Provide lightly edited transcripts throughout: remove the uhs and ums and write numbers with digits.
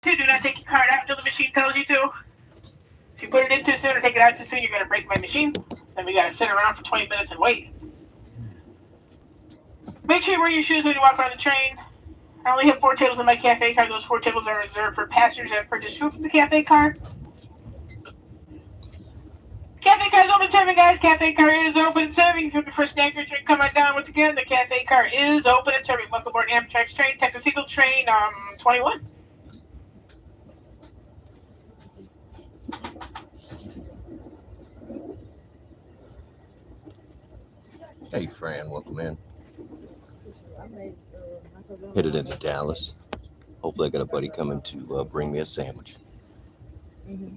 Two, do not take your card out until the machine tells you to. If you put it in too soon or take it out too soon, you're going to break my machine. Then we got to sit around for 20 minutes and wait. Make sure you wear your shoes when you walk around the train. I only have 4 tables in my cafe car. Those 4 tables are reserved for passengers that purchase food from the cafe car. Cafe car is open serving, guys. Cafe car is open and serving. If you're looking for a snack or drink, come on down. Once again, the cafe car is open and serving. Welcome aboard Amtrak's train, Texas Eagle train 21. Hey, Fran, welcome in. Headed into Dallas. Hopefully, I got a buddy coming to bring me a sandwich. Mm-hmm.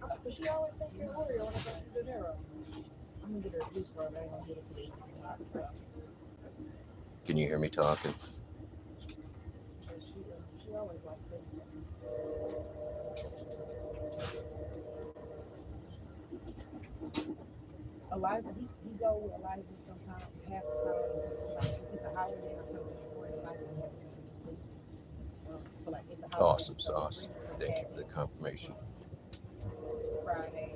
But she always take your order when I go to the narrow. I'm gonna get her a juice bar, but I ain't gonna get it today. Can you hear me talking? She always likes this. Eliza, he go with Eliza sometimes half the time. Like if it's a holiday or something, before Eliza have to too. So like it's a holiday. Awesome sauce. Thank you for the confirmation. Friday.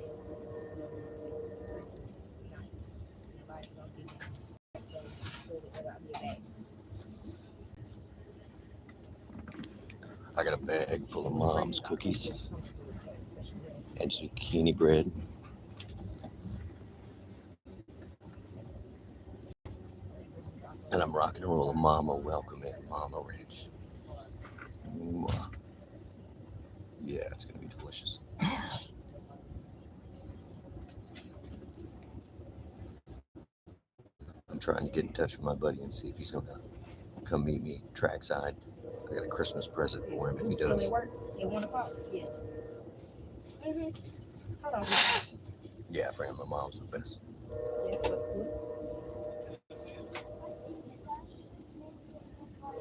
I got a bag full of mom's cookies and zucchini bread. And I'm rocking and rolling Mama. Welcome in, Mama Ranch. Mwah. Yeah, it's going to be delicious. I'm trying to get in touch with my buddy and see if he's going to come meet me trackside. I got a Christmas present for him if he does. At 1 o'clock? Yeah. Mm-hmm. Hold on. Yeah, Fran, my mom's the best. Yes, but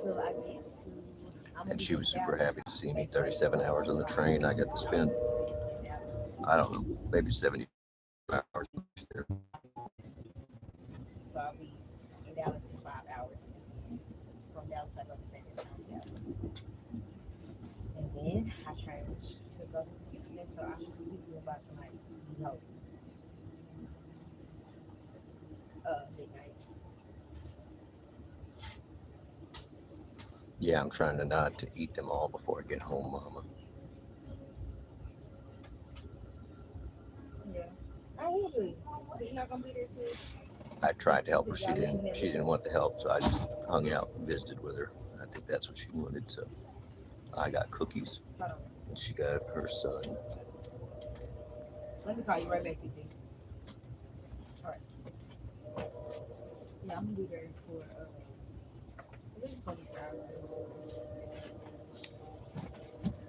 so I get to. And she was super happy to see me. 37 hours on the train. I got to spend, I don't know, maybe 70 hours there. So I'll be in Dallas in 5 hours. From Dallas, I go to San Antonio. And then I train to go to Houston, so I should be Houston by tonight. No. Midnight. Yeah, I'm trying to not to eat them all before I get home, Mama. Yeah. I will be. You're not gonna be there too. I tried to help her. She didn't want the help, so I just hung out and visited with her. I think that's what she wanted. So I got cookies, and she got her son. Let me call you right back, TT. All right. Yeah, I'm gonna be there for this is 24 hours.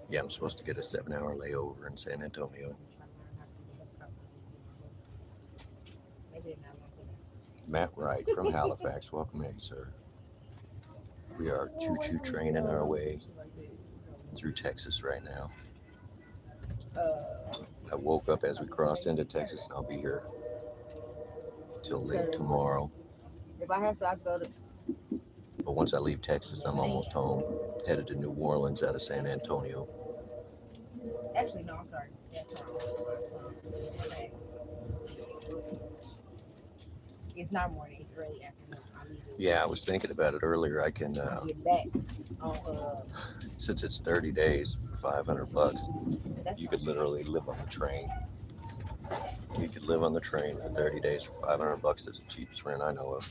Yeah, I'm supposed to get a 7-hour layover in San Antonio. Matt Wright from Halifax, welcome in, sir. We are choo-choo training our way through Texas right now. I woke up as we crossed into Texas, and I'll be here till late tomorrow. If I have to, I go to. But once I leave Texas, I'm almost home. Headed to New Orleans out of San Antonio. Actually, no, I'm sorry. That's wrong. It's not morning, it's early afternoon. Yeah, I was thinking about it earlier. I can, get back on, since it's 30 days for $500, you could literally live on the train. You could live on the train for 30 days for $500. That's the cheapest rent I know of.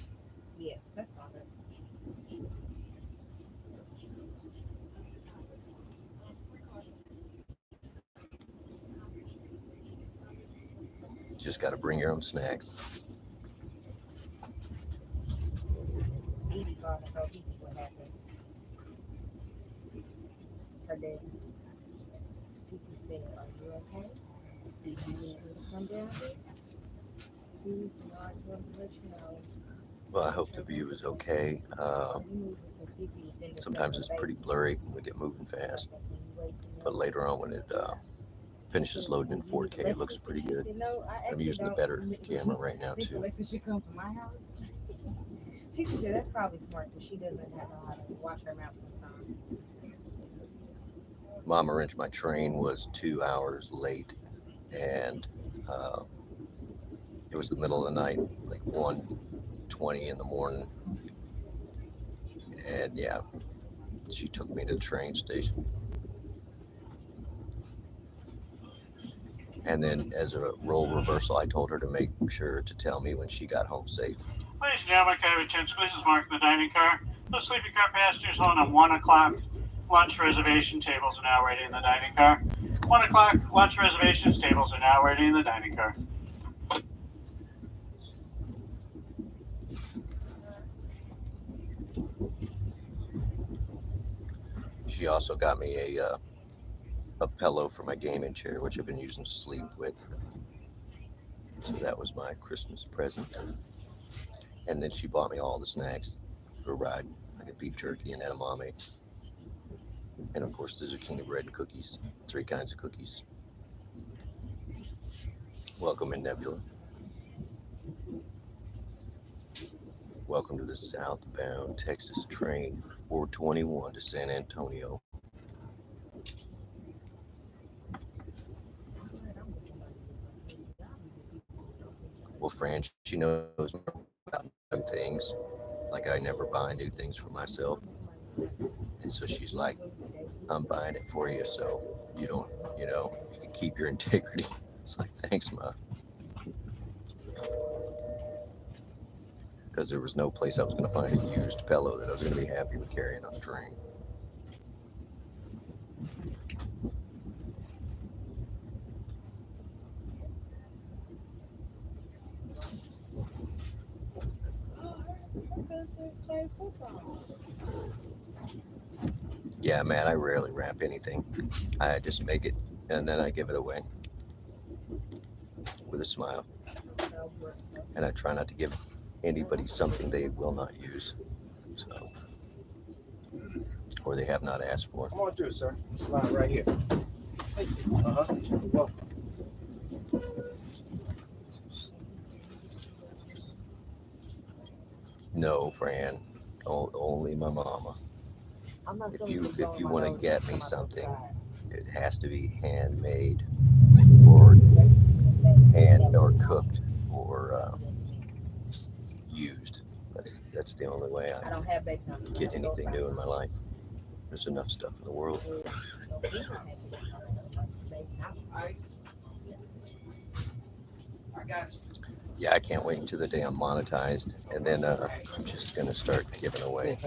Yeah, that's fine. You just got to bring your own snacks. Edie called and told Edie what happened. Her dad. Titi said, "Are you okay? Do you need me to come down here?" Please, no, I just wanted to let you know. Well, I hope the view is okay. Sometimes it's pretty blurry when we get moving fast. But later on when it finishes loading in 4K, it looks pretty good. I'm using the better camera right now too. Alexa should come to my house. Titi said that's probably smart because she doesn't have to know how to watch her mouth sometimes. Mama Wrench, my train was 2 hours late, and it was the middle of the night, like 1:20 in the morning, and yeah, she took me to the train station. And then, as a role reversal, I told her to make sure to tell me when she got home safe. Ladies and gentlemen, can I have attention, please? This is Mark in the dining car. The sleeping car passengers on a 1 o'clock lunch reservation tables are now waiting in the dining car. 1 o'clock lunch reservations tables are now waiting in the dining car. She also got me a pillow for my gaming chair, which I've been using to sleep with. So that was my Christmas present. And then she bought me all the snacks for a ride, like a beef jerky and edamame. And of course, the zucchini bread and cookies, 3 kinds of cookies. Welcome in, Nebula. Welcome to the southbound Texas train 421 to San Antonio. Well, Fran, she knows more about new things. Like, I never buy new things for myself. And so she's like, I'm buying it for you so you don't, you can keep your integrity. It's like, thanks, Ma. Because there was no place I was going to find a used pillow that I was going to be happy with carrying on the train. Yeah, man, I rarely wrap anything. I just make it and then I give it away with a smile. And I try not to give anybody something they will not use. So, or they have not asked for. Come on through, sir. Slide right here. Uh-huh. You're welcome. No, Fran. Only my mama. If you want to get me something, it has to be handmade or cooked or used. That's the only way I get anything new in my life. There's enough stuff in the world. Yeah, I can't wait until the day I'm monetized, and then I'm just gonna start giving away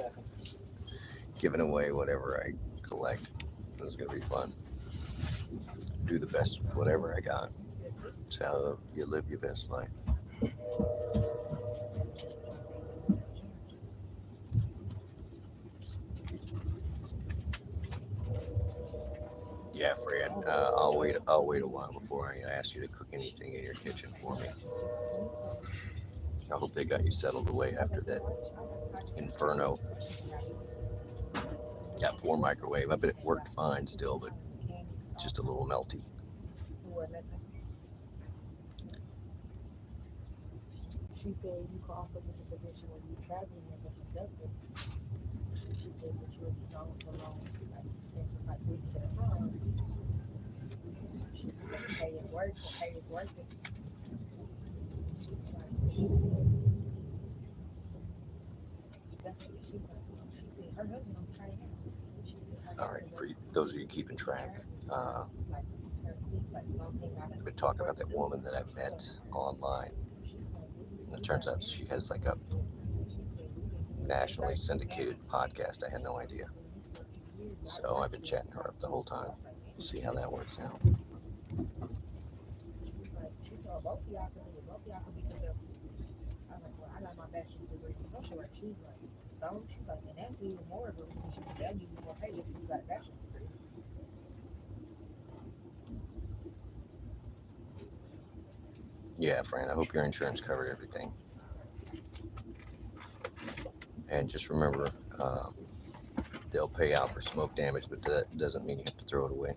whatever I collect. This is gonna be fun. Do the best with whatever I got. It's how you live your best life. Yeah, Fred. I'll wait a while before I ask you to cook anything in your kitchen for me. I hope they got you settled away after that inferno. Yeah, poor microwave. I bet it worked fine still, but just a little melty. She said you could also get a position when you're traveling as a conductor. She said that you'll be gone for long, like weeks at a time. She said pay is worth it, pay is worth it. That's what she said. Her husband was trying out. All right, for those of you keeping track, I've been talking about that woman that I met online. And it turns out she has like a nationally syndicated podcast. I had no idea. So I've been chatting her up the whole time. We'll see how that works out. I got my bachelor's degree in social work. She's like, and that's even more of a reason they'll give you more pay if you got a bachelor's degree. Yeah, Fran, I hope your insurance covered everything. And just remember, they'll pay out for smoke damage, but that doesn't mean you have to throw it away.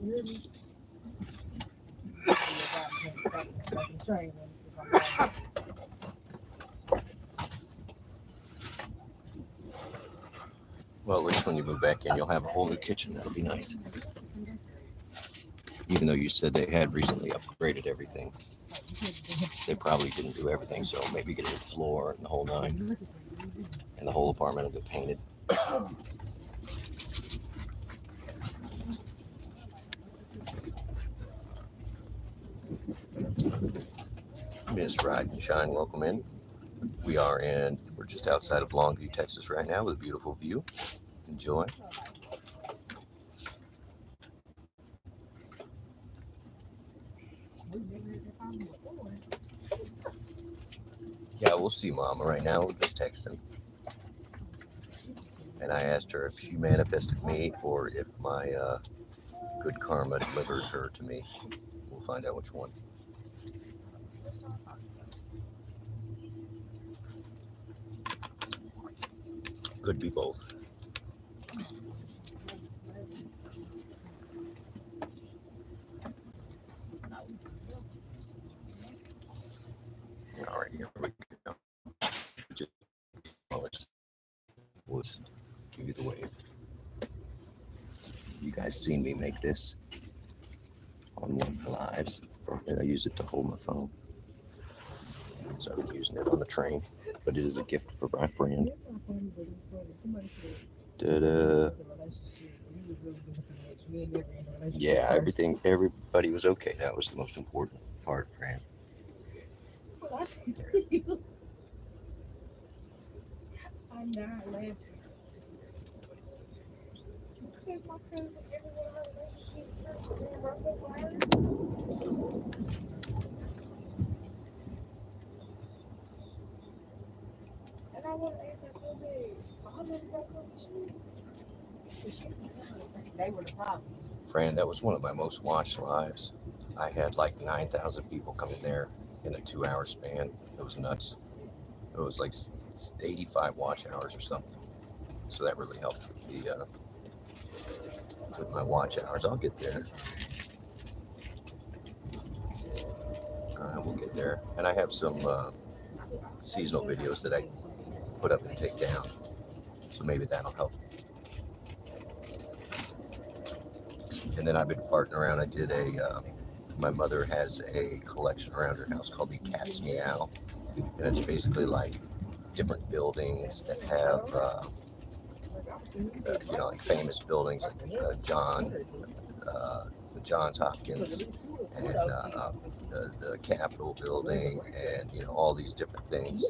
hear me? Back in training. If I'm Well, at least when you move back in, you'll have a whole new kitchen. That'll be nice. Even though you said they had recently upgraded everything, they probably didn't do everything. So maybe get a new floor and the whole nine, and the whole apartment will get painted. Miss Ride and Shine, welcome in. We're just outside of Longview, Texas right now with a beautiful view. Enjoy. Yeah, we'll see Mama right now. We're just texting. And I asked her if she manifested me or if my good karma delivered her to me. We'll find out which one. Could be both. All right, here we go. Let's give you the wave. You guys seen me make this on one of my lives, and I use it to hold my phone. So I was using it on the train, but it is a gift for my friend. Ta-da. Yeah, everybody was okay. That was the most important part, Fran. I'm not laughing. My cousin, everyone in a relationship, and I want to ask her so bad. I never broke up with you. They were the problem. Fran, that was one of my most watched lives. I had like 9,000 people come in there in a 2-hour span. It was nuts. It was like 85 watch hours or something. So that really helped with my watch hours. I'll get there. We'll get there. And I have some seasonal videos that I put up and take down. So maybe that'll help. And then I've been farting around. I did my mother has a collection around her house called the Cat's Meow. And it's basically like different buildings that have, like famous buildings like Johns Hopkins, and the Capitol building, and all these different things.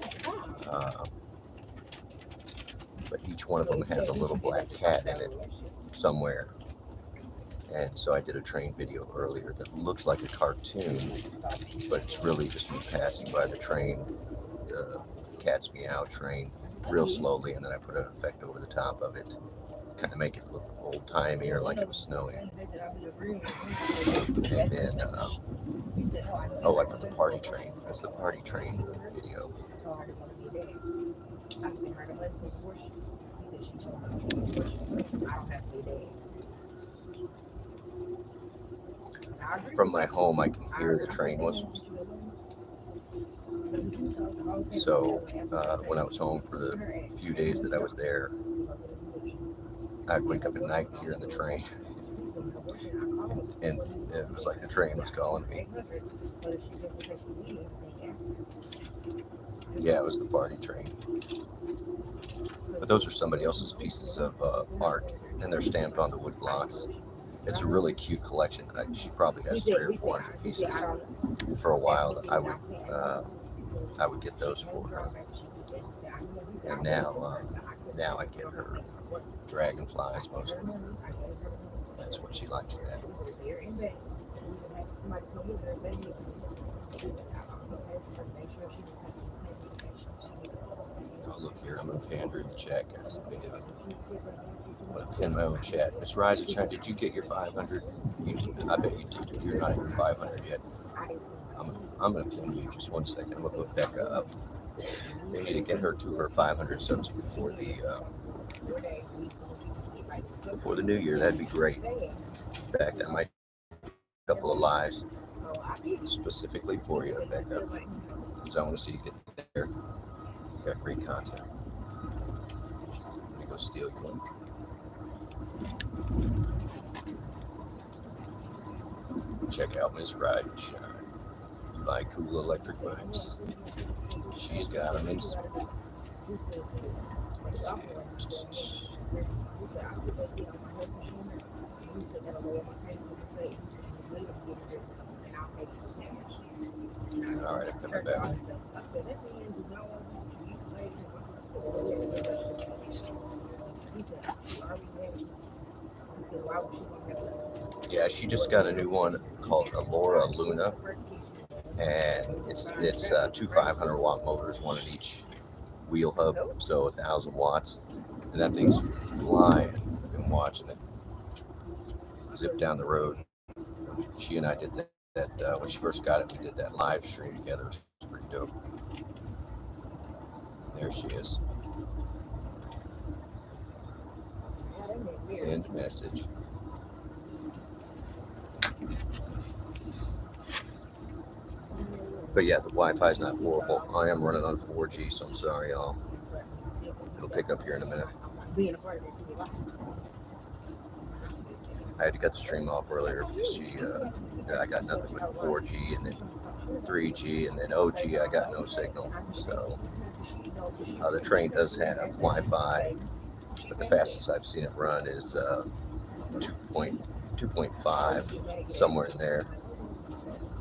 But each one of them has a little black cat in it somewhere. And so I did a train video earlier that looks like a cartoon, but it's really just me passing by the train, the Cat's Meow train, real slowly, and then I put an effect over the top of it, kind of make it look old-timey or like it was snowing. And then, I put the party train. That's the party train video. From my home, I can hear the train whistles. So when I was home for the few days that I was there, I'd wake up at night hearing the train. And it was like the train was calling me. Yeah, it was the party train. But those are somebody else's pieces of art, and they're stamped onto wood blocks. It's a really cute collection. She probably has 300 or 400 pieces. For a while, I would get those for her. And now I get her dragonflies mostly. That's what she likes now. Oh, look here, I'm going to pander in the chat, guys. Let me do it. I'm going to pin my own chat. Miss Riza Chan, did you get your 500? You did. I bet you did. You're not at your 500 yet. I'm going to pin you just 1 second. I'm going to put Becca up. They need to get her to her 500 subs before the new year. That'd be great. In fact, I might couple of lives specifically for you, Becca, because I want to see you get there. You got great content. Let me go steal your link. Check out Miss Ride and Shine. You buy cool electric bikes. She's got them in. Let's see. All right, I'm coming back. Yeah, she just got a new one called Alora Luna, and it's 2 500-watt motors, one in each wheel hub, so 1,000 watts, and that thing's flying. I've been watching it zip down the road. She and I did that when she first got it. We did that live stream together. It was pretty dope. There she is. End message. But yeah, the Wi-Fi is not horrible. I am running on 4G, so I'm sorry, y'all. It'll pick up here in a minute. I had to cut the stream off earlier because I got nothing but 4G and then 3G and then OG. I got no signal. So the train does have Wi-Fi, but the fastest I've seen it run is 2.5, somewhere in there,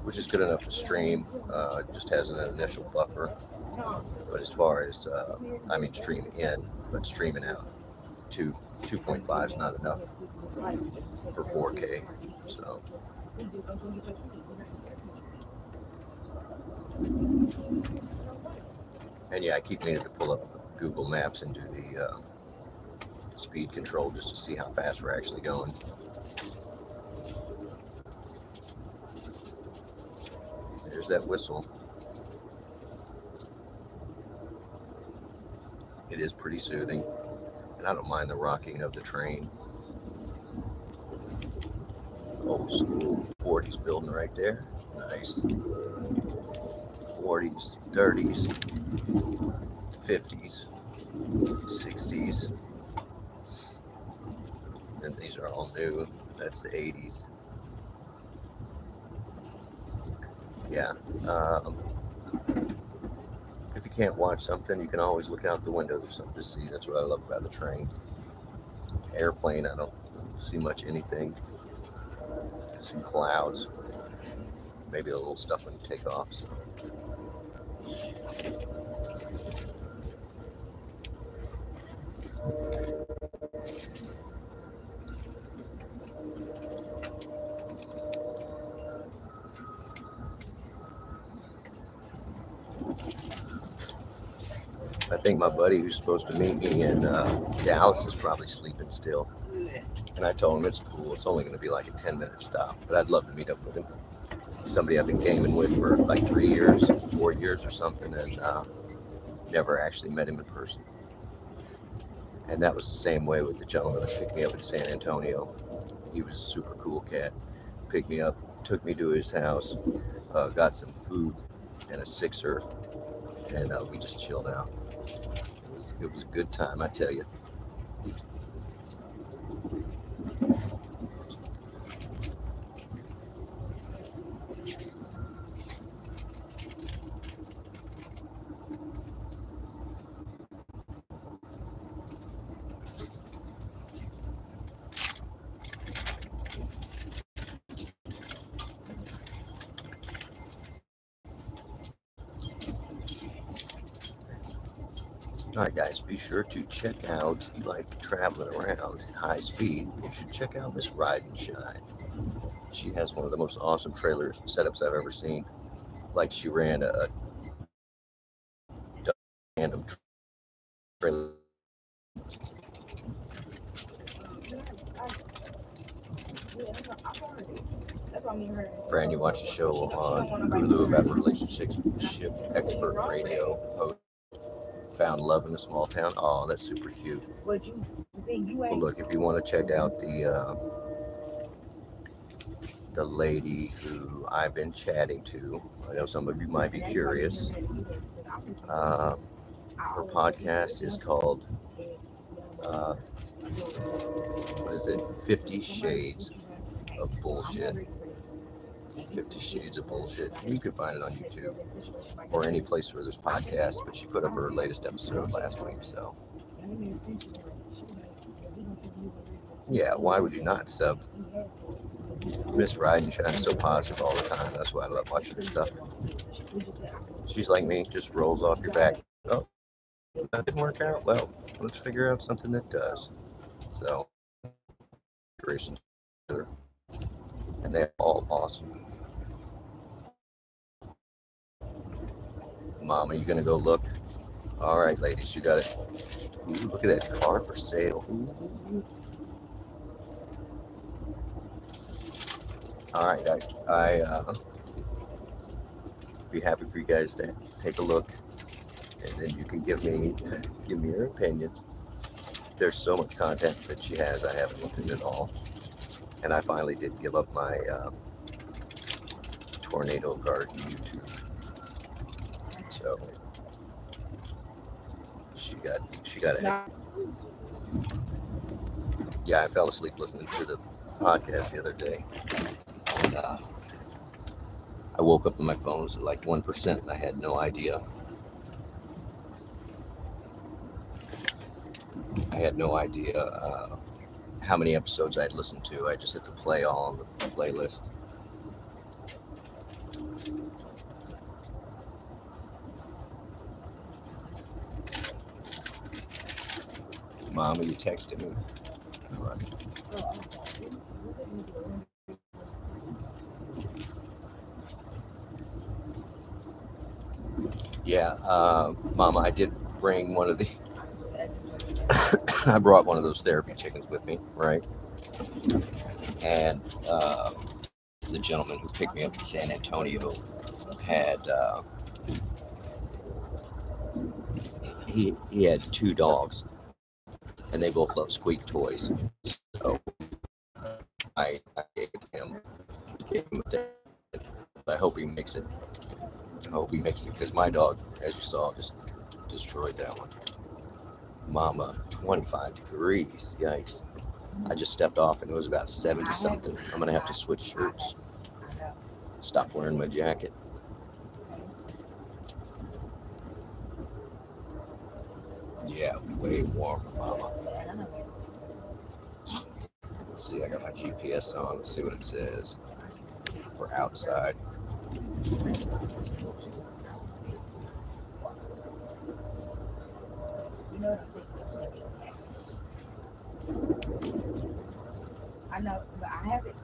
which is good enough to stream. It just has an initial buffer. But as far as, stream in, but streaming out, 2.5 is not enough for 4K. So. And yeah, I keep meaning to pull up Google Maps and do the speed control just to see how fast we're actually going. There's that whistle. It is pretty soothing, and I don't mind the rocking of the train. Old school 40s building right there. Nice. 40s, 30s, 50s, 60s. And these are all new. That's the 80s. Yeah. If you can't watch something, you can always look out the window. There's something to see. That's what I love about the train. Airplane, I don't see much anything. Some clouds. Maybe a little stuff when you take off. So. I think my buddy who's supposed to meet me in Dallas is probably sleeping still. And I told him it's cool. It's only going to be like a 10-minute stop. But I'd love to meet up with him. Somebody I've been gaming with for like 3 years, 4 years or something, and never actually met him in person. And that was the same way with the gentleman that picked me up in San Antonio. He was a super cool cat. Picked me up, took me to his house, got some food and a sixer, and we just chilled out. It was a good time, I tell you. Alright guys, be sure to check out, if you like traveling around at high speed, you should check out Miss Ride and Shine. She has one of the most awesome trailer setups I've ever seen. Like she ran a random trailer. Fran, you watch the show on Hulu about relationship expert radio host. Found love in a small town. Oh, that's super cute. Well, look, if you want to check out the the lady who I've been chatting to. I know some of you might be curious. Her podcast is called, what is it? 50 Shades of Bullshit. 50 Shades of Bullshit. You can find it on YouTube or any place where there's podcasts, but she put up her latest episode last week, so. Yeah, why would you not sub? Miss Ride and Shine so positive all the time. That's why I love watching her stuff. She's like me, just rolls off your back. Oh, that didn't work out? Well, let's figure out something that does. So, and they're all awesome. Mom, are you gonna go look? All right, ladies, you got it. Ooh, look at that car for sale. Ooh. All right, I be happy for you guys to take a look, and then you can give me your opinions. There's so much content that she has, I haven't looked at it all, and I finally did give up my tornado garden YouTube. So she got it. Yeah, I fell asleep listening to the podcast the other day, and I woke up and my phone was at like 1%, and I had no idea. How many episodes I'd listened to. I just hit the play all on the playlist. Mom, are you texting me? All right. Yeah, Mama, I did bring one of the. I brought one of those therapy chickens with me, right? And the gentleman who picked me up in San Antonio had he had 2 dogs, and they both love squeak toys. So I gave him a. I hope he makes it. Because my dog, as you saw, just destroyed that one. Mama, 25 degrees. Yikes. I just stepped off and it was about 70 something. I'm going to have to switch shirts. Stop wearing my jacket. Yeah, way warmer, Mama. Let's see, I got my GPS on. Let's see what it says. We're outside. I know, but I have it.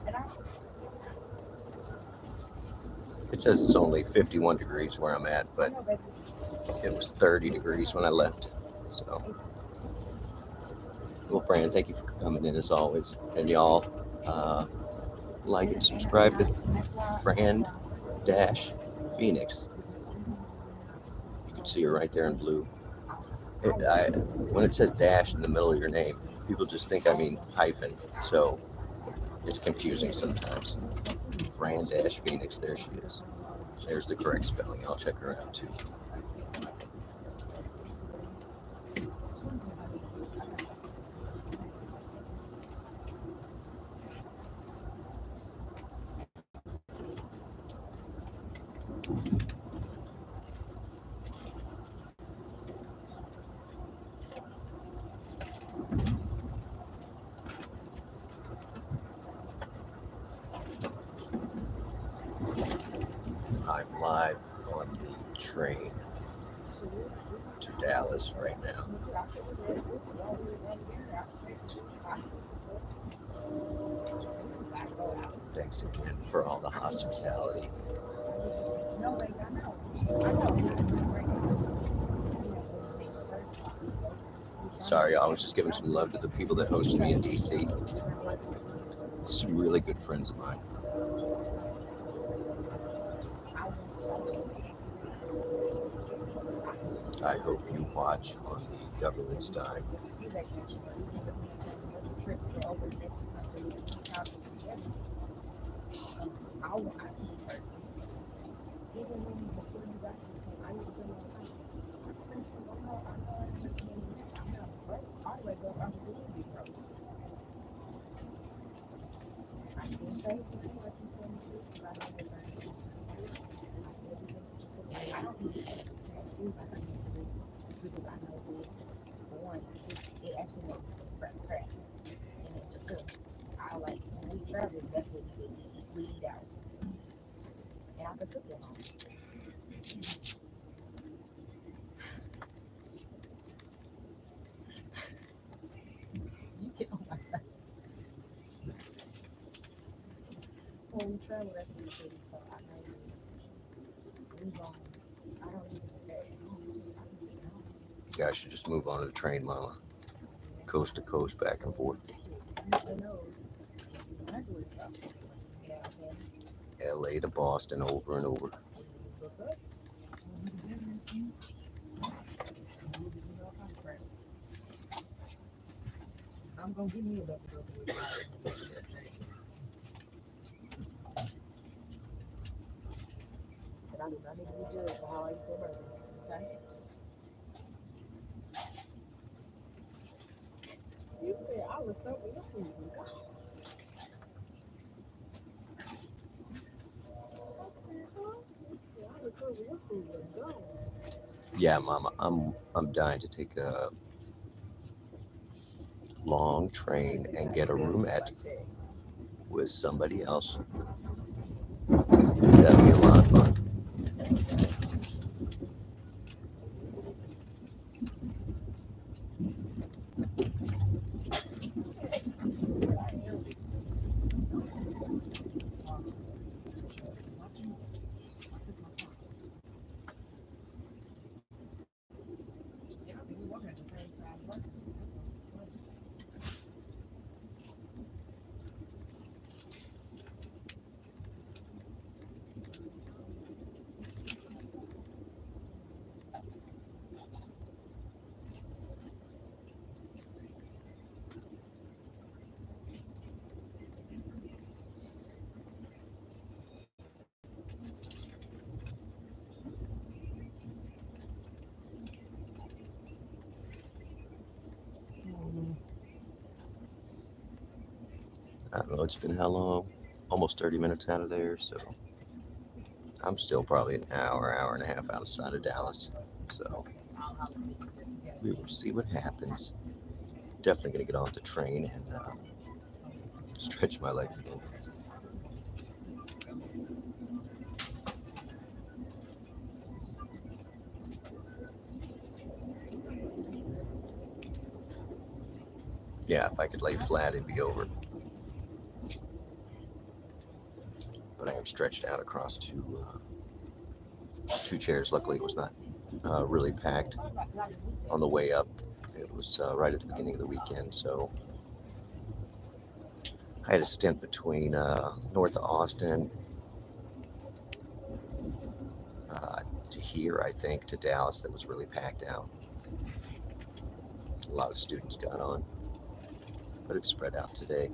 It says it's only 51 degrees where I'm at, but it was 30 degrees when I left. So, well, Fran, thank you for coming in as always. And y'all, like and subscribe to Fran-Phoenix. You can see her right there in blue. When it says dash in the middle of your name, people just think I mean hyphen. So it's confusing sometimes. Fran-Phoenix, there she is. There's the correct spelling. I'll check her out too. I'm live on the train to Dallas right now. Thanks again for all the hospitality. Sorry, I was just giving some love to the people that hosted me in DC. Some really good friends of mine. I hope you watch on the government's dime. I want I can do certain things. Even when before you got to this point, I used to tell you all the time, I'm pretty sure I know I ain't recommending you. I'm not afraid. All the way up, I'm just a little bit broke. I still say it to you like you told me to, because I know that I ain't gonna do it. I still do things that you told me. Like, I don't even past food like I used to do because I know that for one, it actually makes me prep crap. And then for two, I like when we travel, that's what we do. We eat out. And I could cook at home. You get on my face. When we travel, that's what we do. So I know we going I don't even care. I can cook at home. Yeah, I should just move on to the train, Mama. Coast to coast, back and forth. Who knows? Exactly stuff. You know what I'm saying? LA to Boston, over and over. When you look up, when you business, you know I'm crap. I'm gonna give me a double double with fries and make it a change. But I do not need to be judged for how I eat for a burger. Okay? You said I was so your food was gone. I said, huh? You said I was so your food was gone. Yeah, Mama, I'm dying to take a long train and get a roomette Like that. with somebody else. That'd be a lot of fun. But I am watching. I took my time. Yeah, I think we walking at the same time. Working. That's funny. I don't know, it's been how long? Almost 30 minutes out of there, so I'm still probably an hour, hour and a half outside of Dallas. So I'll holler at you just in we case. will see what happens. Definitely gonna get off the train and stretch my legs again. Yeah, if I could lay flat, it'd be over. But I am stretched out across two chairs. Luckily, it was not really packed on the way up. It was right at the beginning of the weekend, so I had a stint between north of Austin to here, I think, to Dallas that was really packed out. A lot of students got on, but it's spread out today.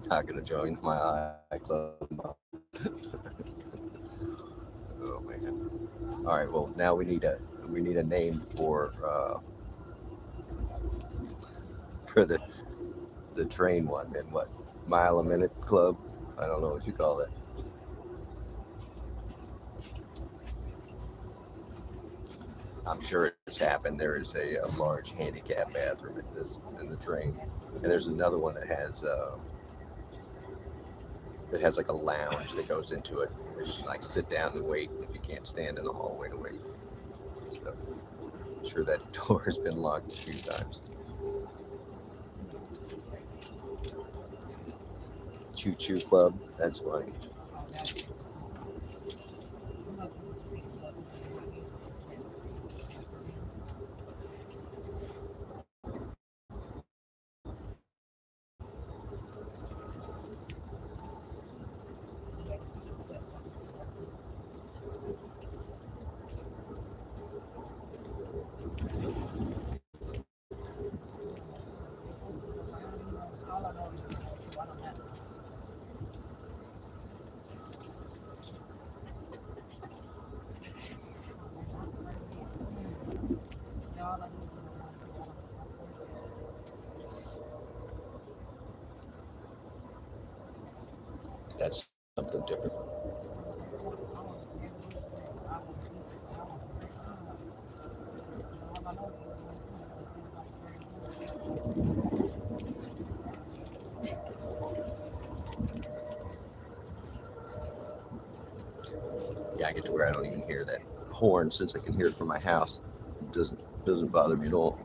Not gonna join my iClub. Oh man! All right, well now we need a name for the train one. Then what? Mile a minute club? I don't know what you call it. I'm sure it's happened. There is a large handicap bathroom in the train, and there's another one that has like a lounge that goes into it where you can like sit down and wait if you can't stand in the hallway to wait. So I'm sure that door has been locked a few times. Choo Choo Club. That's funny. Oh, that's stupid too. I'm not supposed to think about something in my head. That's for real. something different. Yeah, I get to where I don't even hear that horn since I can hear it from my house. It doesn't bother me at all.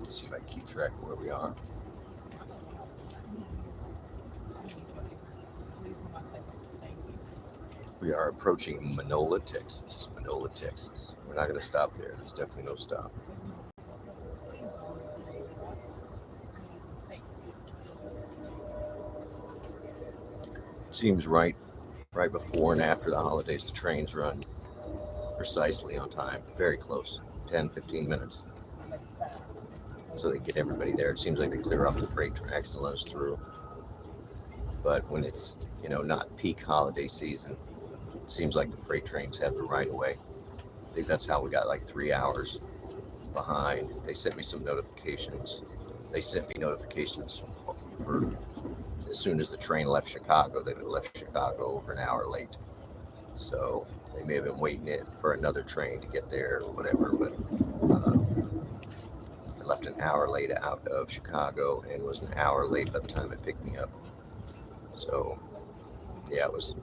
Let's see if I can keep track of where we are. We are approaching Manola, Texas. Manola, Texas. We're not going to stop there. There's definitely no stop. It seems right before and after the holidays, the trains run precisely on time, very close, 10, 15 minutes. So they get everybody there. It seems like they clear off the freight tracks and let us through. But when it's, not peak holiday season, it seems like the freight trains have the right of way. I think that's how we got like 3 hours behind. They sent me some notifications. They sent me notifications for as soon as the train left Chicago, that it left Chicago over an hour late. So they may have been waiting it for another train to get there or whatever, but it left an hour late out of Chicago and was an hour late by the time it picked me up. So yeah, it was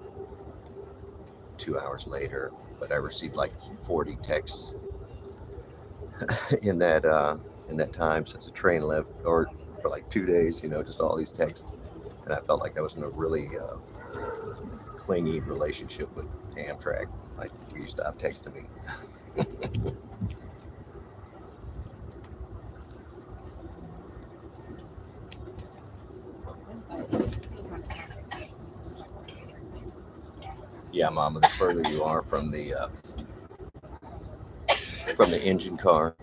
2 hours later, but I received like 40 texts in that time since the train left, or for like 2 days, just all these texts. And I felt like I was in a really clingy relationship with Amtrak. Like, will you stop texting me? Yeah, Mama, the further you are from the engine car,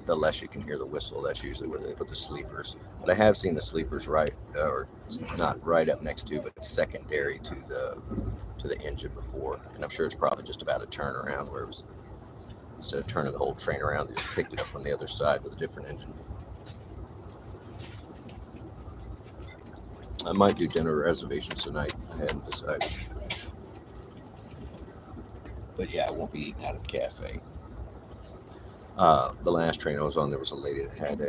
the less you can hear the whistle. That's usually where they put the sleepers. But I have seen the sleepers or not right up next to, but secondary to the engine before. And I'm sure it's probably just about a turnaround where it was, instead of turning the whole train around, they just picked it up from the other side with a different engine. I might do dinner reservations tonight. I hadn't decided. But yeah, I won't be eating out of the cafe. The last train I was on, there was a lady that had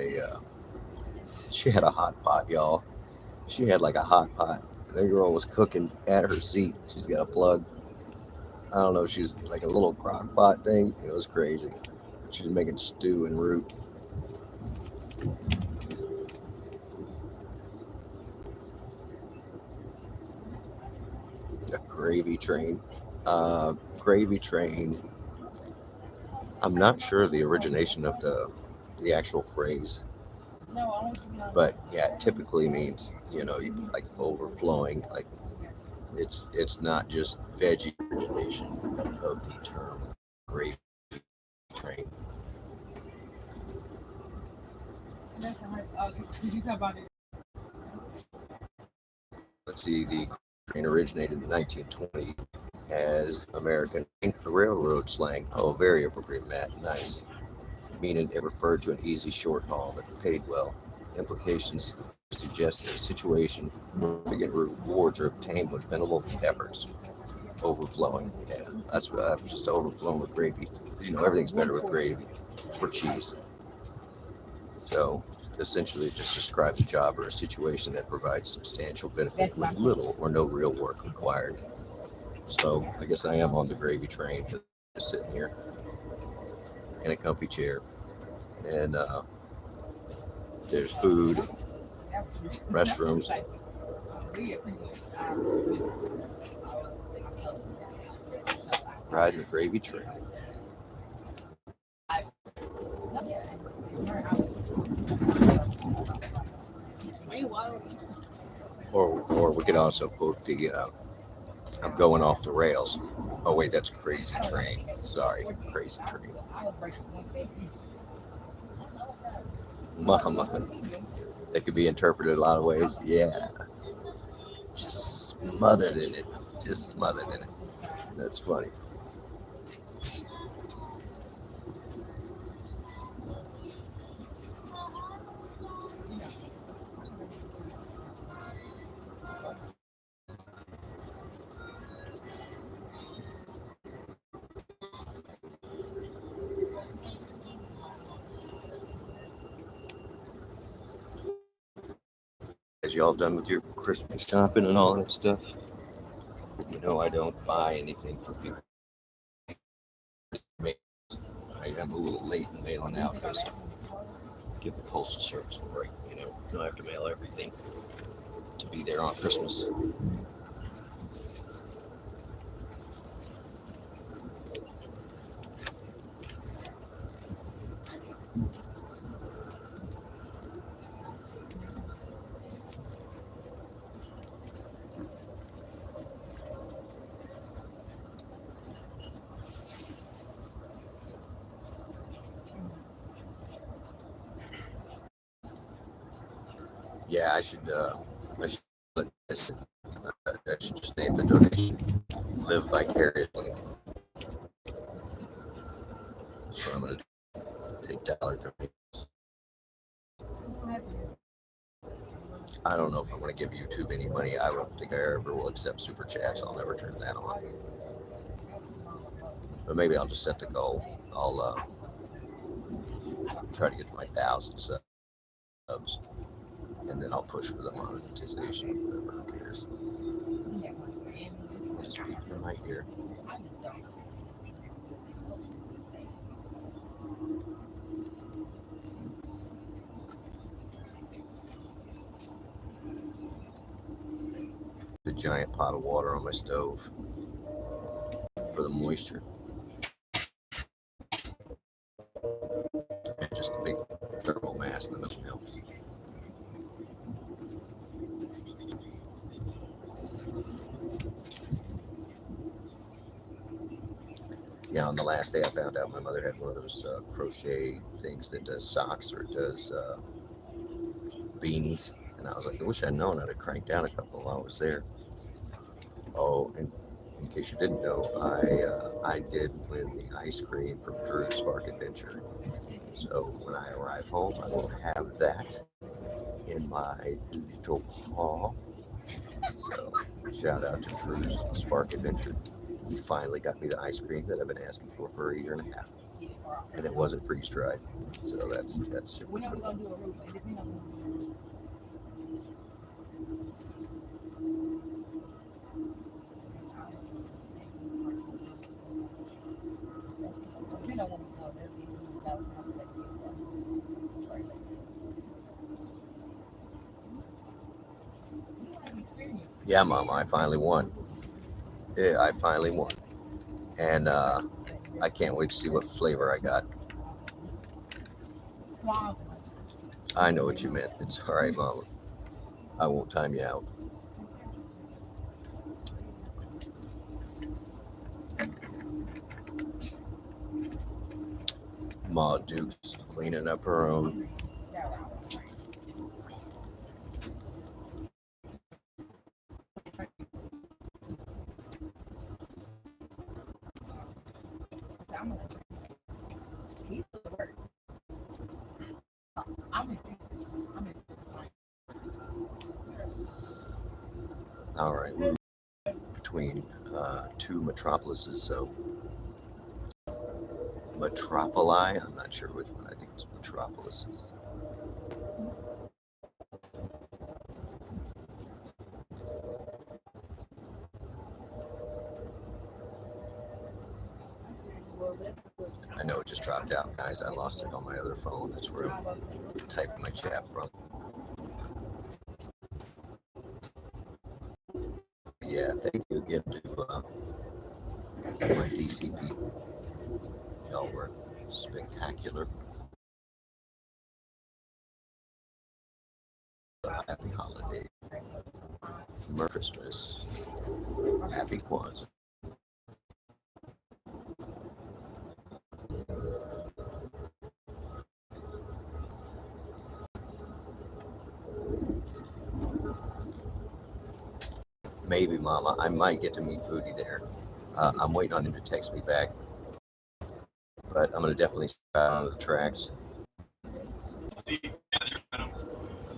she had a hot pot, y'all. She had like a hot pot. The girl was cooking at her seat. She's got a plug. I don't know, she was like a little crock pot thing. It was crazy. She was making stew and root. A gravy train. Gravy train. I'm not sure the origination of the actual phrase, but yeah, it typically means like overflowing. Like it's not just veggie origination of the term gravy train. Let's see, the train originated in 1920 as American railroad slang. Oh, very appropriate, Matt. Nice. Meaning it referred to an easy short haul that paid well. Implications suggest a situation where significant rewards are obtained with minimal efforts. Overflowing. Yeah, that's what I'm just overflowing with gravy. Everything's better with gravy or cheese. So essentially, it just describes a job or a situation that provides substantial benefit with little or no real work required. So I guess I am on the gravy train, just sitting here in a comfy chair, and there's food, restrooms. Riding the gravy train. Or we could also quote the I'm going off the rails. Oh wait, that's Crazy Train. Sorry, Crazy Train. Mama. That could be interpreted a lot of ways. Yeah. Just smothered in it. That's funny. As y'all done with your Christmas shopping and all that stuff? You know, I don't buy anything for people. I am a little late in mailing out because give the postal service a break. You know, you don't have to mail everything to be there on Christmas. Yeah, I should just name the donation. Live vicariously. That's what I'm gonna do. Take dollar donations. I don't know if I'm gonna give YouTube any money. I don't think I ever will accept super chats. I'll never turn that on. But maybe I'll just set the goal. I'll try to get to my 1,000 subs, and then I'll push for the monetization. Whatever, who cares? Just people in my ear. The giant pot of water on my stove for the moisture. And just a big thermal mass in the middle. Yeah, on the last day I found out my mother had one of those crochet things that does socks or does beanies. And I was like, I wish I'd known. I'd have cranked down a couple while I was there. Oh, and in case you didn't know, I did win the ice cream from Drew's Spark Adventure. So when I arrive home, I will have that in my little paw. So shout out to Drew's Spark Adventure. He finally got me the ice cream that I've been asking for a year and a half, and it wasn't freeze dried. So that's super cool. Yeah, Mama, I finally won. Yeah, I finally won. And I can't wait to see what flavor I got. I know what you meant. It's all right, Mama. I won't time you out. Ma Duke's cleaning up her own. All right, we're between two metropolises, so metropoli, I'm not sure which one. I think it's metropolises. I know it just dropped out, guys. I lost it on my other phone. That's where I'm typing my chat from. Yeah, thank you again to my DC people. Y'all were spectacular. Happy holiday. Merry Christmas. Happy Kwanzaa. Maybe, Mama. I might get to meet Booty there. I'm waiting on him to text me back, but I'm going to definitely start on the tracks. Steve, gather items.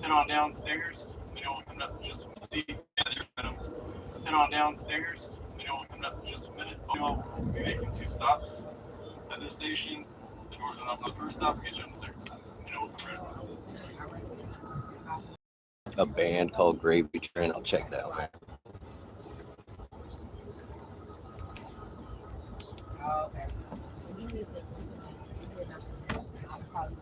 Head on downstairs. You know, we'll come up in just Steve, gather items. Head on downstairs. You know, we'll come up in just a minute. We'll be making 2 stops at this station. The doors will open up the first stop, get you on the second stop. You know, we'll come right up. A band called Gravy Train. I'll check that out, man. Oh, okay. He needs it. I'll call you.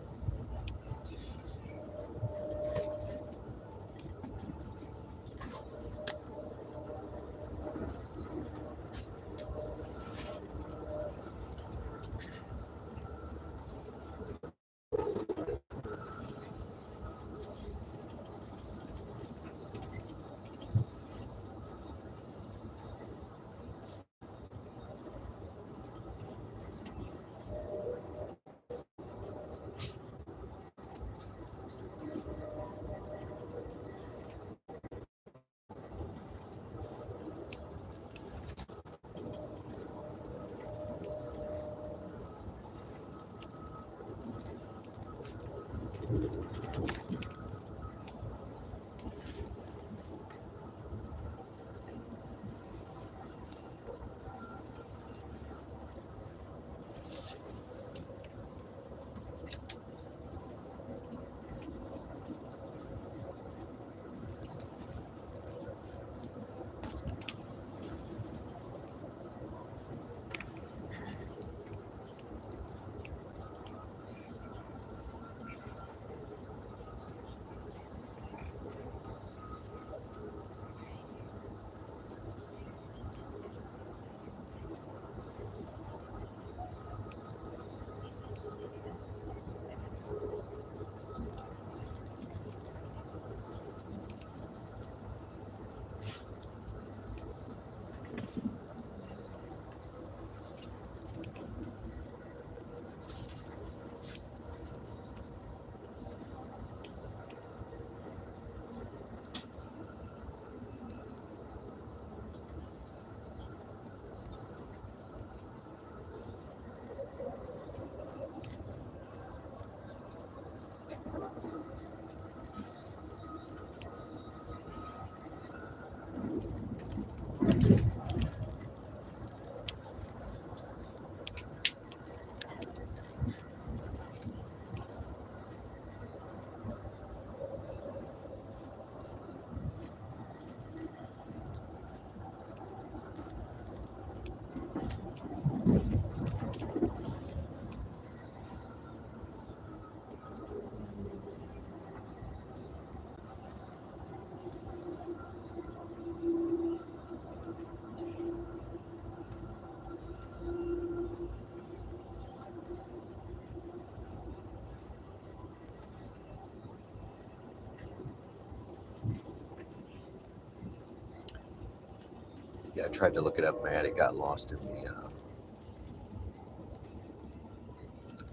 Yeah, I tried to look it up, man. It got lost in the.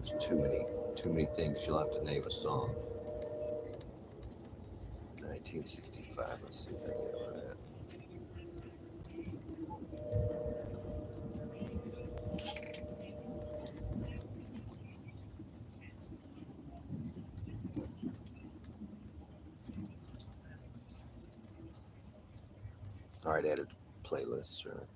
There's too many things. You'll have to name a song. 1965. Let's see if I can get over that. All right, added playlist, sure.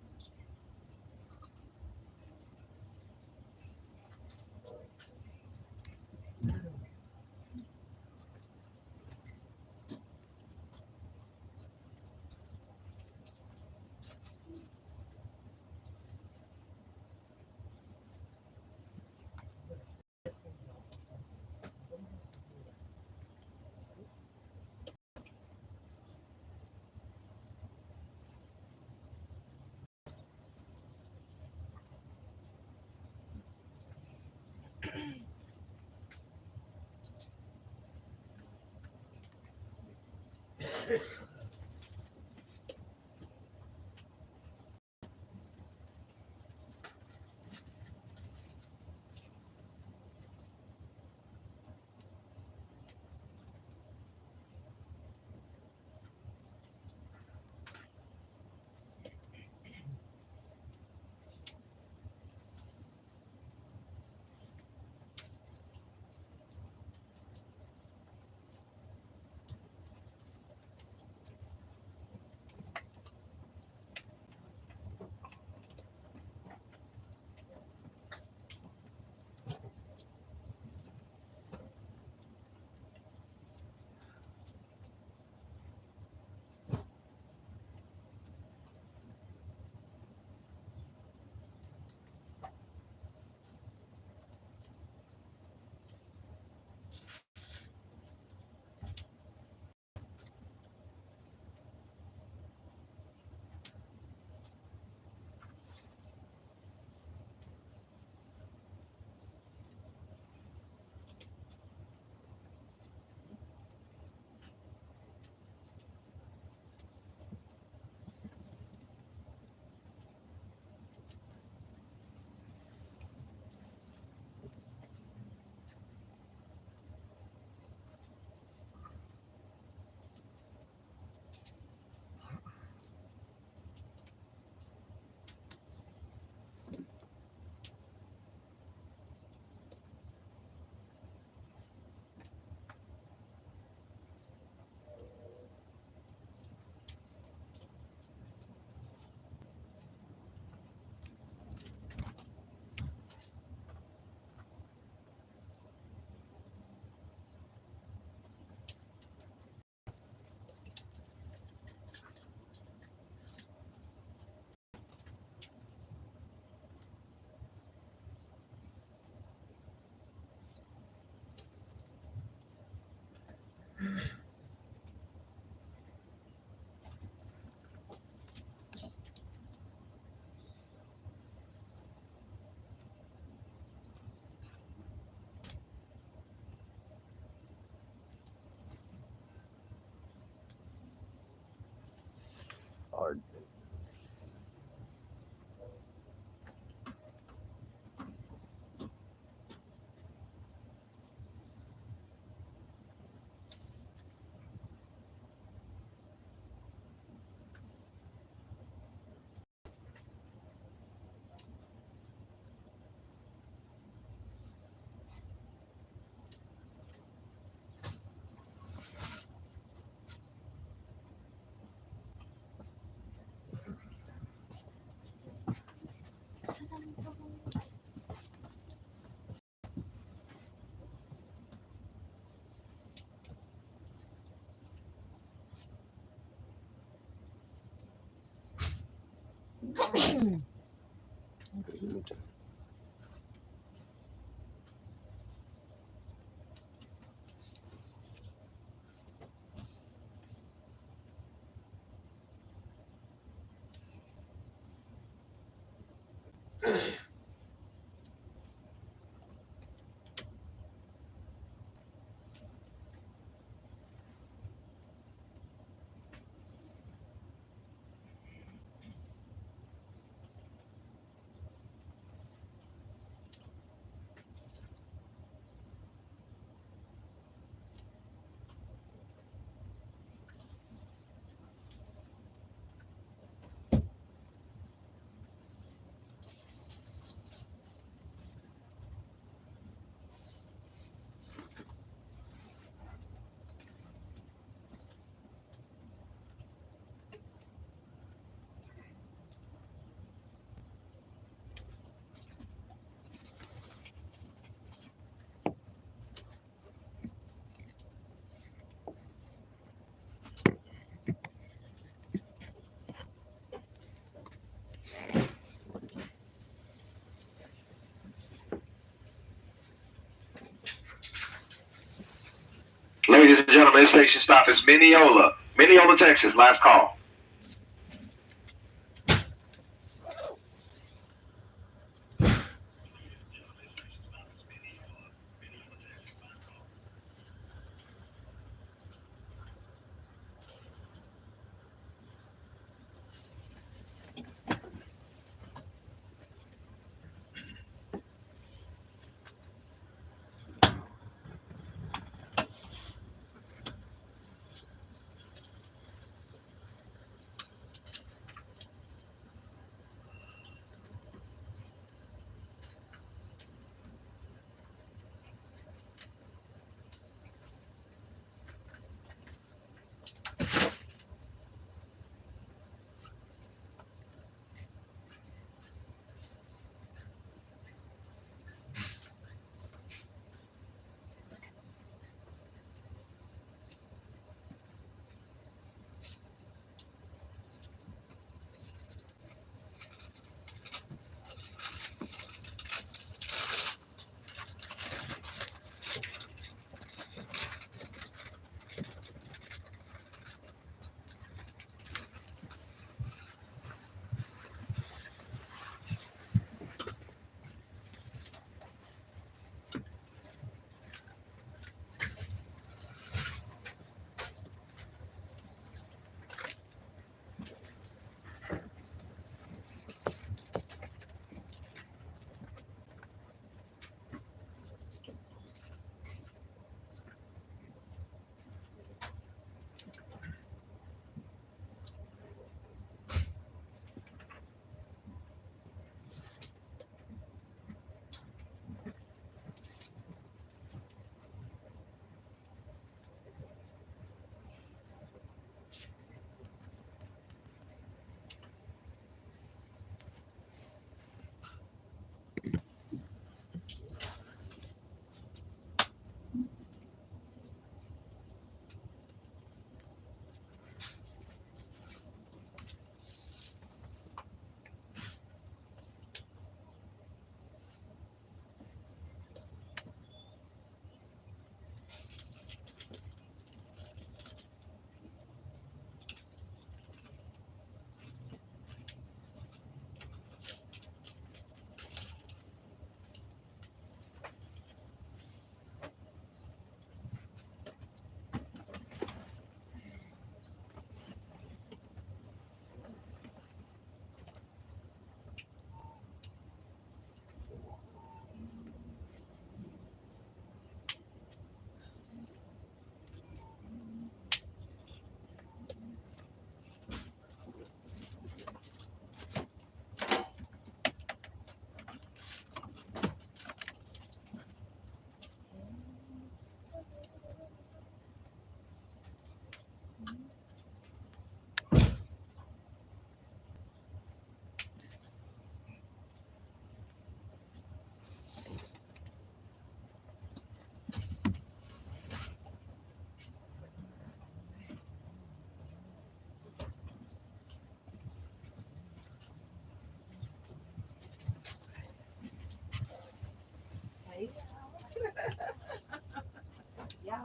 Good. Ladies and gentlemen, this station stop is Mineola. Mineola, Texas. Last call.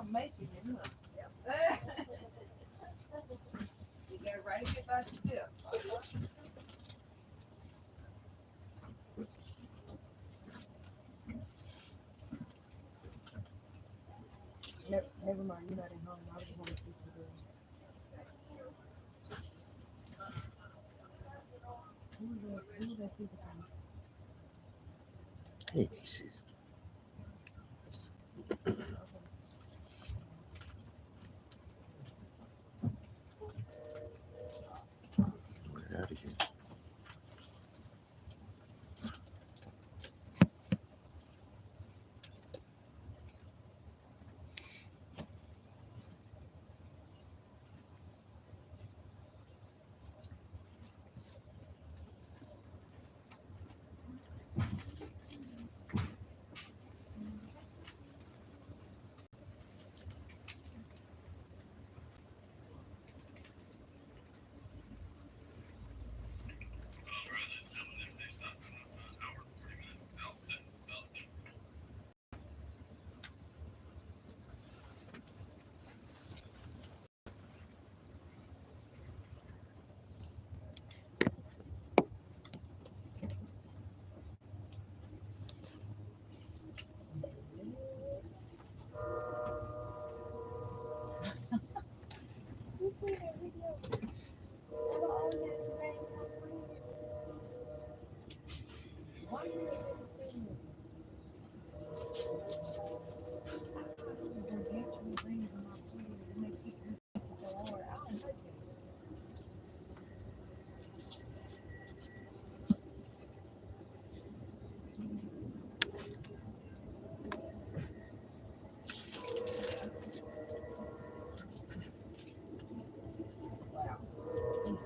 I'm making it, huh? You got right here by the steps. Never mind, you're not at home. I was going to speak to girls. Who was that speaking to? Hey, nieces. Get out of here. You see that video? Why you never seen it? Gargantuan rings in my forehead and they keep me so hard. I don't like it. Wow. Anyway,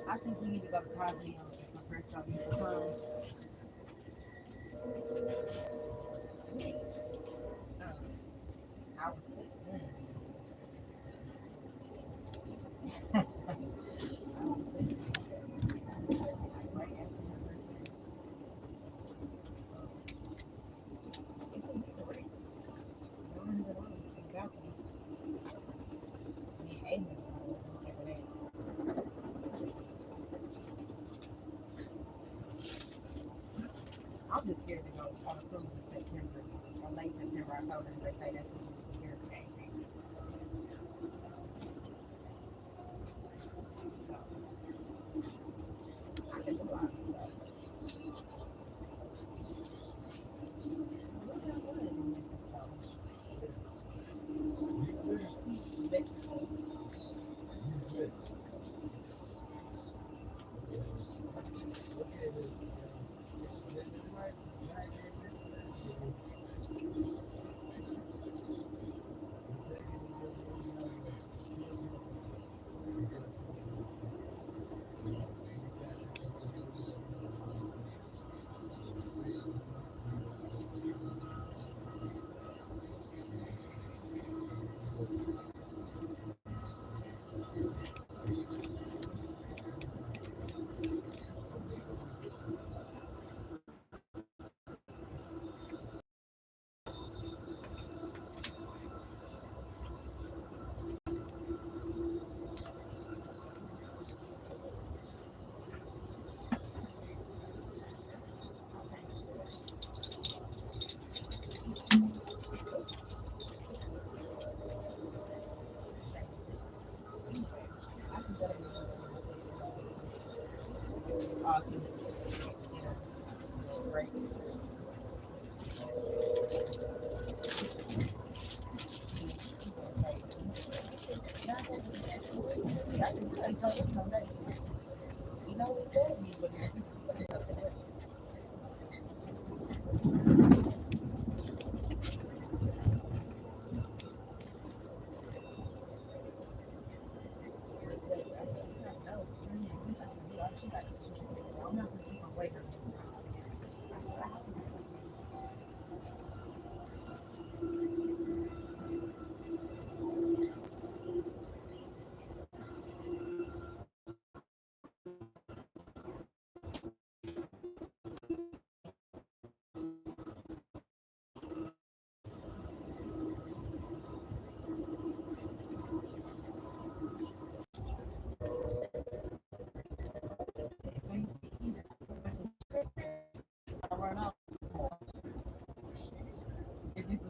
I think we need to go to Cosby and my first time in the time. I was right after my birthday. It's a race. No one that owns the balcony. Yeah, ain't no after that. I'm just scared to go on a cruise in September or late September, October, and they say that's when you can hear the game. So I can do a lot of stuff. What am I doing in Mexico? Mexico.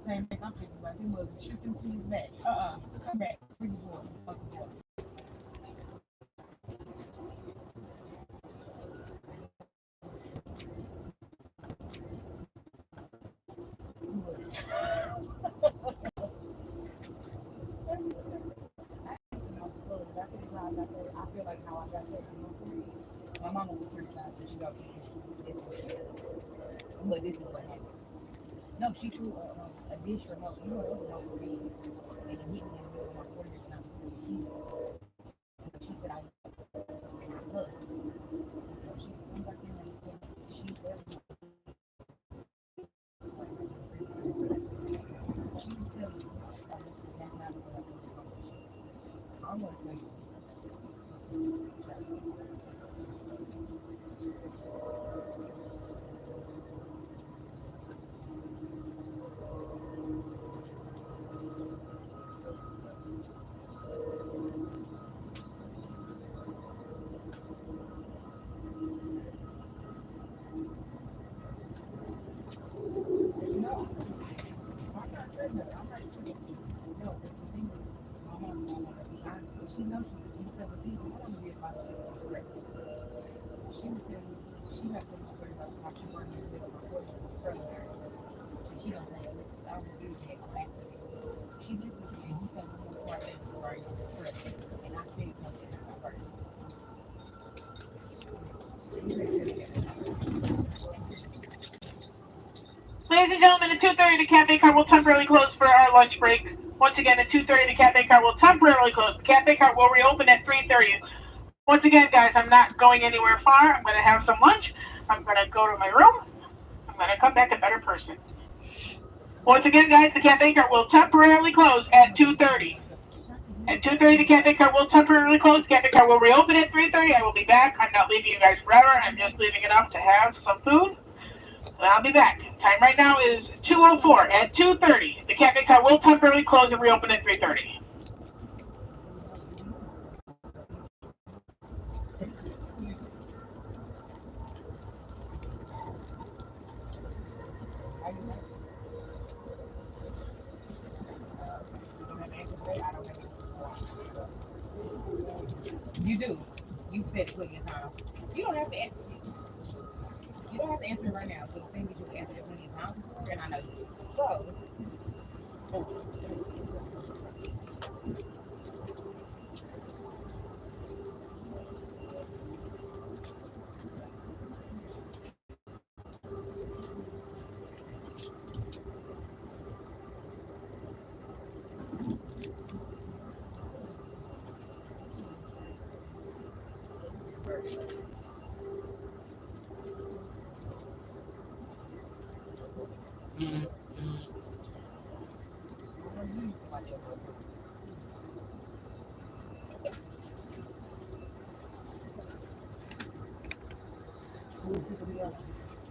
same thing I'm thinking about. They must ship them keys back. Come back. Bring the boy. Fuck the boy. I feel like how I got that. My mama was certified, so she got this what she did. But this is what happened. No, she threw a dish remote. You know what it was for me. And it hit me in the middle of my forehead and I was really key. She said I hugged. And so she come back in and she barely she would tell me that's not what I'm gonna tell you. No, I'm not pregnant. I'm not pregnant. No, but the thing is, my mom don't want to be honest. She knows she still a people. I don't be about shit on the record. She would tell me, she had to story about how she worked in the middle of my forehead with further. And she don't say, I don't do that on accident. She did what you did. You said you were smart thing before I even expressed it. And I said something about her. Ladies and gentlemen, at 2:30, the cafe car will temporarily close for our lunch break. Once again, at 2:30, the cafe car will temporarily close. The cafe car will reopen at 3:30. Once again, guys, I'm not going anywhere far. I'm going to have some lunch. I'm going to go to my room. I'm going to come back a better person. Once again, guys, the cafe car will temporarily close at 2:30. At 2:30, the cafe car will temporarily close. The cafe car will reopen at 3:30. I will be back. I'm not leaving you guys forever. I'm just leaving enough to have some food. And I'll be back. Time right now is 2:04. At 2:30, the cafe car will temporarily close and reopen at 3:30. You do. You said it plenty of times. You don't have to answer. You don't have to answer it right now. So the thing is, you answered it plenty of times, and I know you. So.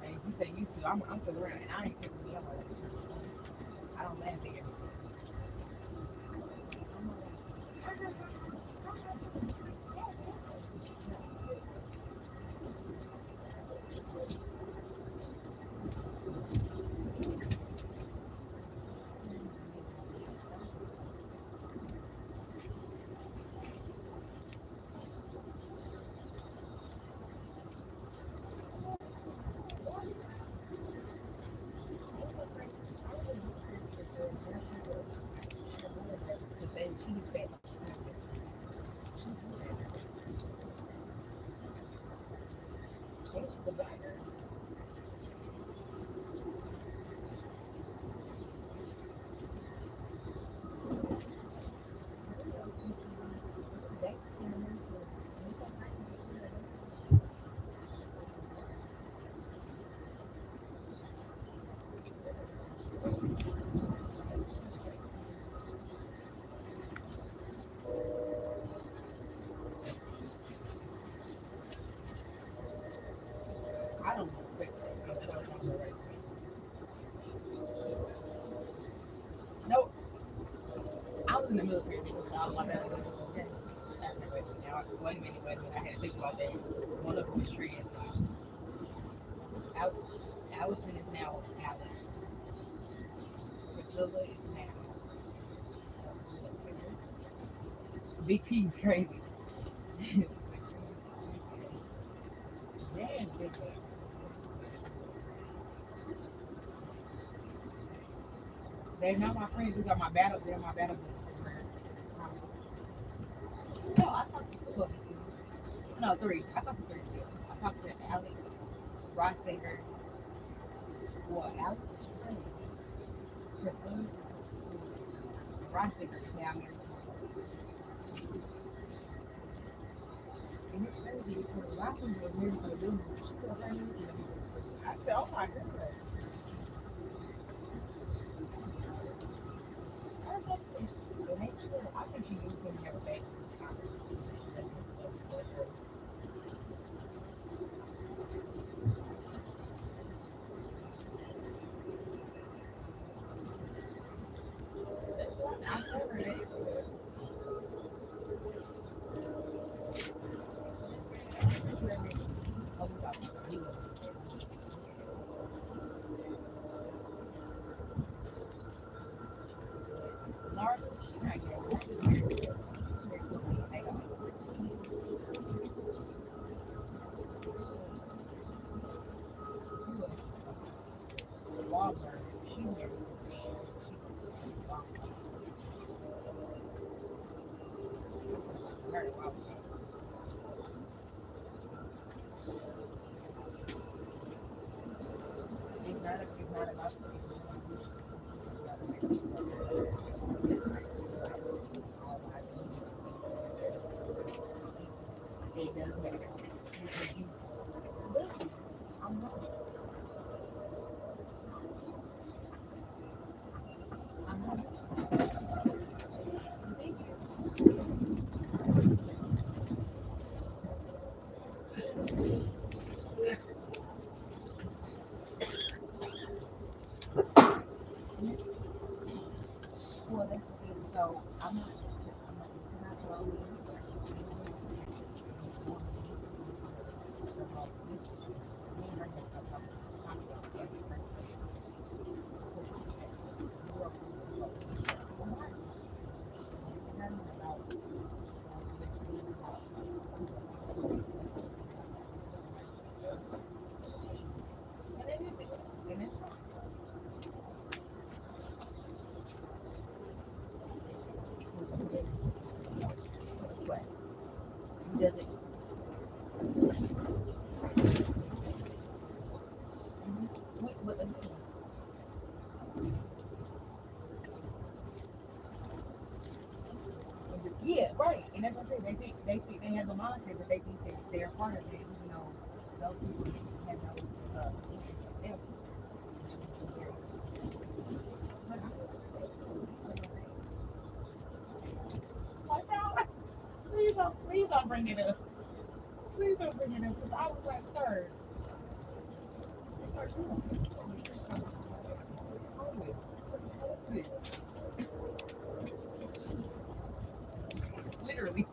And you say used to, I'm still around, and I ain't taking me up. I don't laugh at it. I don't expect that. No, I was in the military, so I was like, wait a minute, I had to think about that. One of them was trans. Allison is now Alex. Zilla is now. Big P is crazy. Jazz did that. They're not my friends. These are my battle. They're my battle buddies. No, I talked to two of them. No, three. I talked to three still. I talked to Alex, Rod Sager. Well, Alex is friend. Christine. Rod Sager is now married to my brother. And it's crazy because Rod Sager was married to the woman. She put her name to them. I said, oh my God. I think she used him to have a baby. It does matter. I'm not. I'm not. Thank you. Well, that's the thing. So I'm not alone. And it's fine. Anyway, he doesn't. Yeah, right. And that's what I say. They think they have the mindset, but they think that they're part of it. You know, those people have no interest in them. Please don't bring it up. Please don't bring it up because I was like, sir, literally.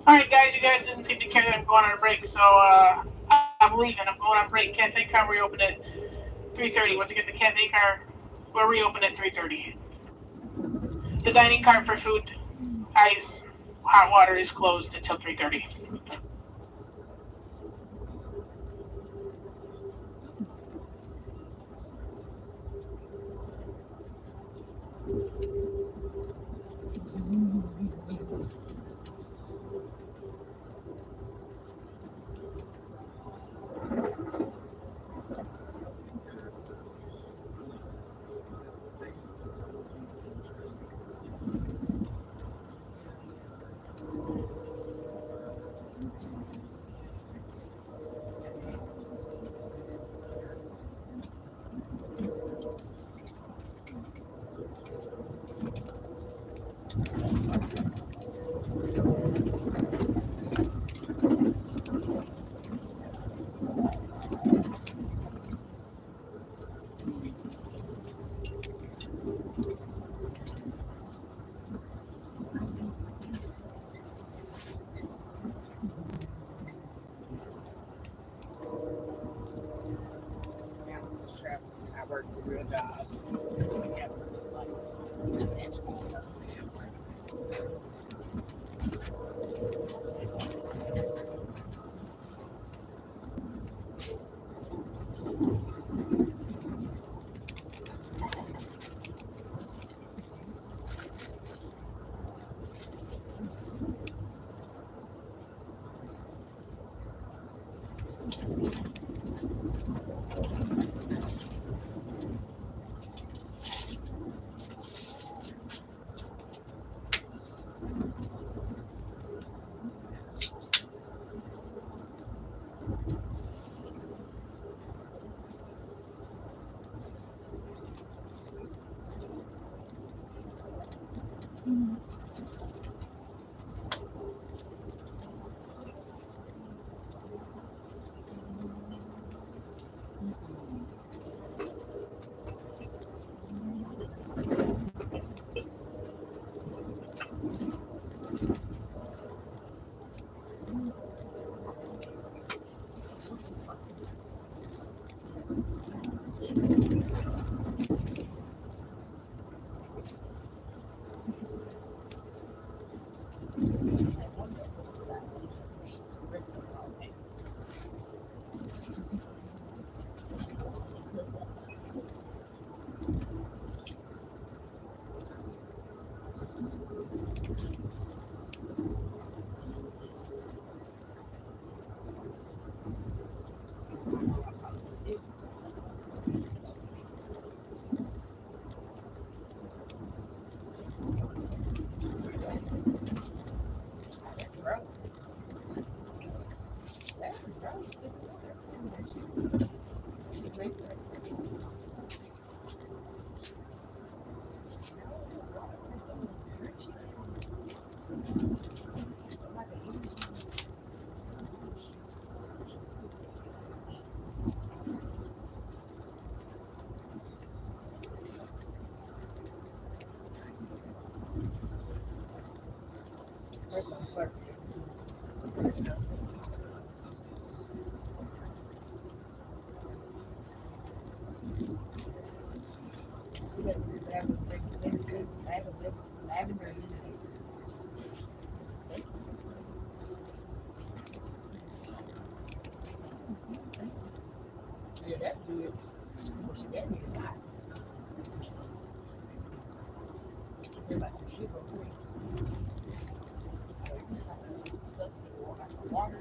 Alright, guys, you guys didn't seem to care that I'm going on a break, so I'm leaving. I'm going on break. Cafe car reopen at 3:30. Once again, the cafe car will reopen at 3:30. The dining car for food, ice, hot water is closed until 3:30. I work a real job. Yeah, that's good. That means I feel like some shit real quick. Water.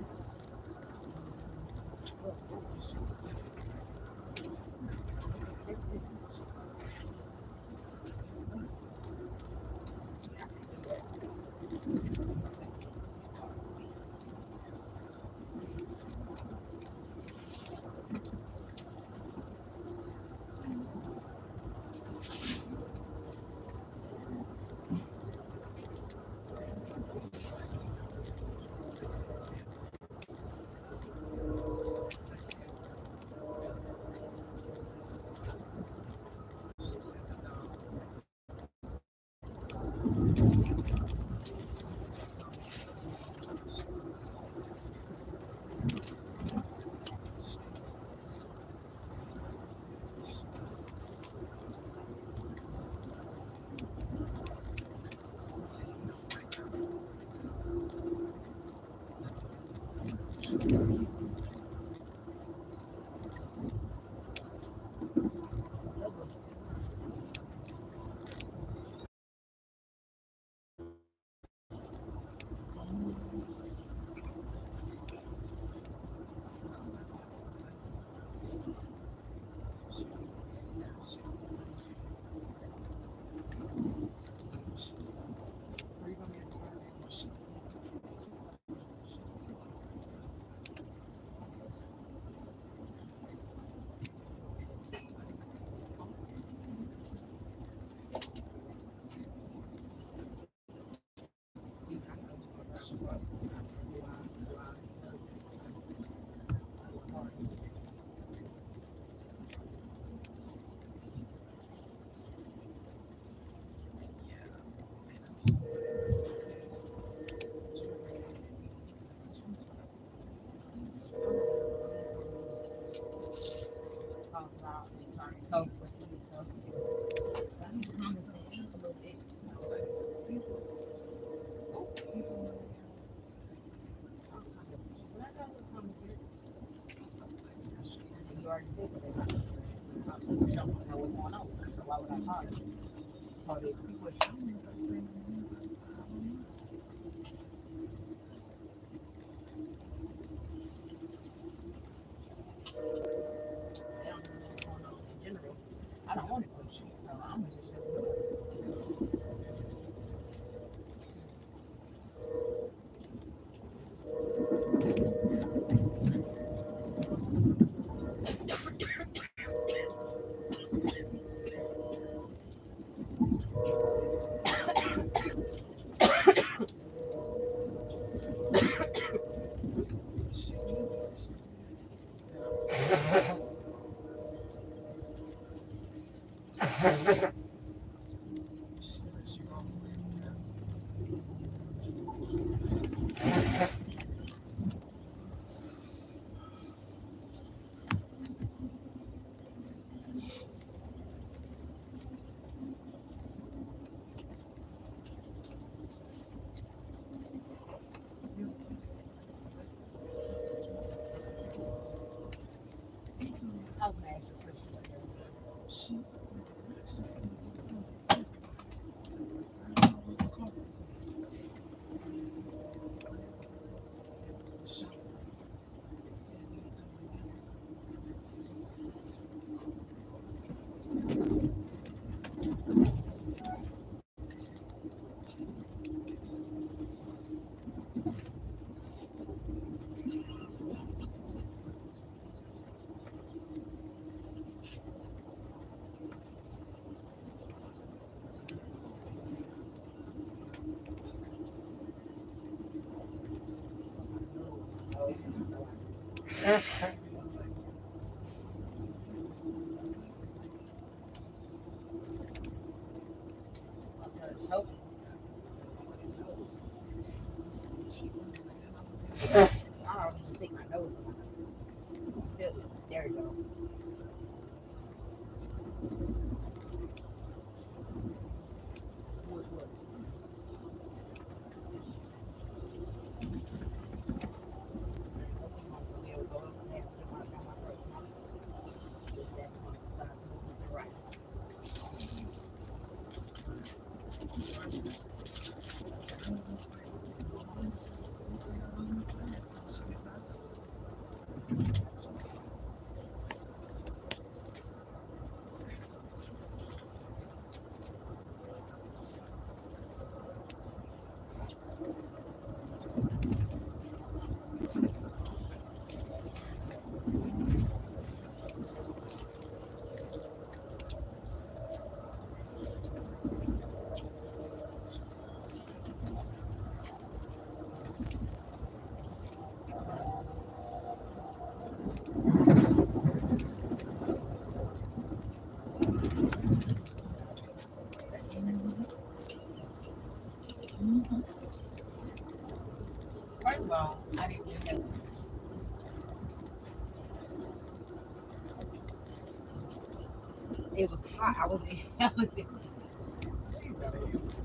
I don't want to push it, so I'm gonna just shut it up. I was gonna ask you a question. I don't even think my nose. Feel it. There you go. Wood. Right. First of all, I didn't do that. It was hot. I was in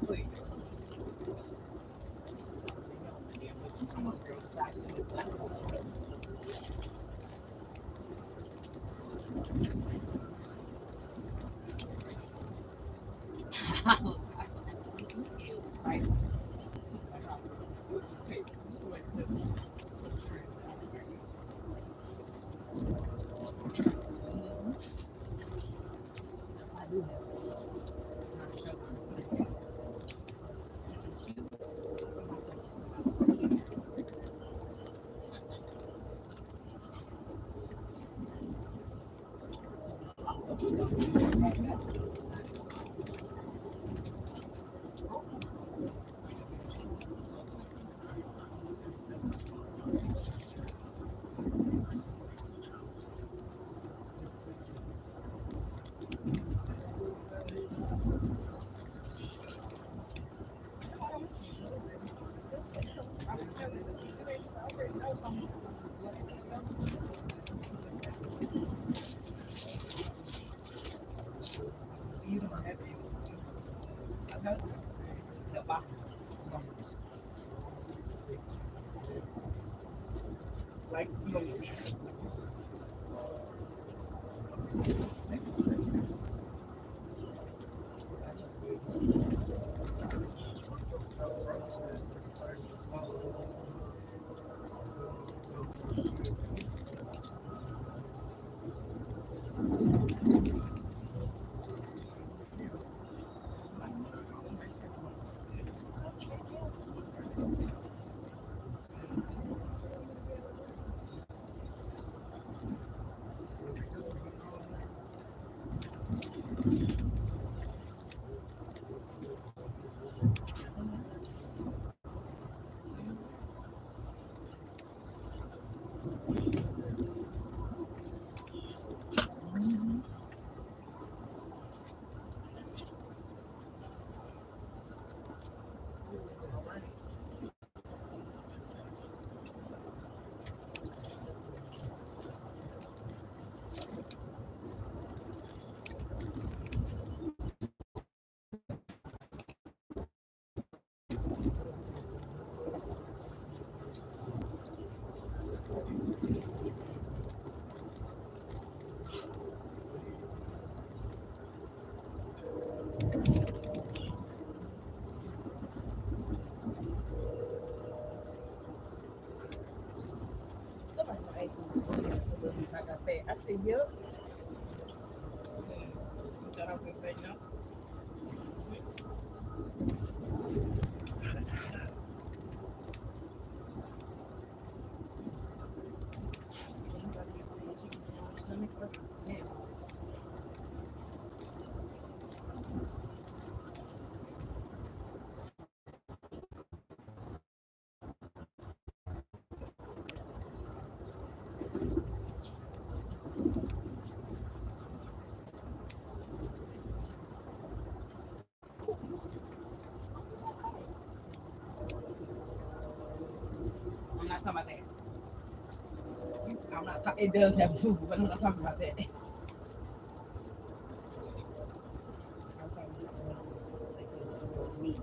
Please. I'm a girl. I was like, I do have. You don't have it. The box. Like, somebody asked me, like I said, I said, yep. Shut up and say no. Yeah. talking about that. It does have approval, but I'm not talking about that. I'm talking about me.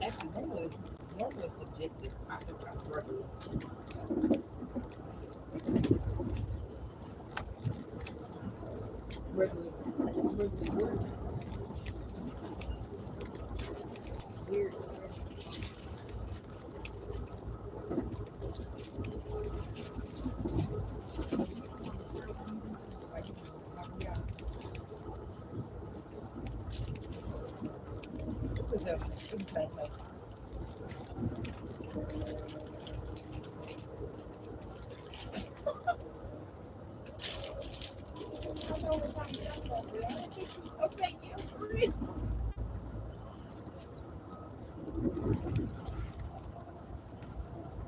Actually, normally subjective. I think I'm regular. Regular. Weird.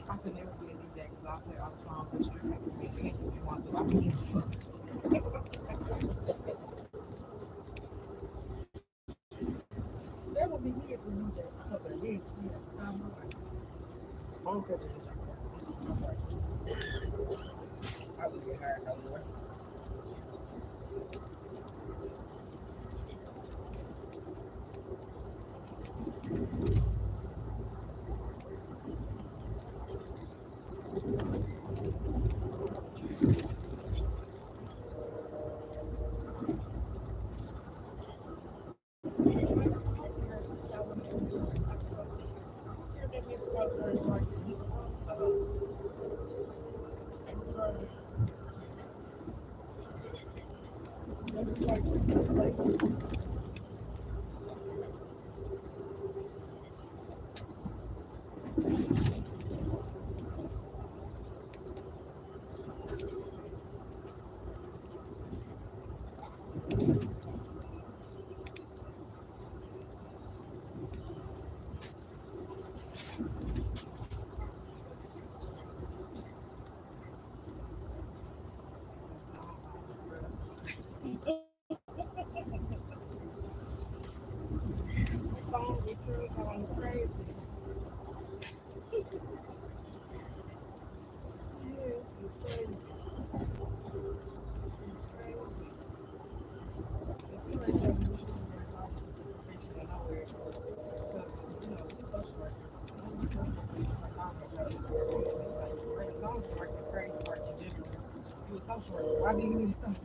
I could never be a DJ because I play all the songs with straight if you want to. I don't give a fuck. That would be weird for DJ. I thought that is weird. I'm like, phone cover is I would get hired no more. Why do you need stuff?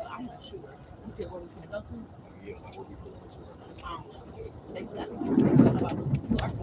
I'm not sure. You said where we can go to? Yeah, like where we can go to. They said, I think they said about Clark.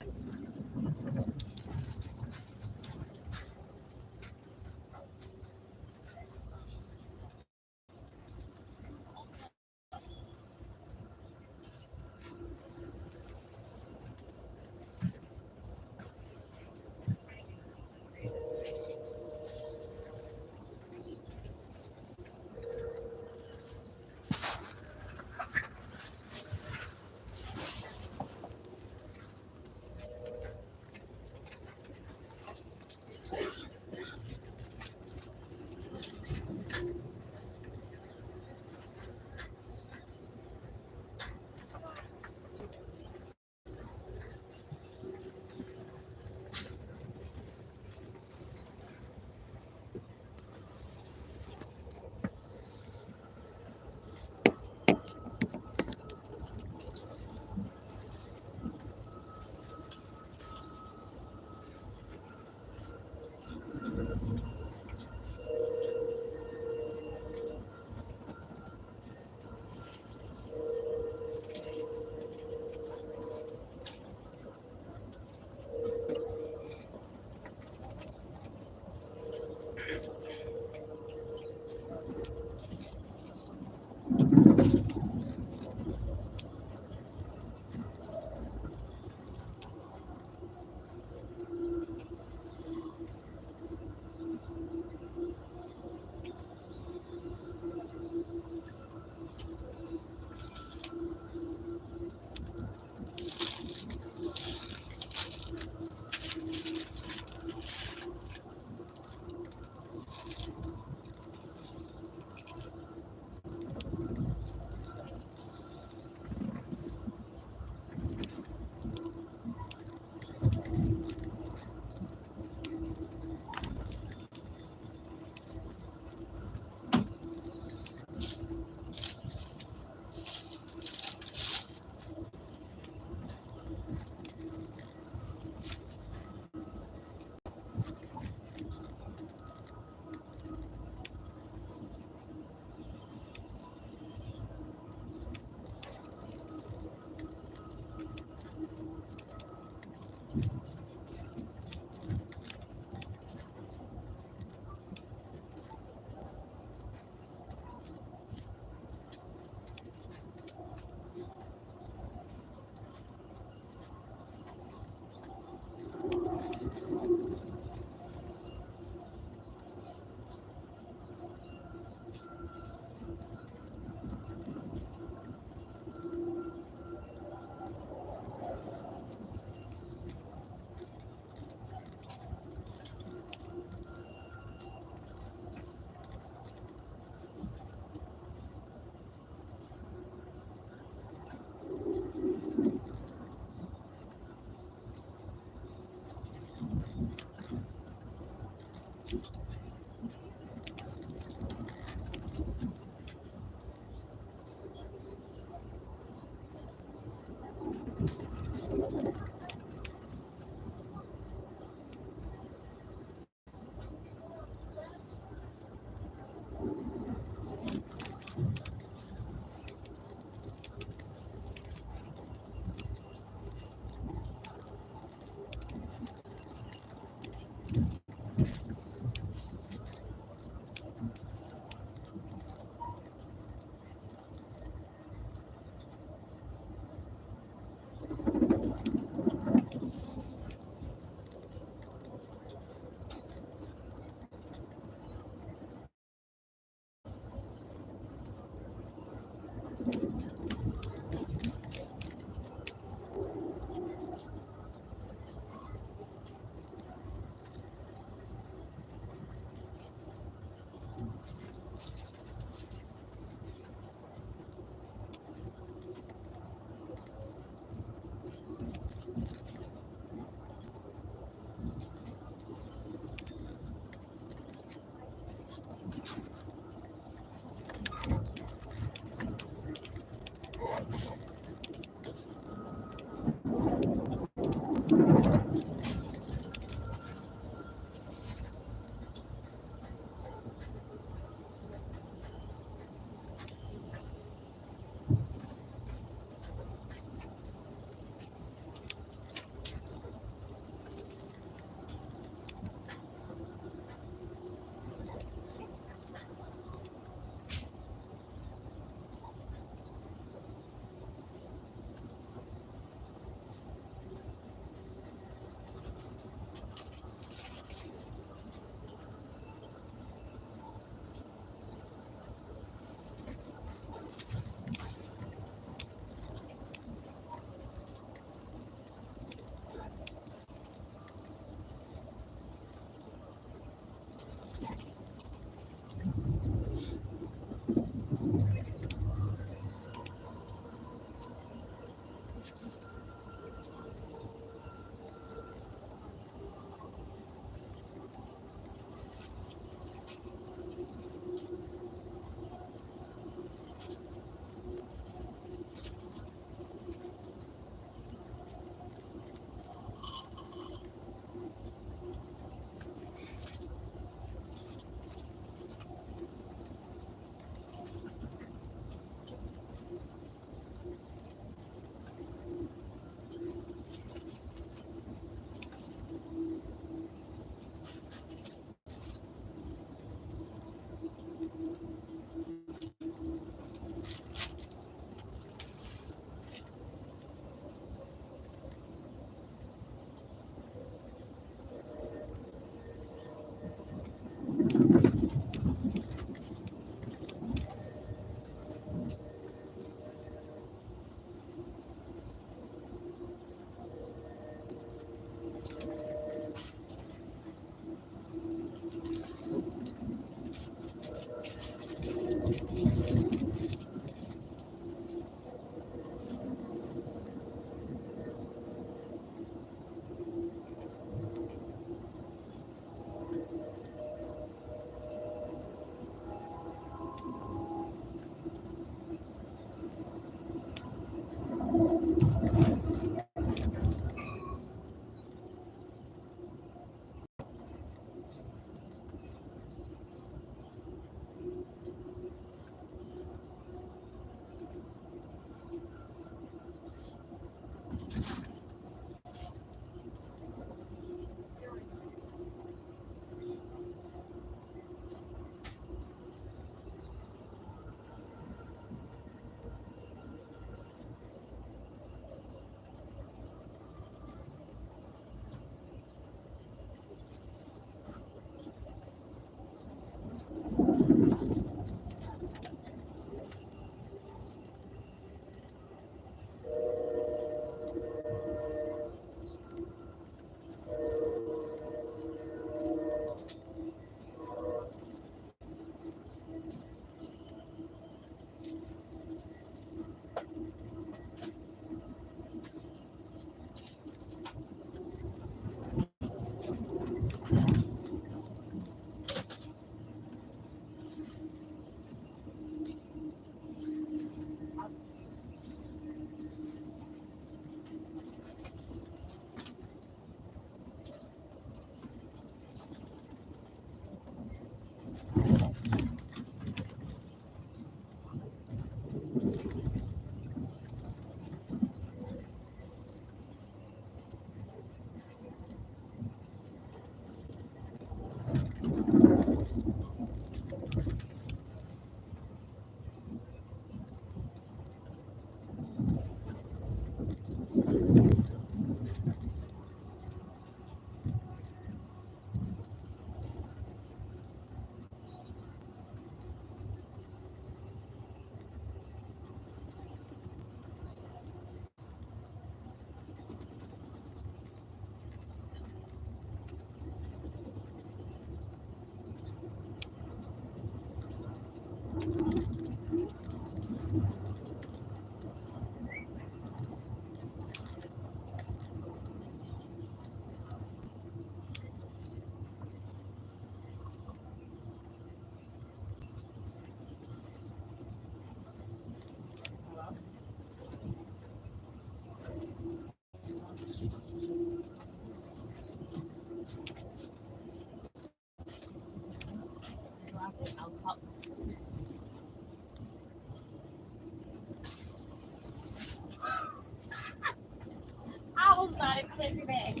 I was not expecting that.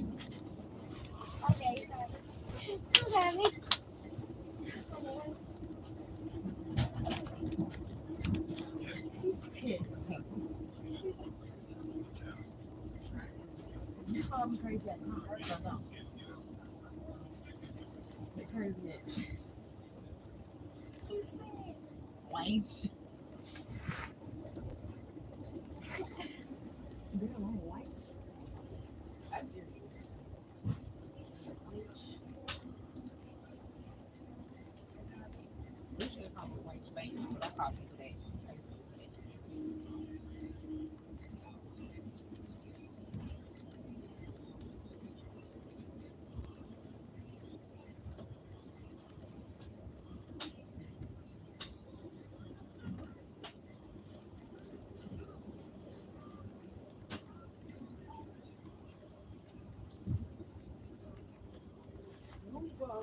Okay, you got it. You got me. He said, you call me crazy at times, or don't? Say crazy at Wayne. Damn, I'm white. That's serious. We should have called me white space, but I call people that.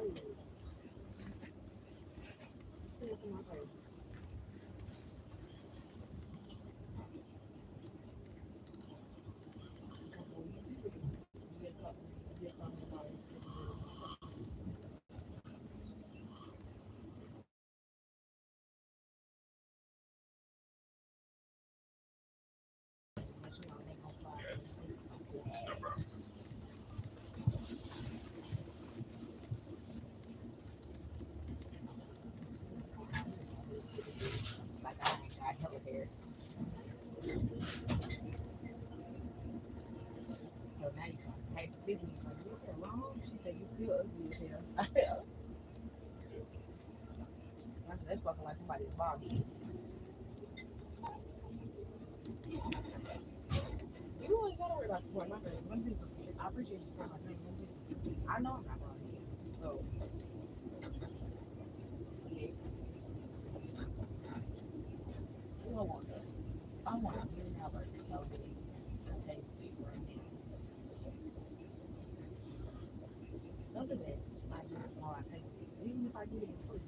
you. See what's in my face. Because when you do it, you get something about it. But you know, they gonna slide. Like I ain't got hella hair. So now you hey, Tiffany, like, you hair long? She said you still ugly as hell. That's fucking like somebody's body. You ain't gotta worry about supporting my friends. I appreciate you supporting my friends. I know I'm not wrong here. So, yeah, you don't want that. I want to get now, but it's so big. I taste big right now. Other than that, I just know I taste it. Even if I get it in free.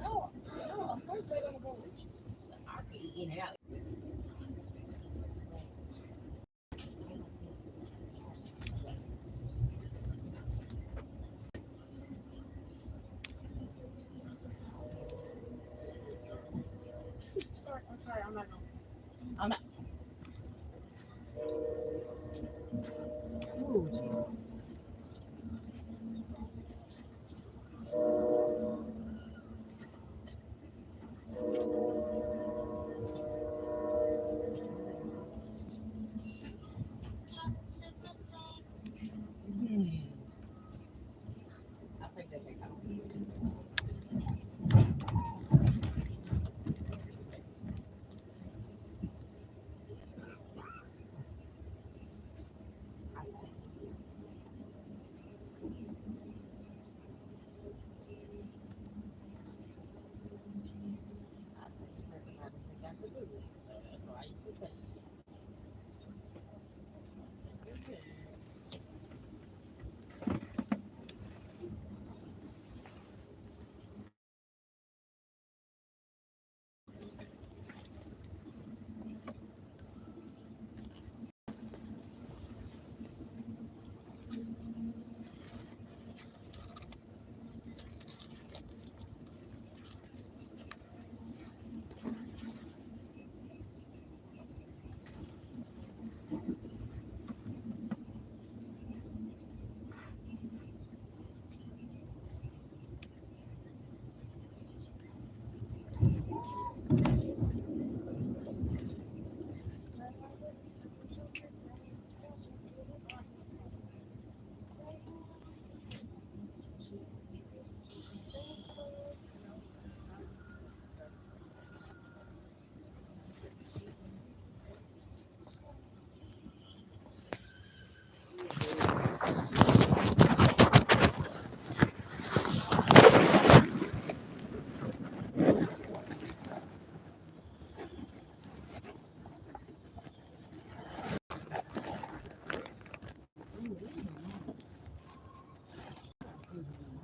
No, no, of course they don't go with you. I can eat in and out. I'm sorry, I'm not going. I'm not. Oh, Jesus. Hmm. I'll take that back out. I see. I take it back because I don't think I could do it. That's what I used to say.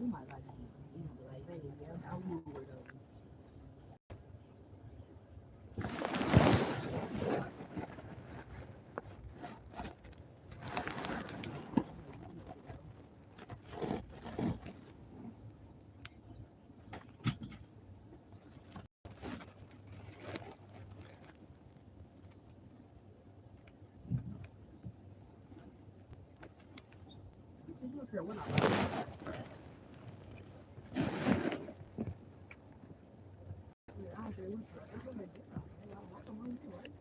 You might like it. You know, like, baby, I'm weird though. You don't care what I like. Yeah, I don't care what you like. That's what they do. I like them when you like.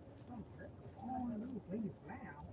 Oh, you play it now.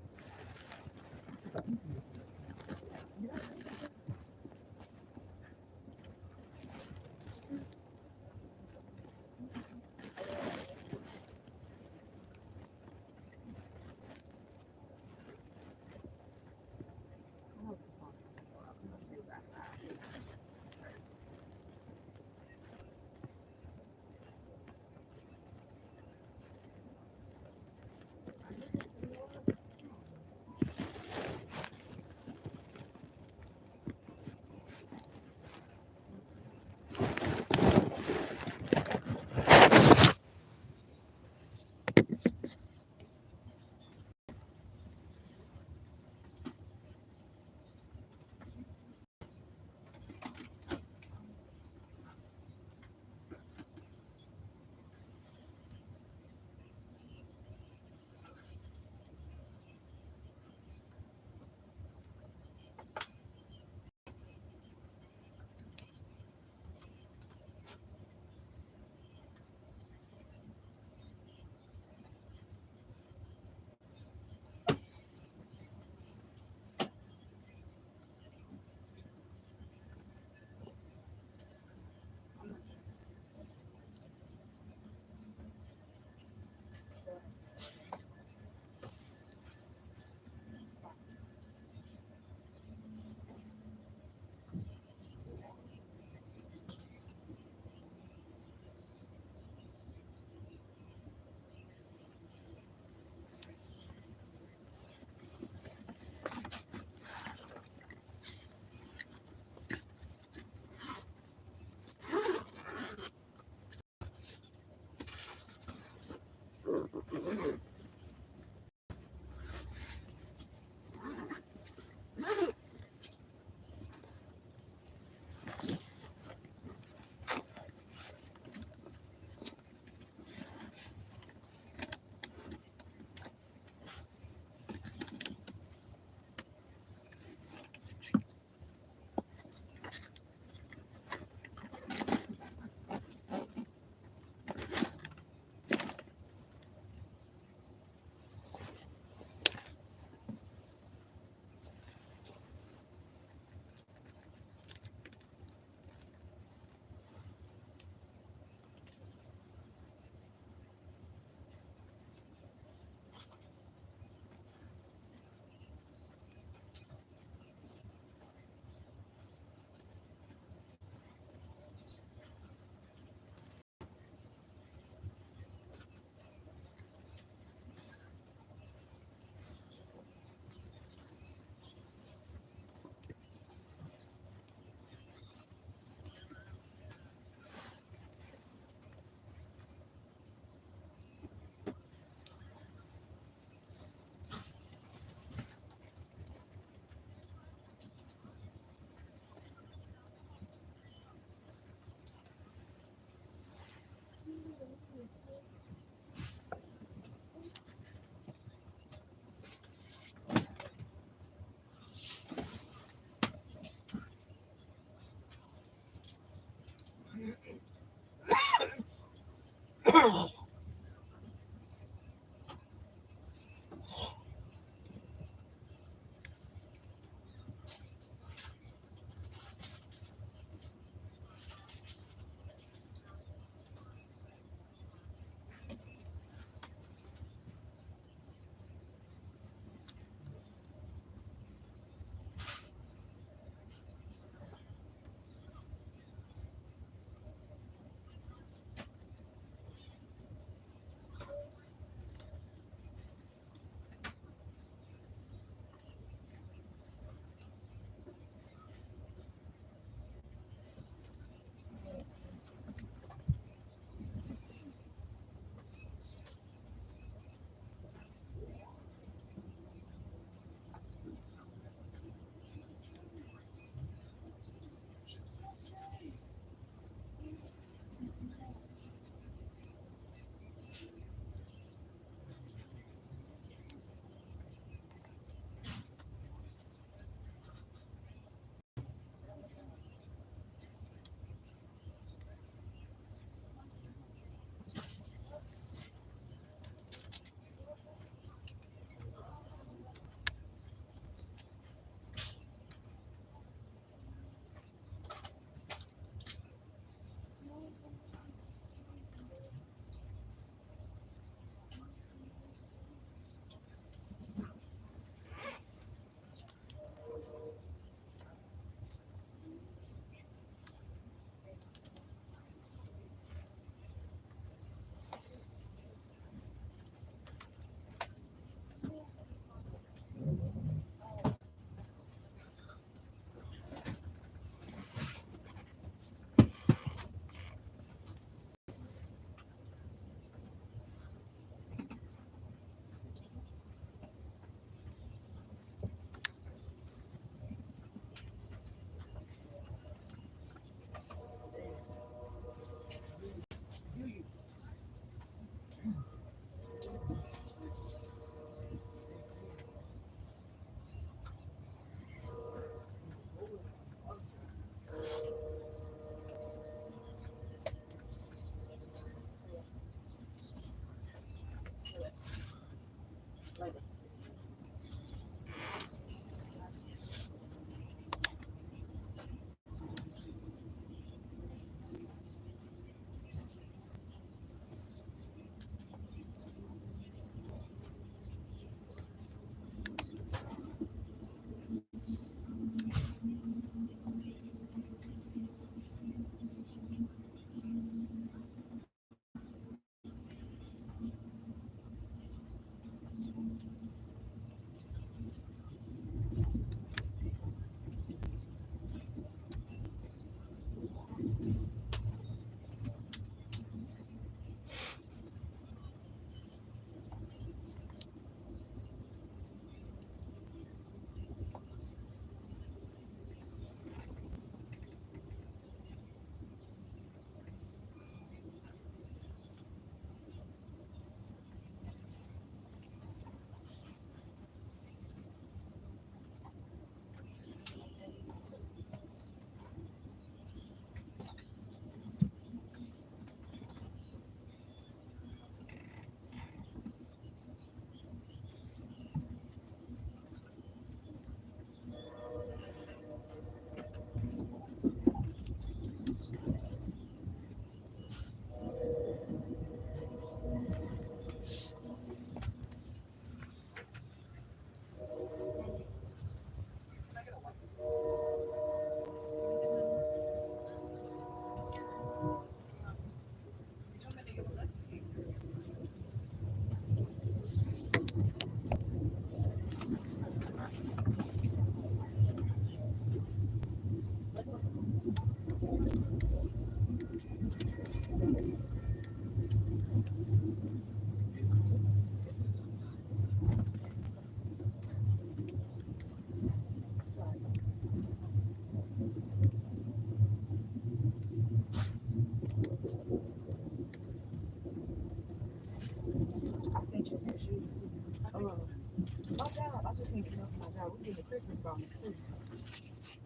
need to know from my job. We get the Christmas bonus too,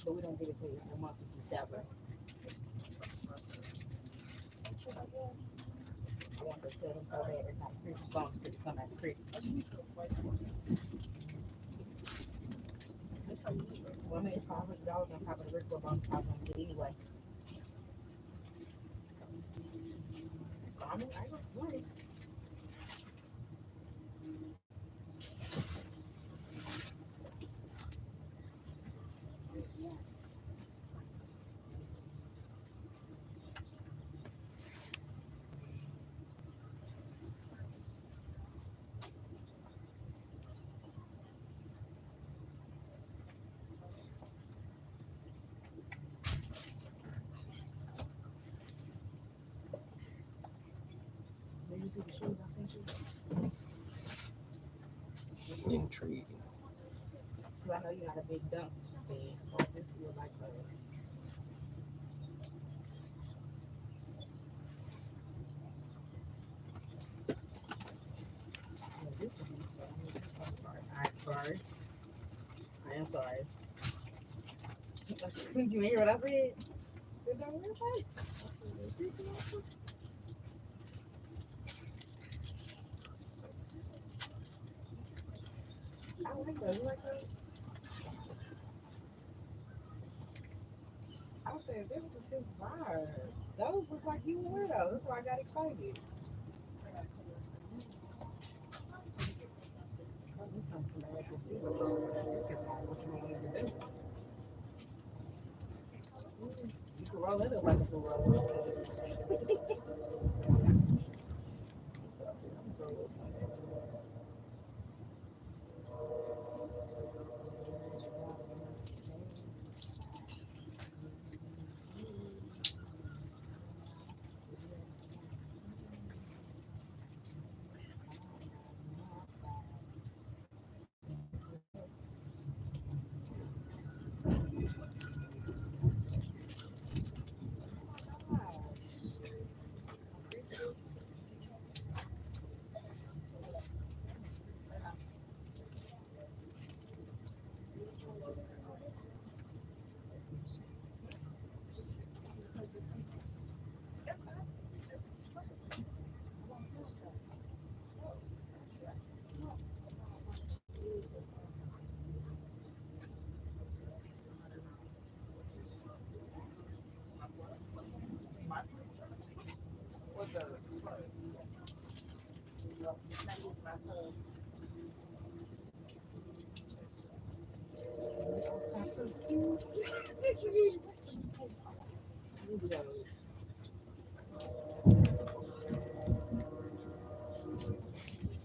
but we don't get it till the month of December. I want to tell them so bad it's not a Christmas bonus till it come after Christmas. Well, I mean, it's $500 on top of the regular bonus I was gonna get anyway. So I mean, I don't want it. Did you see the shoes I sent you? Intriguing. Because I know you're not a big dunks fan, so I think you would like those. Yeah, this would be fun. I'm sorry. I am sorry. You hear what I said? Did that really right? I like those. You like those? I said, this is his vibe. Those look like you would wear those. That's why I got excited. You something to make you feel what you want me to do. You can roll it up like a full roll.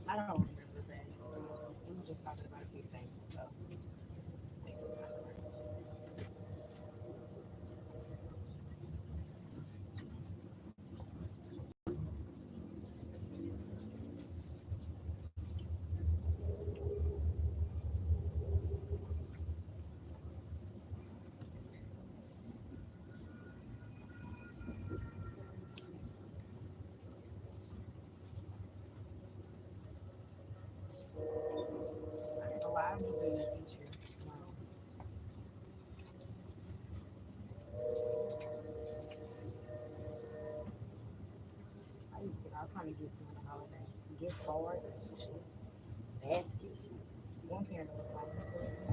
I don't remember that. We were just talking about a few things, so I think it's not right. I ain't gonna lie, I'm a good teacher. I was trying to get to on the holiday. Gift cards, baskets. One parent was like, Miss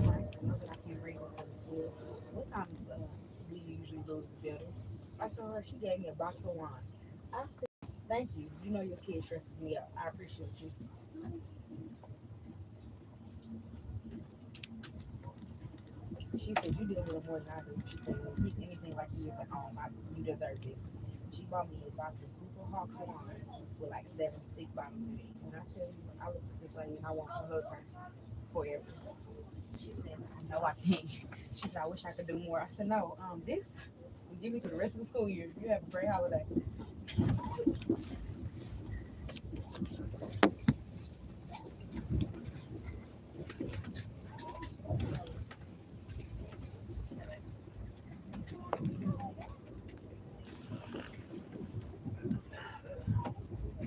Rice, I know that I can't bring this to the school. What time is do you usually go to the building? I saw her, she gave me a box of wine. I said, thank you. You know your kid stresses me out. I appreciate you. She said, you deal with him more than I do. She said, if he's anything like he is at home, you deserve it. She bought me a box of Cooper Hawks wine with like 76 bottles in it. When I tell you, I looked at this lady and I want to hug her forever. She said, I know I can't. She said, I wish I could do more. I said, no, this will give me for the rest of the school year. You have a great holiday.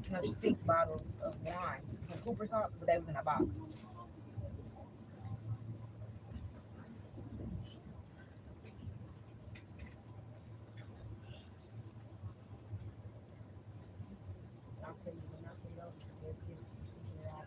No, 6 bottles of wine from Cooper's Hawk, but they was in a box. Let's just figure out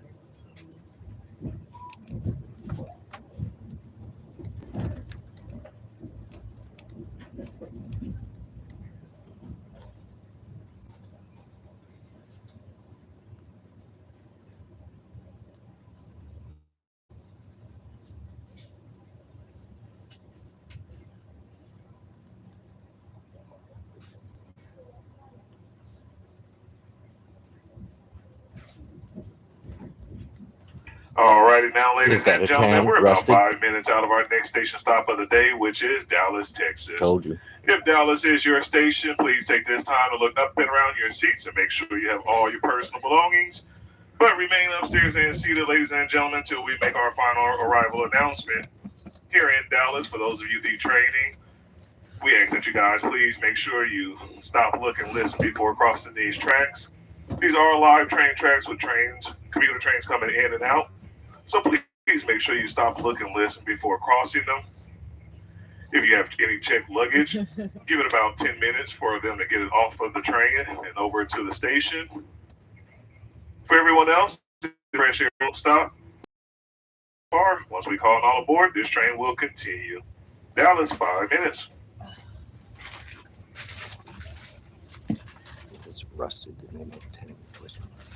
Alrighty now, ladies Is that and a gentlemen, 10, we're about Rusty? 5 minutes out of our next station stop of the day, which is Dallas, Texas. Told you. If Dallas is your station, please take this time to look up and around your seats and make sure you have all your personal belongings. But remain upstairs and seated, ladies and gentlemen, till we make our final arrival announcement. Here in Dallas, for those of you detraining, we ask that you guys please make sure you stop, look, and listen before crossing these tracks. These are live train tracks with trains, commuter trains coming in and out. So please make sure you stop, look, and listen before crossing them. If you have any checked luggage, give it about 10 minutes for them to get it off of the train and over to the station. For everyone else, the fresh air won't stop. Once we call it all aboard, this train will continue. Dallas, 5 minutes. It's rusted. Didn't they make 10 question mark?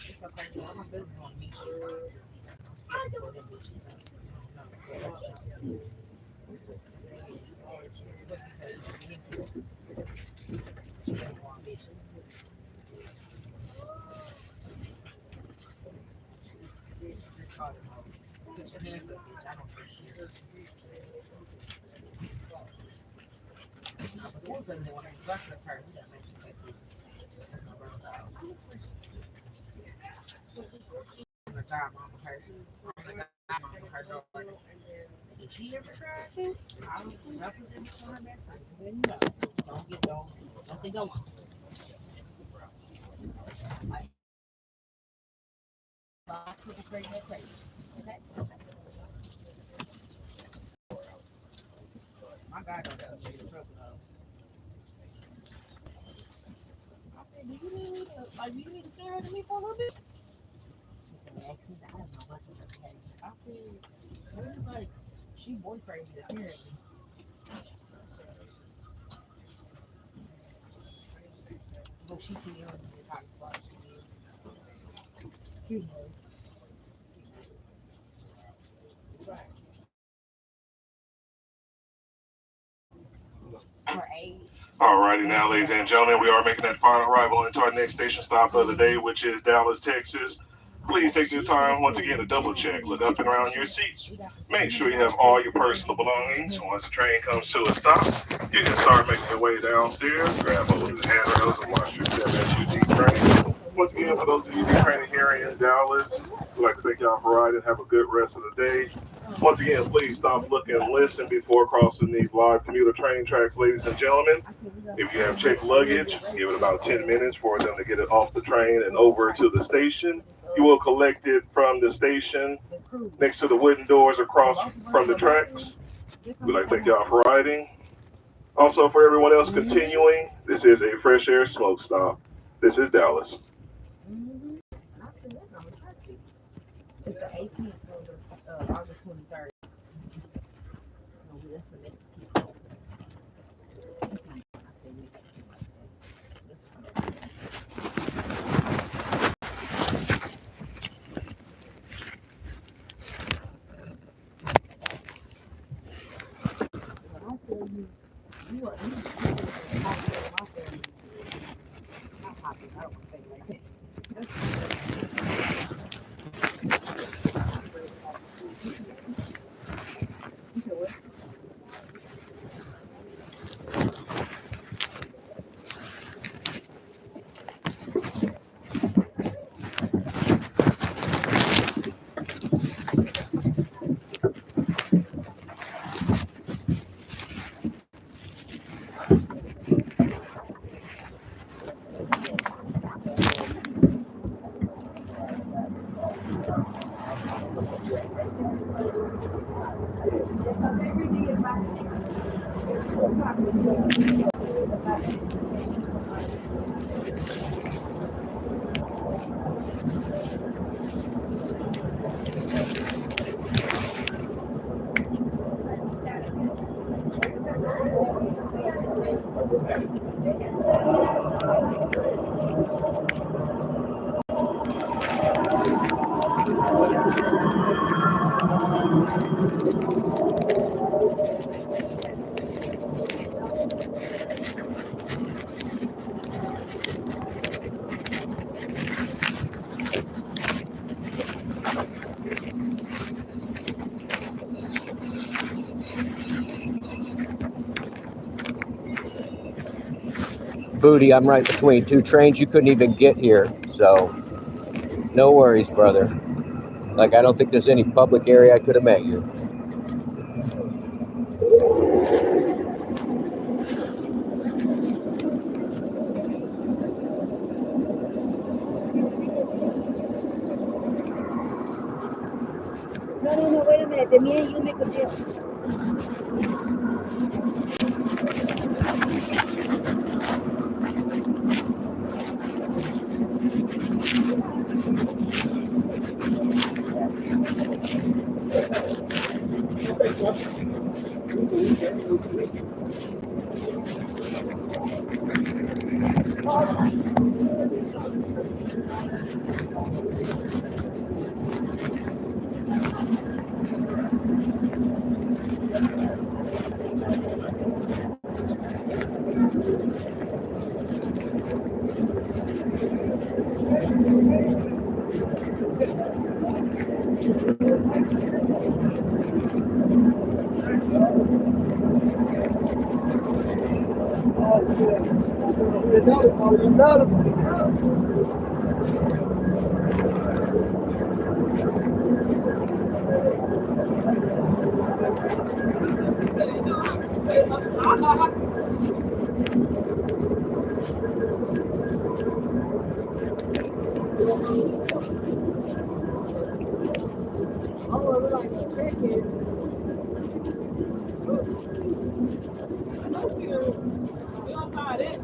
it's okay. I'm a good one. Make sure I'm for them bitches. Put your hands up, bitch. I don't think shit. But the one thing they want to rush the car, we gotta make sure that's my brother dog. I'm a godmama person. I'm a godmama her daughter. If she ever tried to, I don't represent her back. Then no, don't think I want. People crazy, that crazy. Okay. My God don't tell me the truck knows. I said, do you need me to stare at me for a little bit? She said, Alexis, I don't know what's with her behavior. I said, everybody, she boy crazy apparently. But she too young to be talking about she is. She knows. Right. Her age. Alrighty now, ladies and gentlemen, we are making that final arrival into our next station stop of the day, which is Dallas, Texas. Please take this time once again to double check, look up and around your seats. Make sure you have all your personal belongings. Once the train comes to a stop, you can start making your way downstairs, grab hold of the handrails, and watch your step as you detrain. Once again, for those of you detraining here in Dallas, we'd like to thank y'all for riding. Have a good rest of the day. Once again, please stop, look, and listen before crossing these live commuter train tracks, ladies and gentlemen. If you have checked luggage, give it about 10 minutes for them to get it off the train and over to the station. You will collect it from the station next to the wooden doors across from the tracks. We'd like to thank y'all for riding. Also, for everyone else continuing, this is a fresh air smoke stop. This is Dallas. It's the 18th of August 23rd. No, that's the next you are my family. Not popular. I don't want to say it like that. Booty, I'm right between two trains. You couldn't even get here, so no worries, brother. Like, I don't think there's any public area I could have met you. No, wait a minute. Then me and you make a deal. Oh, look like a cricket. I know you don't find that.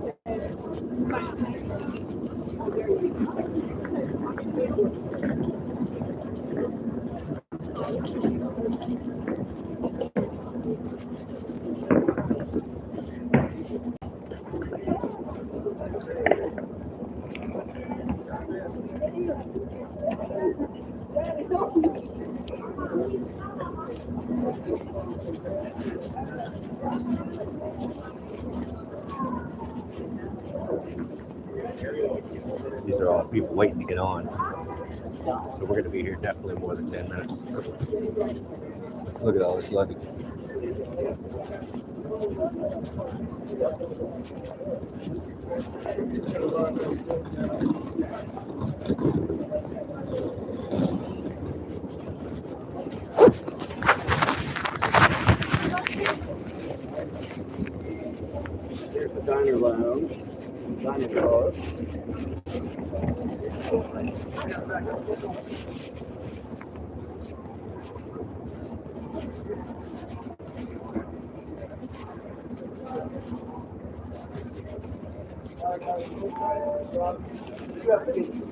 These are all people waiting to get on. So we're going to be here definitely more than 10 minutes. Look at all this luggage. Here's the diner lounge, dining car.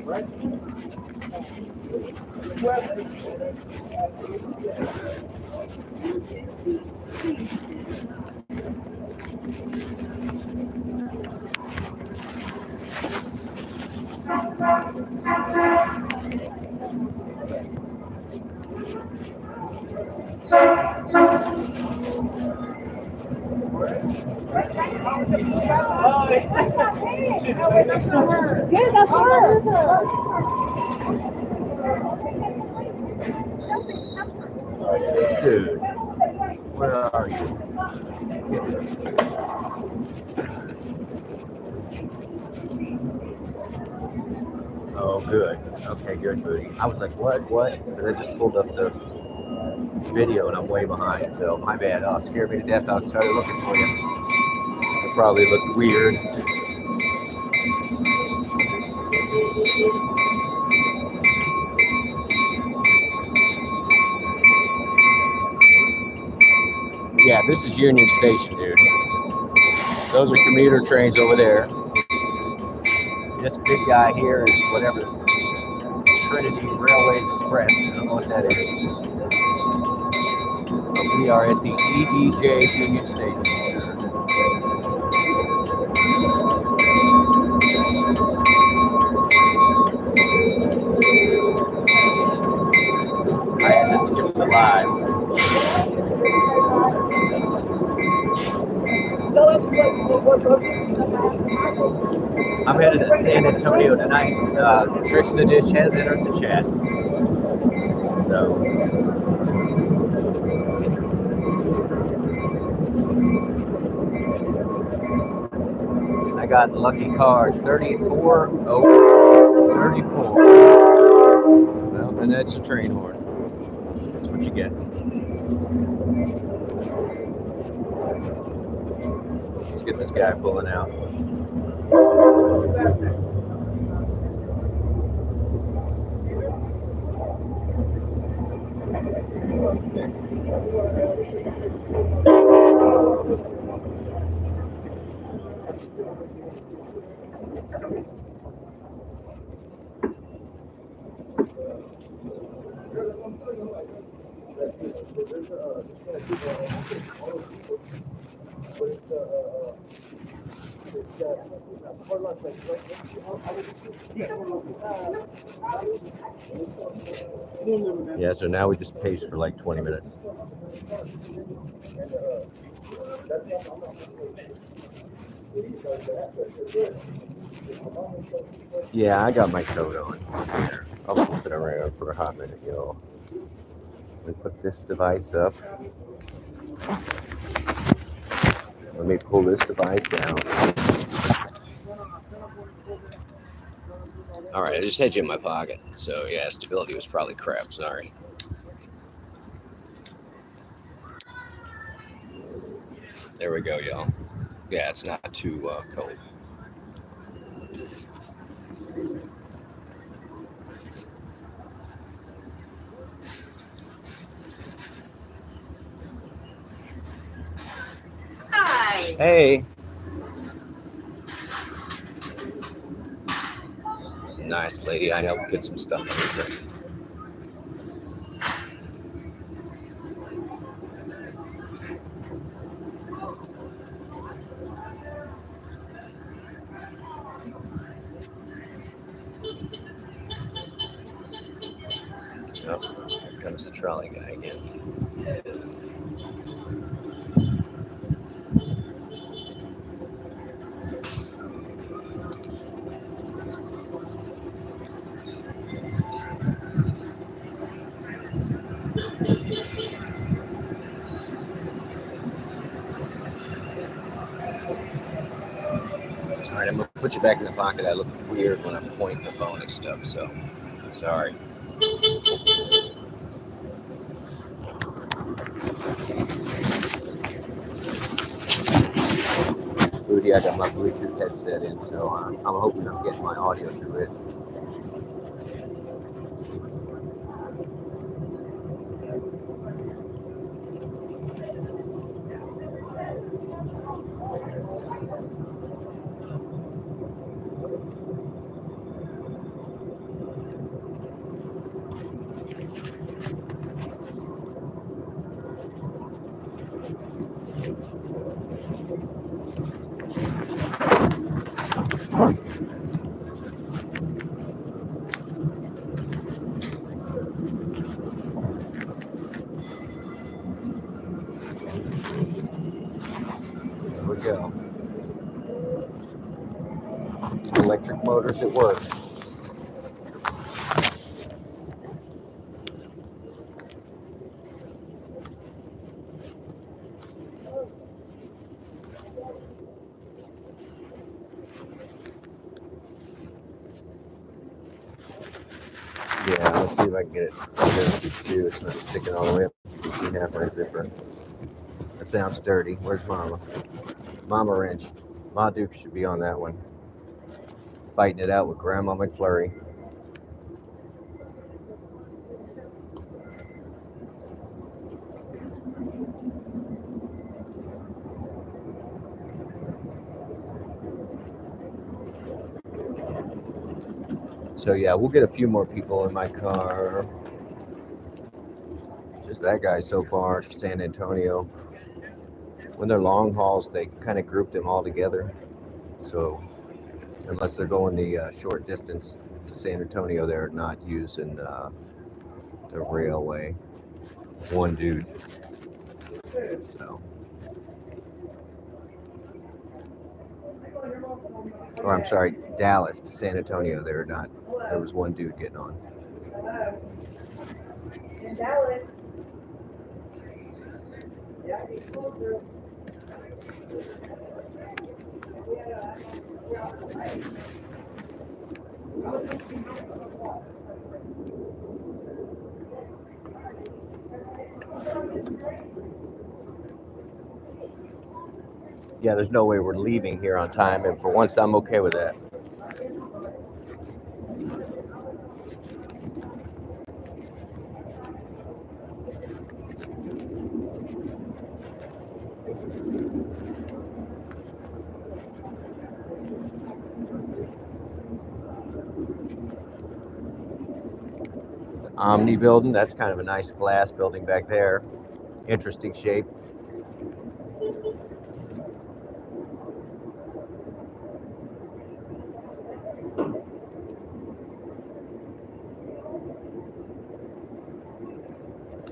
Right? Yeah, that's her. Dude, where are you? Oh, good. Okay, good, Booty. I was like, what? And I just pulled up the video and I'm way behind. So my bad. Oh, scared me to death. I started looking for you. It probably looked weird. Yeah, this is Union Station, dude. Those are commuter trains over there. This big guy here is whatever Trinity Railways Express. I don't know what that is. But we are at the EDJ Union Station. I had to skip the live. I'm headed to San Antonio tonight. Trish the Dish has entered the chat. So I got the lucky card 3404. Well, and that's a train horn. That's what you get. Let's get this guy pulling out. Yeah, so now we just paced for like 20 minutes. Yeah, I got my coat on. I'll flip it around for a hot minute, y'all. Let me put this device up. Let me pull this device down. All right, I just had you in my pocket. So, yeah, stability was probably crap. Sorry. There we go, y'all. Yeah, it's not too cold. Hi. Hey. Nice lady. I helped get some stuff on the trip. Oh, here comes the trolley guy again. All right, I'm gonna put you back in the pocket. I look weird when I'm pointing the phone and stuff, so sorry. Rudy, I got my Bluetooth headset in, so I'm hoping I'm getting my audio through it. There we go. Electric motors at work. Yeah, let's see if I can get it too. It's not sticking all the way up. You can see half my zipper. That sounds dirty. Where's Mama? Mama Wrench. Ma Duke should be on that one. Fighting it out with Grandma McFlurry. So yeah, we'll get a few more people in my car. Just that guy so far to San Antonio. When they're long hauls, they kind of group them all together. So unless they're going the short distance to San Antonio, they're not using the railway. One dude. So. Or I'm sorry, Dallas to San Antonio. They're not. There was one dude getting on. In Dallas. Yeah, there's no way we're leaving here on time, and for once I'm okay with that. Omni building, that's kind of a nice glass building back there. Interesting shape.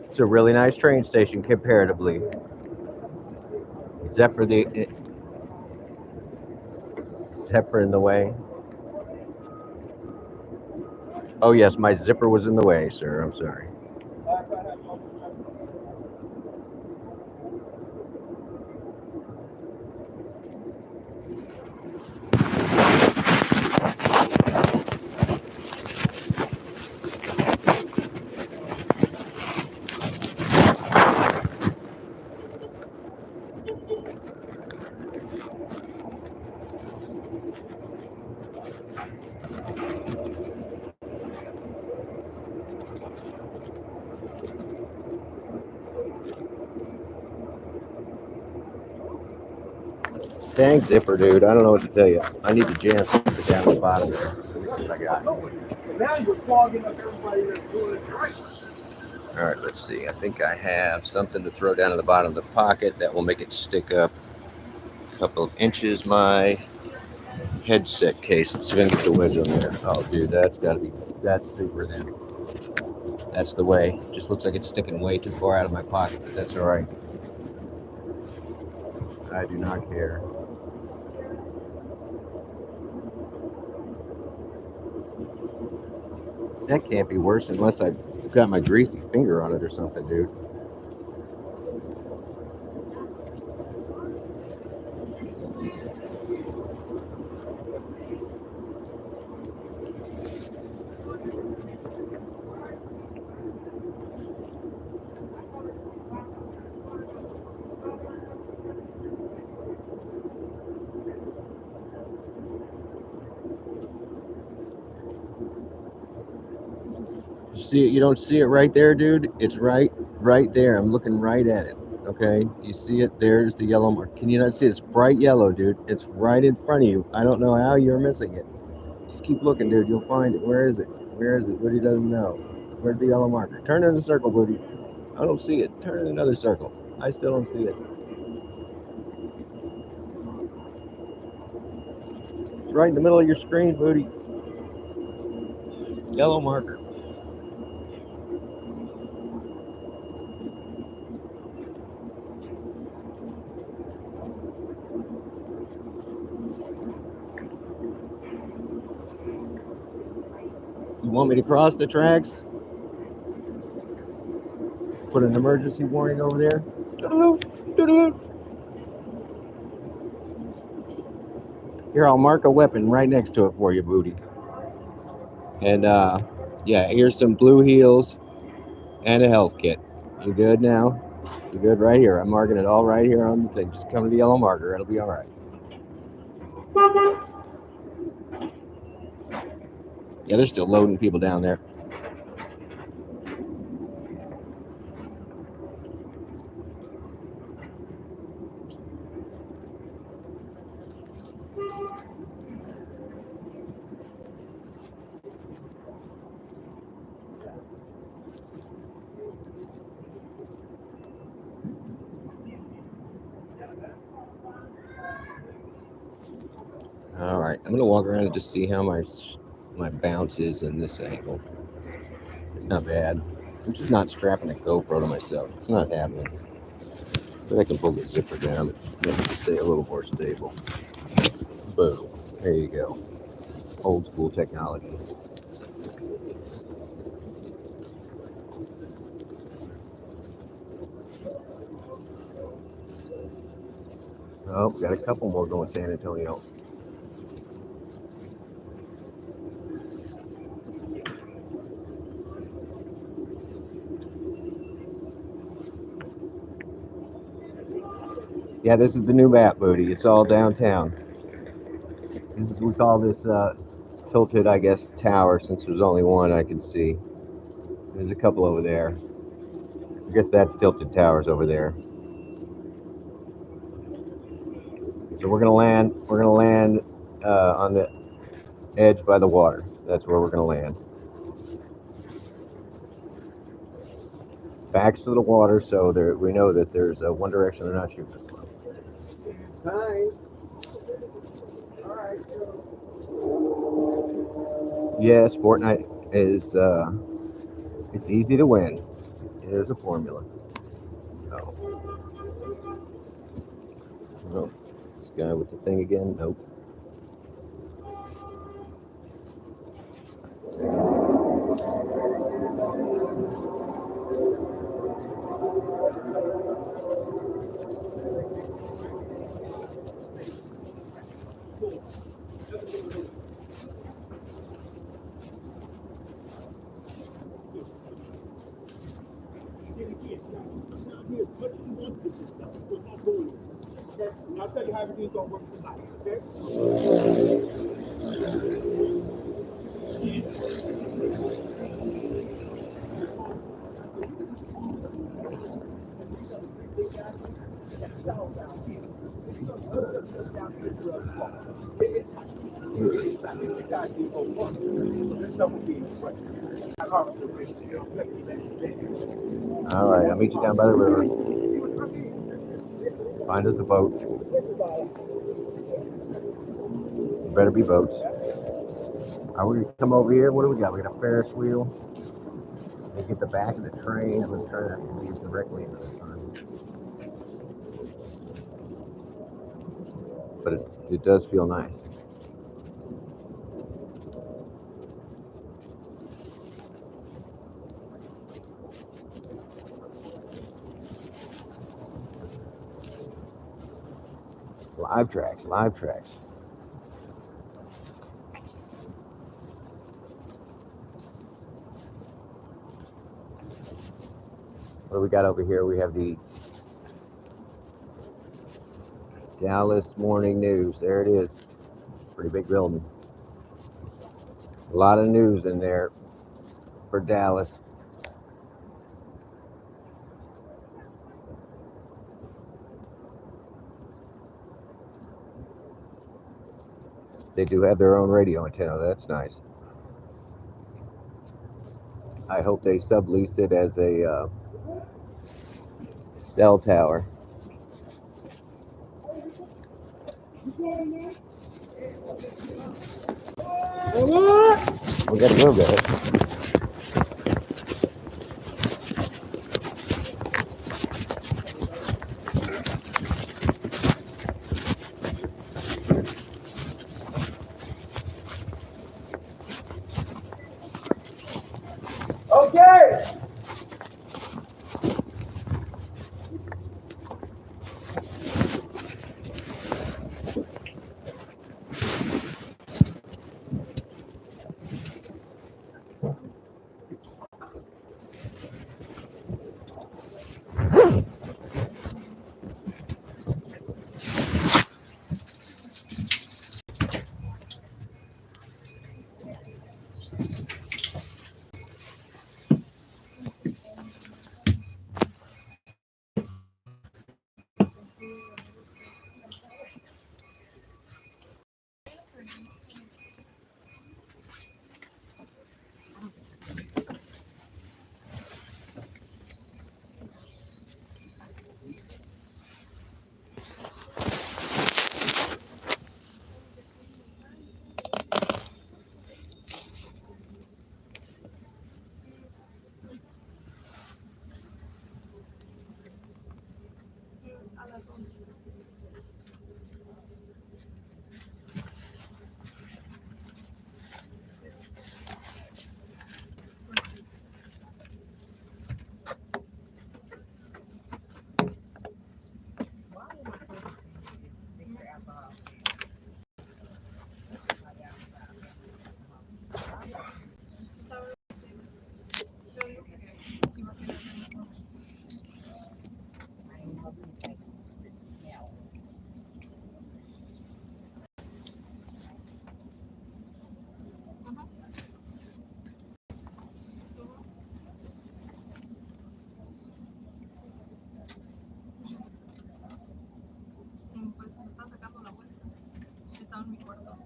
It's a really nice train station comparatively. Except for in the way. Oh yes, my zipper was in the way, sir. I'm sorry. Dang zipper, dude. I don't know what to tell you. I need to jam something down at the bottom there. Let me see what I got. Now you're clogging up everybody that's doing it right. All right, let's see. I think I have something to throw down at the bottom of the pocket that will make it stick up a couple of inches. My headset case. Let's see if I can get the wedge on there. Oh, dude, that's got to be, that's super then. That's the way. Just looks like it's sticking way too far out of my pocket, but that's all right. I do not care. That can't be worse unless I got my greasy finger on it or something, dude. You see it? You don't see it right there, dude? It's right there. I'm looking right at it. Okay, you see it? There's the yellow mark. Can you not see it? It's bright yellow, dude. It's right in front of you. I don't know how you're missing it. Just keep looking, dude. You'll find it. Where is it? Where is it? Booty doesn't know. Where's the yellow marker? Turn in the circle, Booty. I don't see it. Turn in another circle. I still don't see it. It's right in the middle of your screen, Booty. Yellow marker. You want me to cross the tracks? Put an emergency warning over there. Here, I'll mark a weapon right next to it for you, Booty. And yeah, here's some blue heels and a health kit. You good now? You good right here? I'm marking it all right here on the thing. Just come to the yellow marker. It'll be all right. Yeah, they're still loading people down there. All right, I'm gonna walk around and just see how my bounce is in this angle. It's not bad. I'm just not strapping a GoPro to myself. It's not happening. But I can pull the zipper down and make it stay a little more stable. Boom. There you go. Old school technology. Oh, we got a couple more going San Antonio. Yeah, this is the new map, Booty. It's all downtown. This is, we call this tilted, I guess, tower, since there's only one I can see. There's a couple over there. I guess that's tilted towers over there. So we're gonna land. We're gonna land on the edge by the water. That's where we're gonna land. Backs to the water, so there, we know that there's one direction they're not shooting us from. Nice. Yes, Fortnite is it's easy to win. There's a formula. So, oh, this guy with the thing again. Nope. I'll tell you how everything's gonna work tonight, okay? All right, I'll meet you down by the river. Find us a boat. There better be boats. Are we gonna come over here? What do we got? We got a Ferris wheel. We get the back of the train. I'm gonna turn it and lead directly into the sun. But it does feel nice. Live tracks, live tracks. What do we got over here? We have the Dallas Morning News. There it is. Pretty big building. A lot of news in there for Dallas. They do have their own radio antenna. That's nice. I hope they sublease it as a cell tower. We gotta go, guys. Okay. Pues me está sacando la vuelta. Estaba en mi cuarto.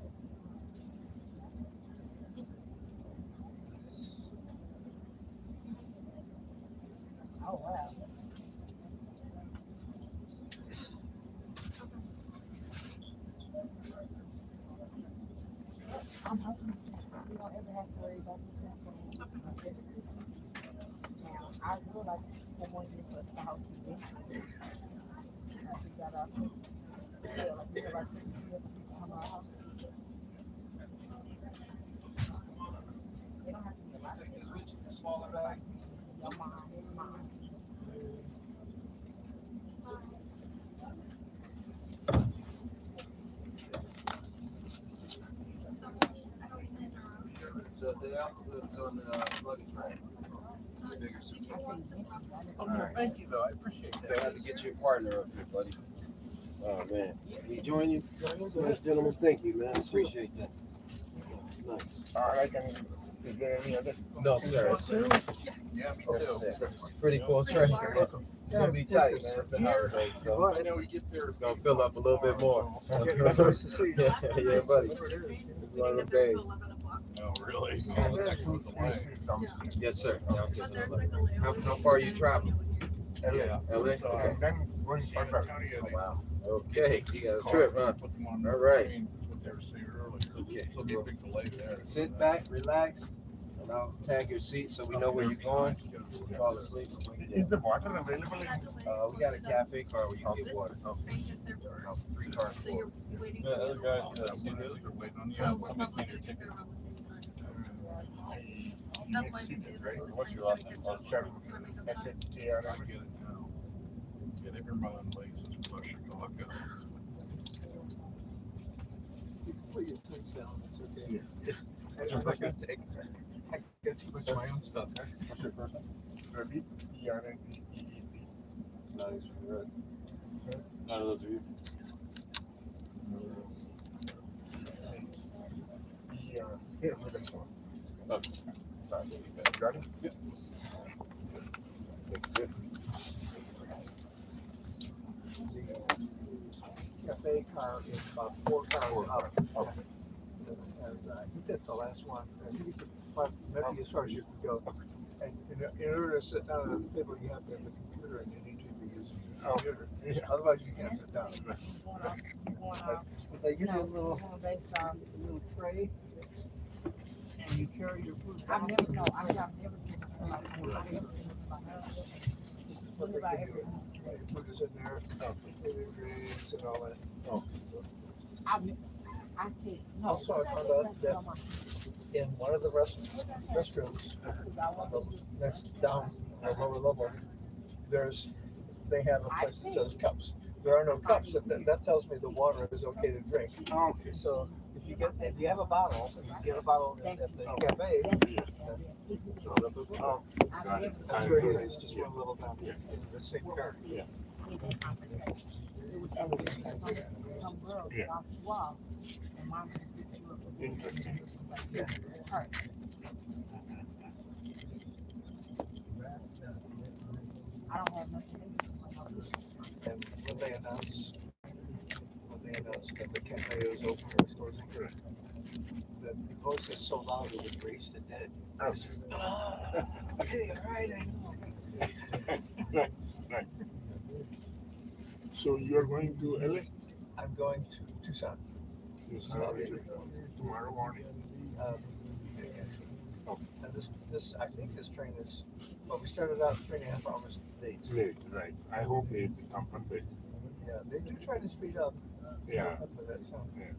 Oh, wow. I'm hoping we don't ever have to worry about this happening every Christmas. Now, I feel like for 1 year for us to house again. We got our like we have our Christmas gift from our house. They don't have to be a lot of things. Smaller bag. Your mom, his mom. So the alphabet's on the luggage rack. The bigger suitcase. Oh, no, thank you, though. I appreciate that. They had to get you a partner up here, buddy. Oh, man. Can you join you? Nice, gentlemen. Thank you, man. Appreciate that. Nice. All right, then. Is there any other? No, sir. Yeah, me too. It's pretty cool train. It's gonna be tight, man. It's the holiday, so I know we get there. it's gonna fill up a little bit more. It's nice to see you. Yeah, buddy. It's one of them days. Oh, really? Yes, sir. Downstairs on the left. How far are you traveling? Yeah. LA? Okay. Then going County, Oh, wow. Okay, you got a trip, huh? All right. What they were saying earlier. Okay. There'll be a big delay there. Sit back, relax, and I'll tag your seat so we know where you're going. Fall asleep. Is the water available? We got a cafe car where you can get water. Okay. 3 cars full. The other guys, they're waiting on you. Somebody's making a ticket. What's your last name? Trevor. S-H-A-R. I get it now. Yeah, they've been running late since Chicago. Put your things down, it's okay. What's your first name? I get to put my own stuff. What's your first name? Ravi? E-R-N-E-E-P. Nice. Good. None of those are you. Here, look at this one. Okay. Got it? Yep. That's it. Cafe car is about 4 cars up. Okay. And I think that's the last one. I think it's maybe as far as you can go. And in order to sit down at the table, you have to have a computer and you need to be using the computer. Yeah. Otherwise, you can't sit down. But they give you a little tray and you carry your food down. This is what they give you. Your food is in there, drinks and all that. Also, I found out that in one of the restrooms, on the next down, the lower level, they have a place that says cups. There are no cups. That tells me the water is okay to drink. Okay. So if you have a bottle, and you get a bottle at the cafe, Got it. that's where it is, just one level down in the same car. Yeah. Interesting. And when they announced that the cafe is open for stores and good, the voice is so loud it would raise the dead. Okay, all right, I know. Right. So you're going to LA? I'm going to Tucson. Tomorrow morning. And this, I think this train is, well, we started out 3.5 hours late. Late, right. I hope it compensates. Yeah, they do try to speed up. Yeah. For that, so. Yeah.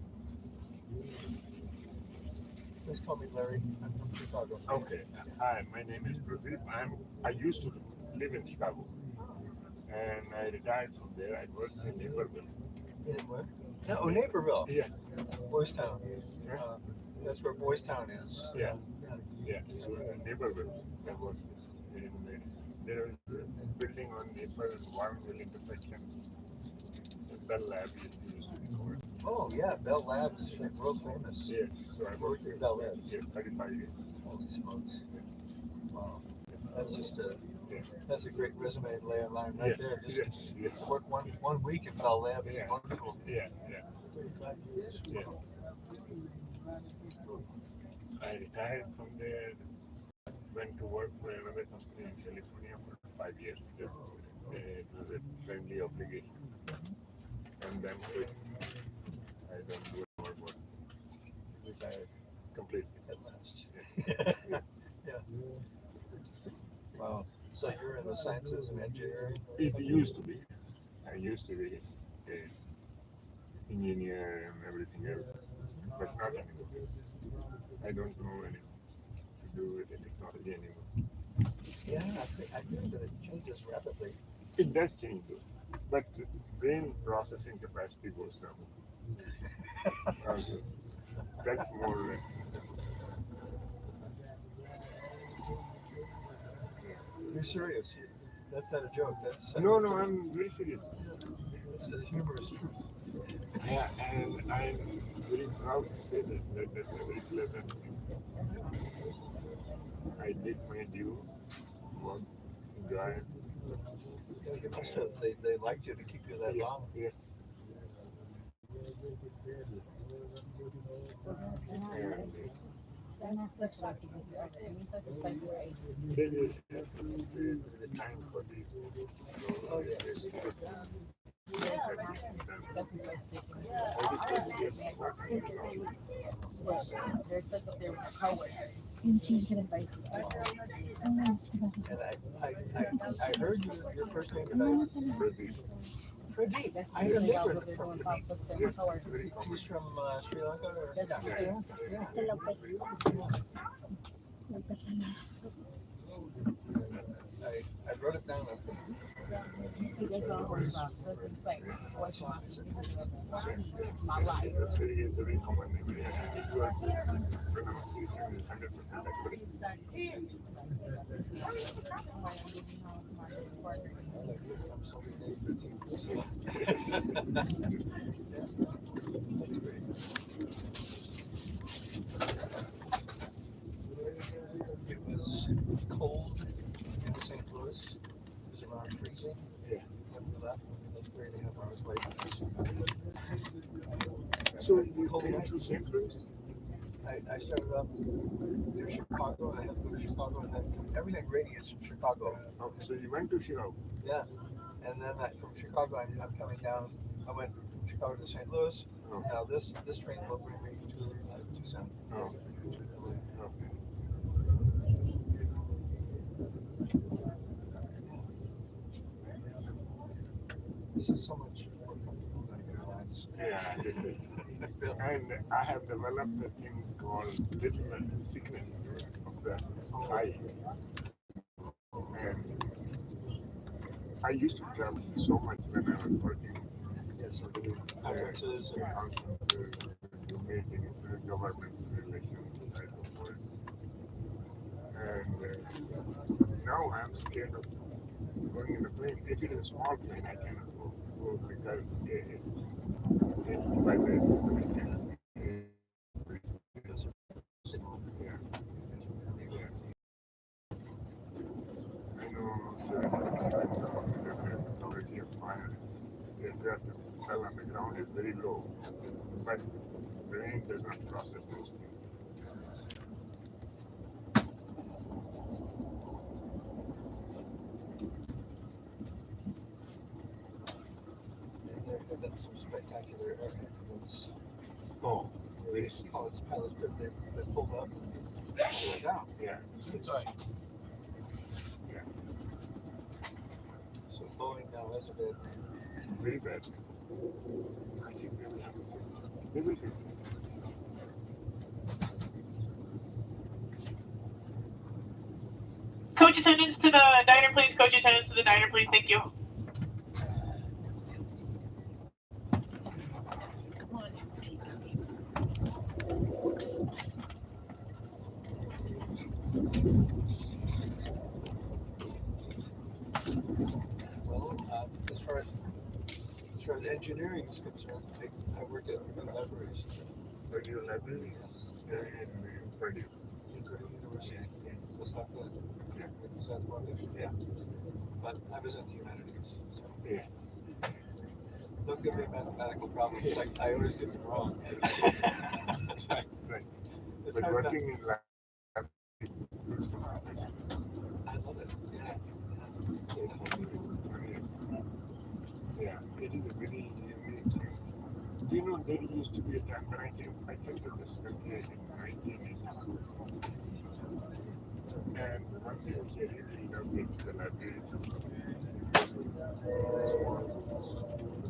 Please call me Larry. I'm from Chicago. Okay. Hi, my name is Pradeep. I used to live in Chicago. And I retired from there. I worked in Naperville. In where? Oh, Naperville. Yes. Boys Town. That's where Boys Town is. Yeah. Yeah. So in Naperville, I worked in there is a building on Naperville intersection. Bell Lab used to be called. Oh yeah, Bell Labs is world famous. Yes. So I worked in Bell Labs. Yes, 35 years. Holy smokes. Wow. That's just that's a great resume line right there. Just work one week in Bell Lab is wonderful. Yeah. 35 years. Yeah. I retired from there, went to work for another company in California for 5 years. Just it was a friendly obligation. And then quit. I don't do more work. Retired completely At last. Yeah. Yeah. Wow. So you're in the sciences and engineering? It used to be. I used to be an engineer and everything else, but not anymore. I don't know anything to do with the technology anymore. Yeah, I think that it changes rapidly. It does change though, but brain processing capacity goes down. Also, that's more. You're serious? That's not a joke. That's No, I'm very serious. It's a humorous truth. Yeah, and I'm very proud to say that that's a very pleasant thing. I did my due, work, enjoy it, They must have, they liked you to keep you that long. Yes. They're not specializing in the any type of like your age. They will have the time for these things. So it's good. They're such a they're coworkers. And I heard your first name tonight. Pradeep. That's I usually how remember they're doing Pradeep. conflicts and Yes, coworkers. it's very common. He's from Sri Lanka or? That's Yeah. I wrote it down. That's all we're about. So it's like, what's wrong? My life. It's very common. Your pronunciation is 100% accurate. It was cold in St. Louis. It was around freezing Yes. when we left. We left 3.5 hours late. So you came to St. Louis? I started up near Chicago, and I had to go to Chicago, and then everything radiates from Chicago. Okay, so you went to Chicago. Yeah, and then from Chicago, I'm coming down. I went from Chicago to St. Louis. Oh. Now this train will bring me to Tucson. Oh. Okay. This is so much more comfortable than airlines. Yeah, this is. And I have developed a thing called little sickness of the eye. And I used to travel so much when I was working. Yeah, so the conferences and Conferences, meetings, government relations, and so forth. And now I'm scared of going in a plane. If it is a small plane, I cannot go because it vibrates. Yeah. Yeah. I know the probability of fire is that the fell on the ground is very low, but brain does not process those things. there have been some spectacular air accidents. Oh, very These pilots they pulled up and pulled down. yeah. It's like, Yeah. so Boeing now has a bit. Very bad. I think they will have a they will fix it. Coach attendance to the diner, please. Coach attendance to the diner, please. Thank you. Well, as far as engineering is concerned, I worked at libraries. Purdue Library in Purdue. In Purdue University. Just like that. Yeah. Is that one issue? Yeah. But I was in the humanities. So Yeah. don't give me mathematical problems. Like I always get them wrong. Right. It's But hard not- working in lab, I love it. Yeah. yeah, it is a very unique thing. Do you know there used to be a time when I came to this country in 1982. And one thing which I really loved is the library system.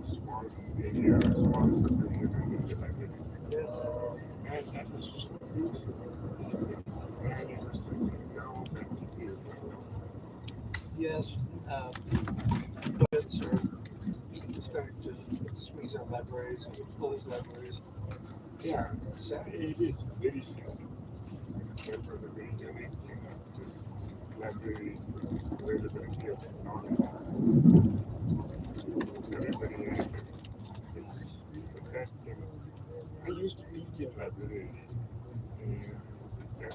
Small area, small subdivision in the library. Yes. And that was so beautiful. And it was something now that is Yes. Kids are starting to squeeze out libraries and close libraries. yeah, Sad. it is very simple. That was a very unique thing of this library availability of knowledge. Everybody has it. It's the best thing. I used to teach in library. That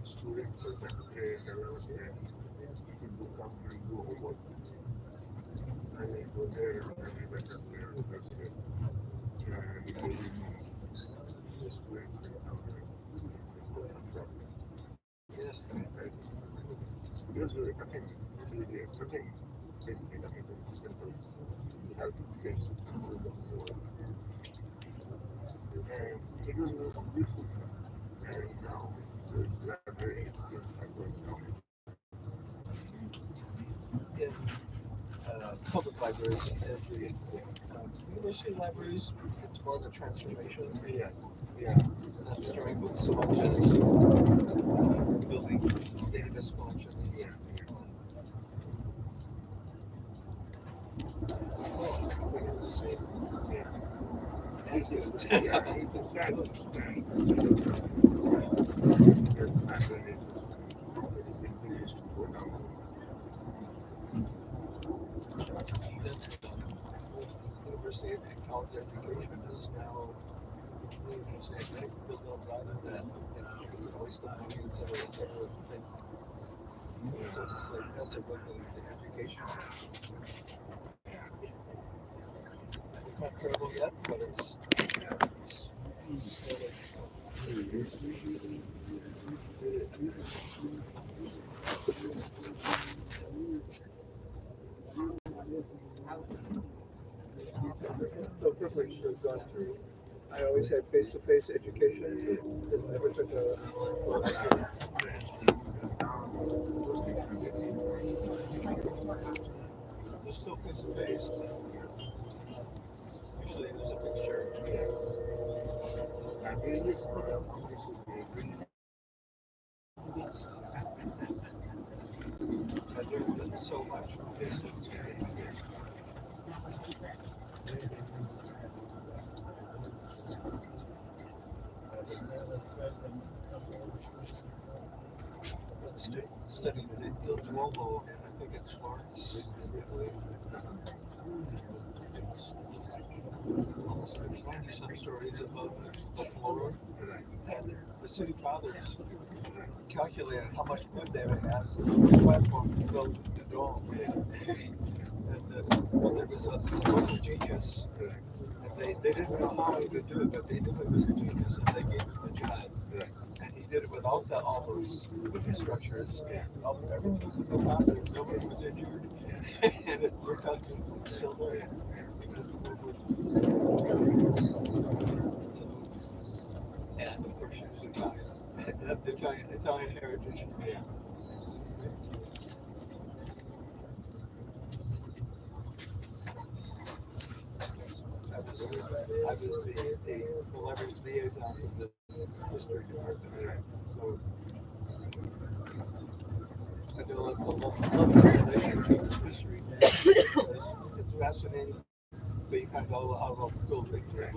students were that they developed a book come and do homework. I go there and I back up there. That's it. And they give me this place and down there. It's not a problem. Yes, there's a, I think, 3 years. I think, big thing, I mean, simple. You have to guess it. And it was beautiful. And now, the library things are going down. In public libraries and the university libraries, it's more of a transformation. Yes, yeah. Not storing books so much as building database collections. Yeah. We're the same. Yeah. It's It's a sad thing. There's libraries continues to go down. University and college education is now they build up out of that. It's a waste of money, et cetera, et cetera. So it's like, that's a good thing, the education. It's not terrible yet, but it's slowly. The privilege to have gone through. I always had face-to-face education. I never took a lecture. There's still face-to-face. Usually there's a mixture. I learned so much from face-to-face. Studied at Il Duomo, and I think it's Florence, Italy. Almost 90-some stories above the floor. And the city fathers calculated how much wood they would have the platform to build the dome. And well, there was a local genius, and they didn't know how he would do it, but they knew he was a genius, and they gave him a job. And he did it without all those structures. Everyone was a co-founder. Nobody was injured. And it worked out. It's still there. And of course, she was Italian. Italian heritage. Yeah. I was the leverage liaison to the history department. So I do a lot of relationship with history. It's fascinating, but you kind of know how cool things are.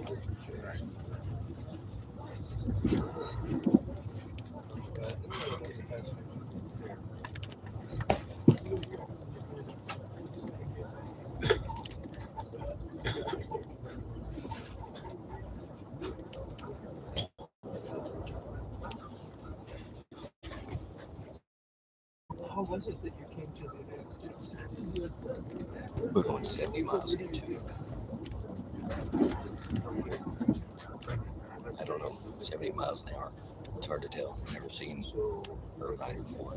How was it that you came to the United States? We're going 70 miles in 2. I don't know, 70 miles an hour. It's hard to tell. Never seen Irvine before.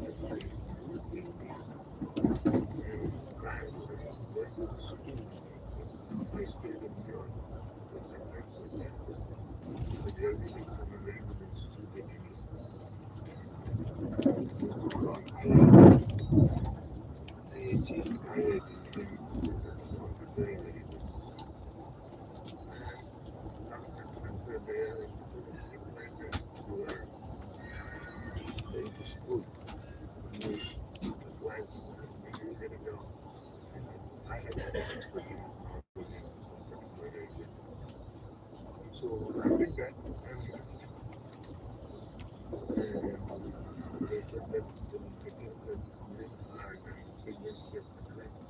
So I think that, they said that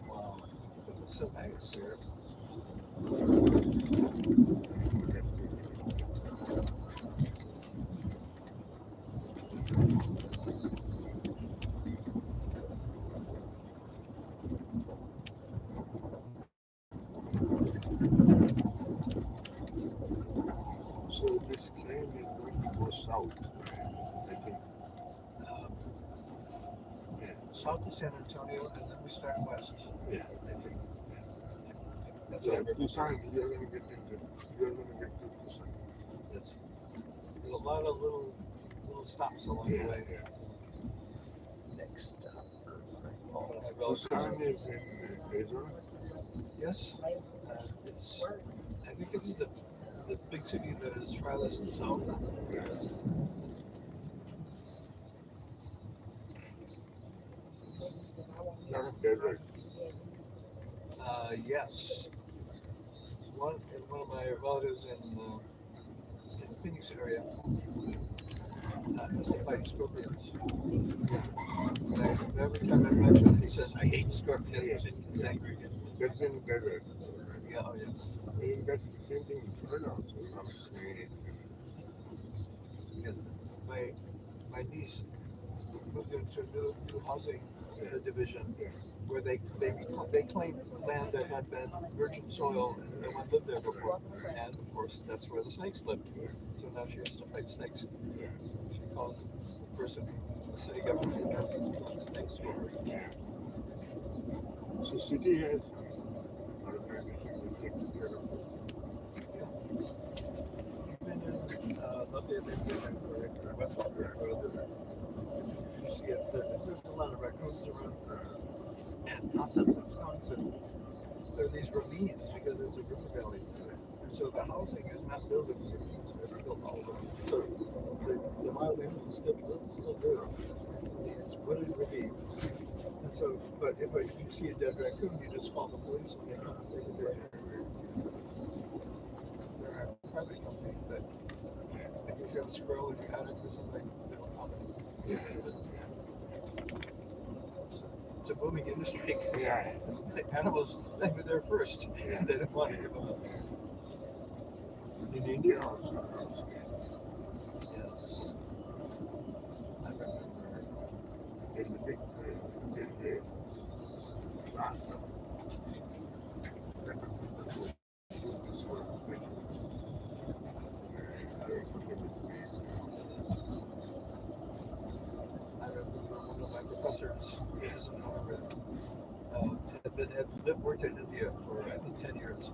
Wow, it's so nice. south. I think. South of San Antonio, and then we start west. Yeah. I think. That's Yeah, what I remember. Tucson, you're gonna get to Tucson. Yes. There's a lot of little stops along the way. Next stop. I have relatives Tucson in- is in Arizona. Yes. It's. I think it's the big city that is farthest south. Not a desert. Yes. One of my relatives in Phoenix area has to fight scorpions. And every time I mention it, he says, "I hate scorpions." He gets angry again. That's in the desert. Yeah. Oh yes. And that's the same thing in Florida also. A lot of snakes. Yes. My niece moved into a new housing division where they claimed land that had been virgin soil and no one lived there before. And of course, that's where the snakes lived. So now she has to fight snakes. She calls the person from the city government and comes and kills snakes for her. So city has organization that takes care of it. Even in Longview, they've been for West Longview. You see it, there's a lot of raccoons around. And outside of Wisconsin, there are these ravines because it's a river valley. And so the housing is not built in ravines, it's built all over. So the wild animals still live in these wooded ravines. And so, but if you see a dead raccoon, you just call the police and they come and take it there. There are private companies that, if you have a squirrel in your attic or something, they will come and it's a booming industry. Yeah. The animals, they were there first, and they didn't want to give them up. In India also. Yes. I remember there's a big last I remember one of my professors had worked in India for I think 10 years,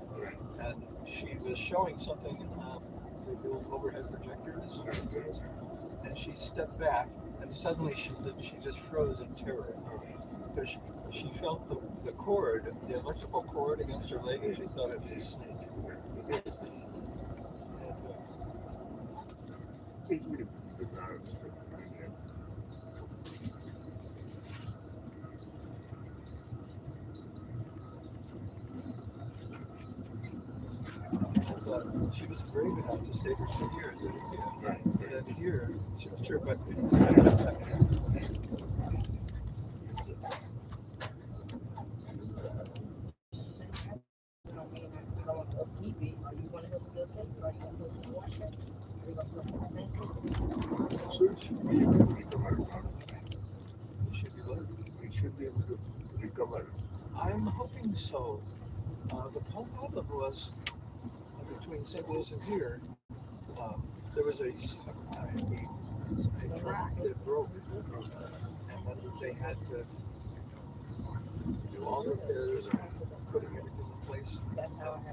and she was showing something. They build overhead projectors, and she stepped back, and suddenly she just froze in terror because she felt the cord, the electrical cord against her leg, and she thought it was a snake. it's really bizarre. But she was brave enough to stay for 2 years in India. And then here, she was turned back. So it should be able to recover. Should be what? It should be able to recover. I'm hoping so. The problem was between St. Louis and here, there was a track that broke, and then they had to do all the repairs and putting everything in place.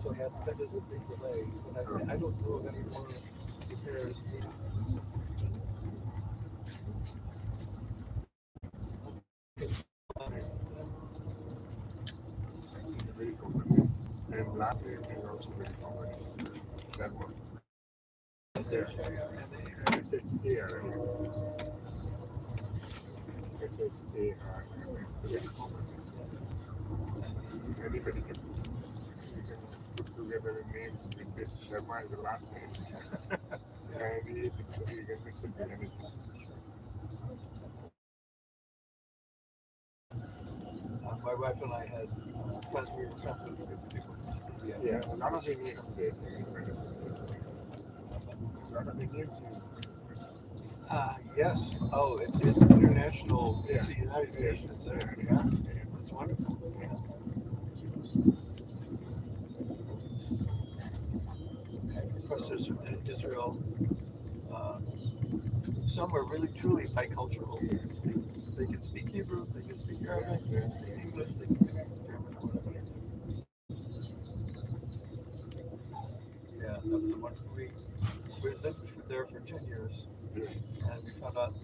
So that is a big delay. But I don't know of any more repairs needed. Very common. And last year is also very common. That one. SHAR. Very common. Anybody can put together names with this Sharma as the last name. And you can mix it with anything. My wife and I had friends we were friends with people. Yeah, a lot of Indians there in medicine. A lot of Indians Yes. Oh, it's international. It's the United Yeah. Nations. Yeah. That's wonderful. Yeah. And professors from Israel, Some are really truly bicultural. They can speak Hebrew, they can speak Arabic, they can speak English, they can speak German, whatever. Yeah, that was the one we lived there for 10 years, and we found out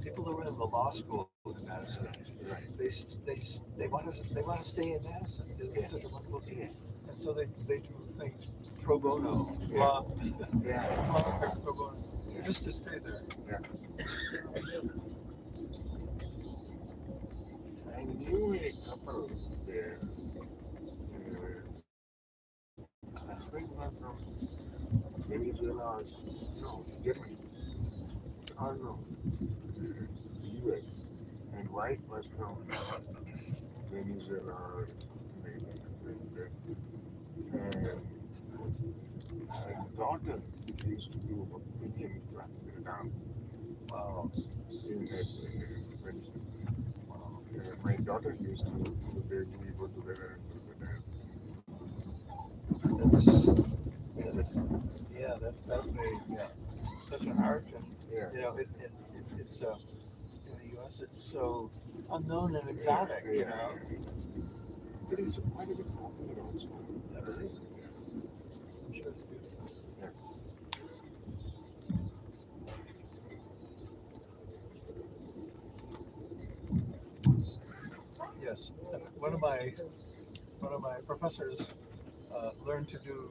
people that were in the law school in Madison, they want to stay in Madison. It's such a wonderful city, and so they do things pro bono, law, pro bono, just to stay there. I knew a couple there. Husband was from Venezuela, no, Germany. Oh no, US. And wife was from Venezuela. And daughter used to do opinion class down in medicine. My daughter used to we go together and do the dance. That's fascinating. Yeah, such an art, and you know, it's in the U.S. It's so unknown and exotic. You know, But it's quite a bit popular also. that is. I'm sure it's beautiful. Yes, and one of my professors learned to do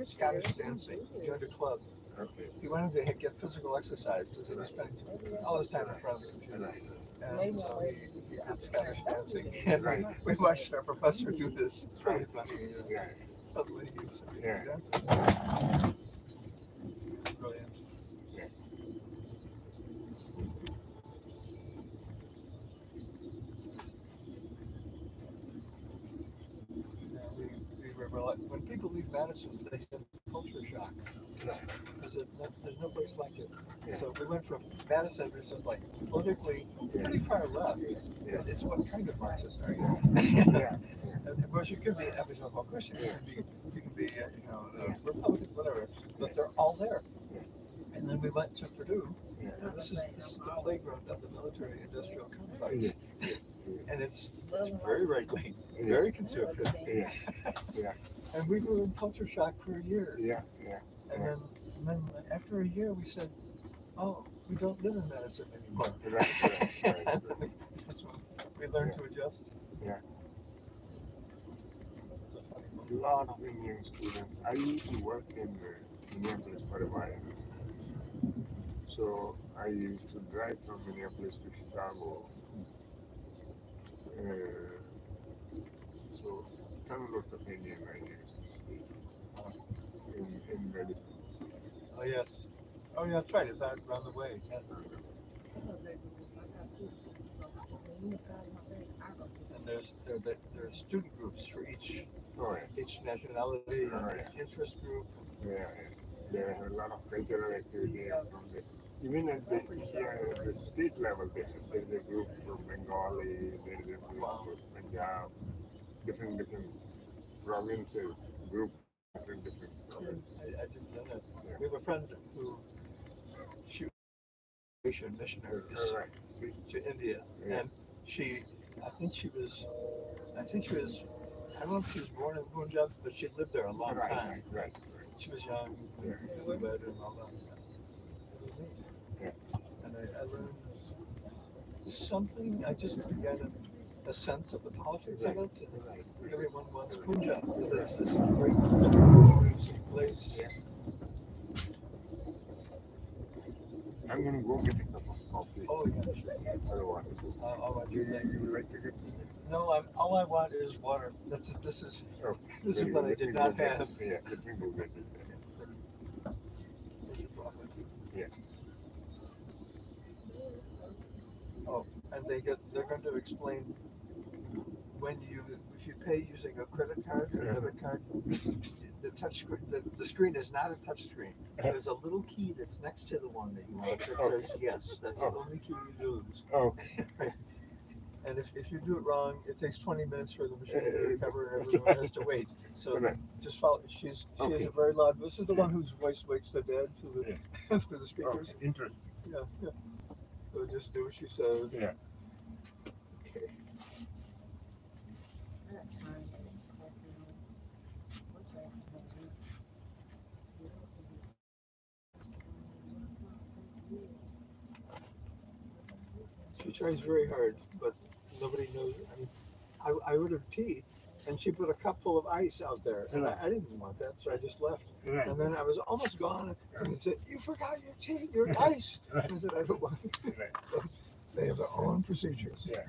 Scottish dancing. He joined a club. Okay. He wanted to get physical exercise because he was spending all his time in front of the computer. And so he did Scottish dancing. And we watched our professor do this. It's really funny. Yeah. Suddenly he's dancing. Brilliant. When people leave Madison, they have culture shock because there's no place like it. So we went from Madison, which is like politically pretty far left. It's what kind of Marxist are you? And of course, you could be evangelical Christian, you can be Republican, whatever. But they're all there. And then we went to Purdue. And this is the playground of the military-industrial complex. And it's very right wing, very conservative. And we were in culture shock for a year. And then after a year, we said, "Oh, we don't live in Madison anymore." That's when we learned to adjust. A lot of Indian students. I used to work in Minneapolis for a while. So I used to drive from Minneapolis to Chicago. So tons of Indian I used to see in medicine. Oh yes. Oh yeah, that's right. It's out around the way. Yeah. And there's student groups for each nationality, each interest group. There are a lot of cultural activity from the even at the here at the state level. There's a group for Bengali, there's a group for Punjab, different provinces, group different provinces. I didn't know that. We have a friend who she was a Asian missionary to India, and I think she was, I don't know if she was born in Punjab, but she lived there a long time. She was young, newlywed, and all that. It was neat. And I learned something. I just got a sense of the politics of it. Everyone wants Punjab because it's this great inclusive place. I'm gonna go get a cup of coffee. Oh yeah, sure. I don't want to go. I'll watch You you. would like to get something? No, all I want is water. This is what I did not have. Yeah, let me go get it. Yeah. Oh, and they're going to explain if you pay using a credit card or a debit card, the screen is not a touch screen. There's a little key that's next to the one that you want that says yes. That's the only key you lose. Oh. And if you do it wrong, it takes 20 minutes for the machine to recover, and everyone has to wait. So Right. just follow. She has a very loud. This is the one whose voice wakes the dead through the through the speakers. Okay, interesting. Yeah, yeah. So just do what she says. Yeah. Okay. She tries very hard, but nobody knows. I mean, I ordered tea, and she put a cup full of ice out there, and I didn't want that, so I just left. Right. And then I was almost gone, and they said, "You forgot your tea, your ice." Right. I said, "I don't want it." Right. So they have their own procedures. Yeah.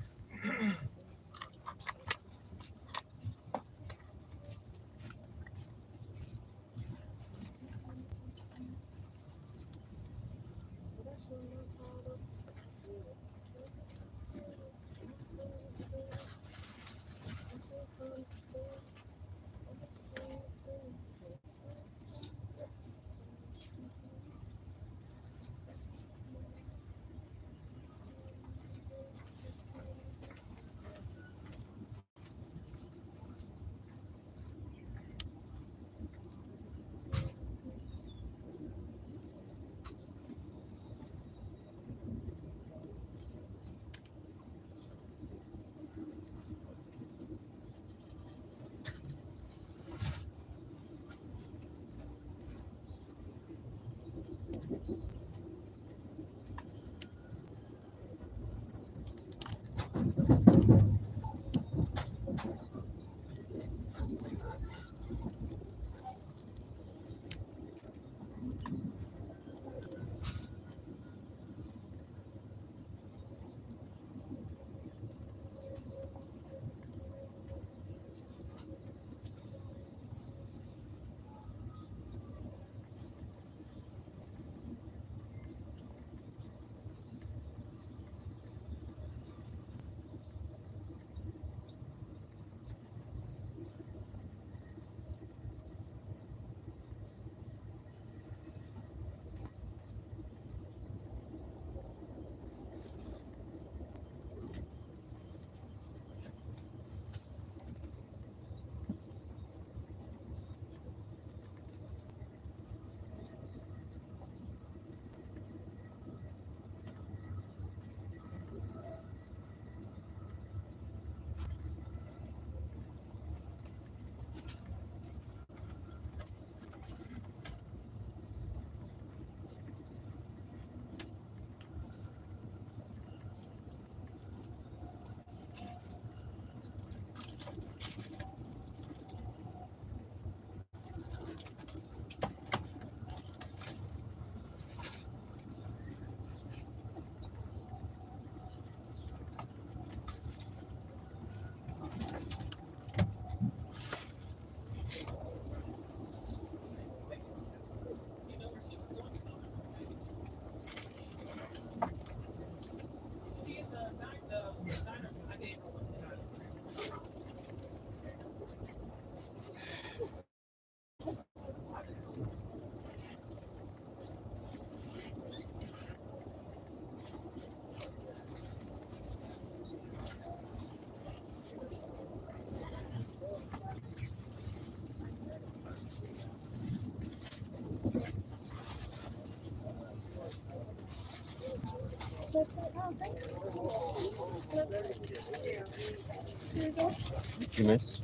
You miss?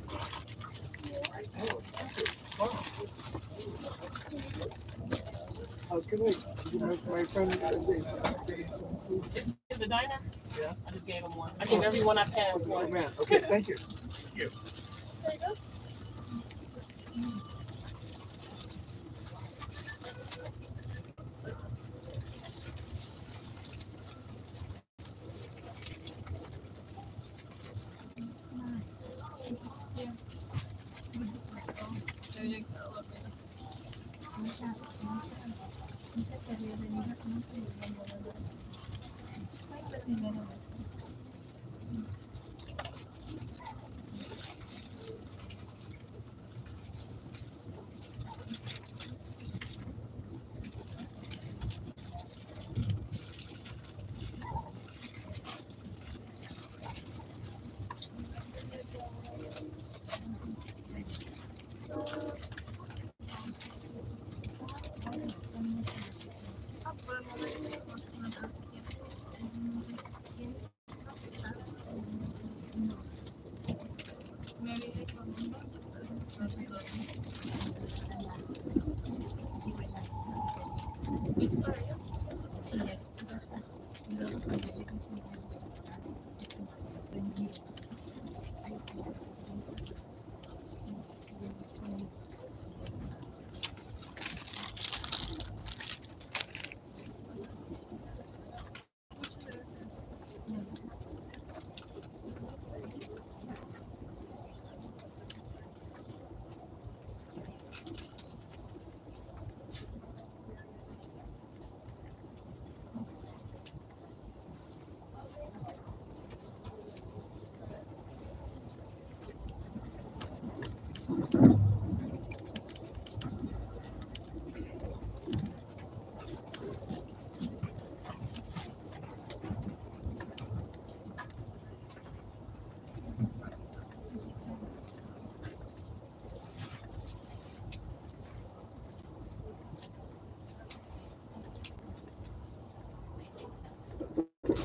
My friend gave some food. Is the diner? Yeah. I just gave him one. I gave everyone I passed Oh one. man. Okay. Thank you. There you go. There you go. Yes.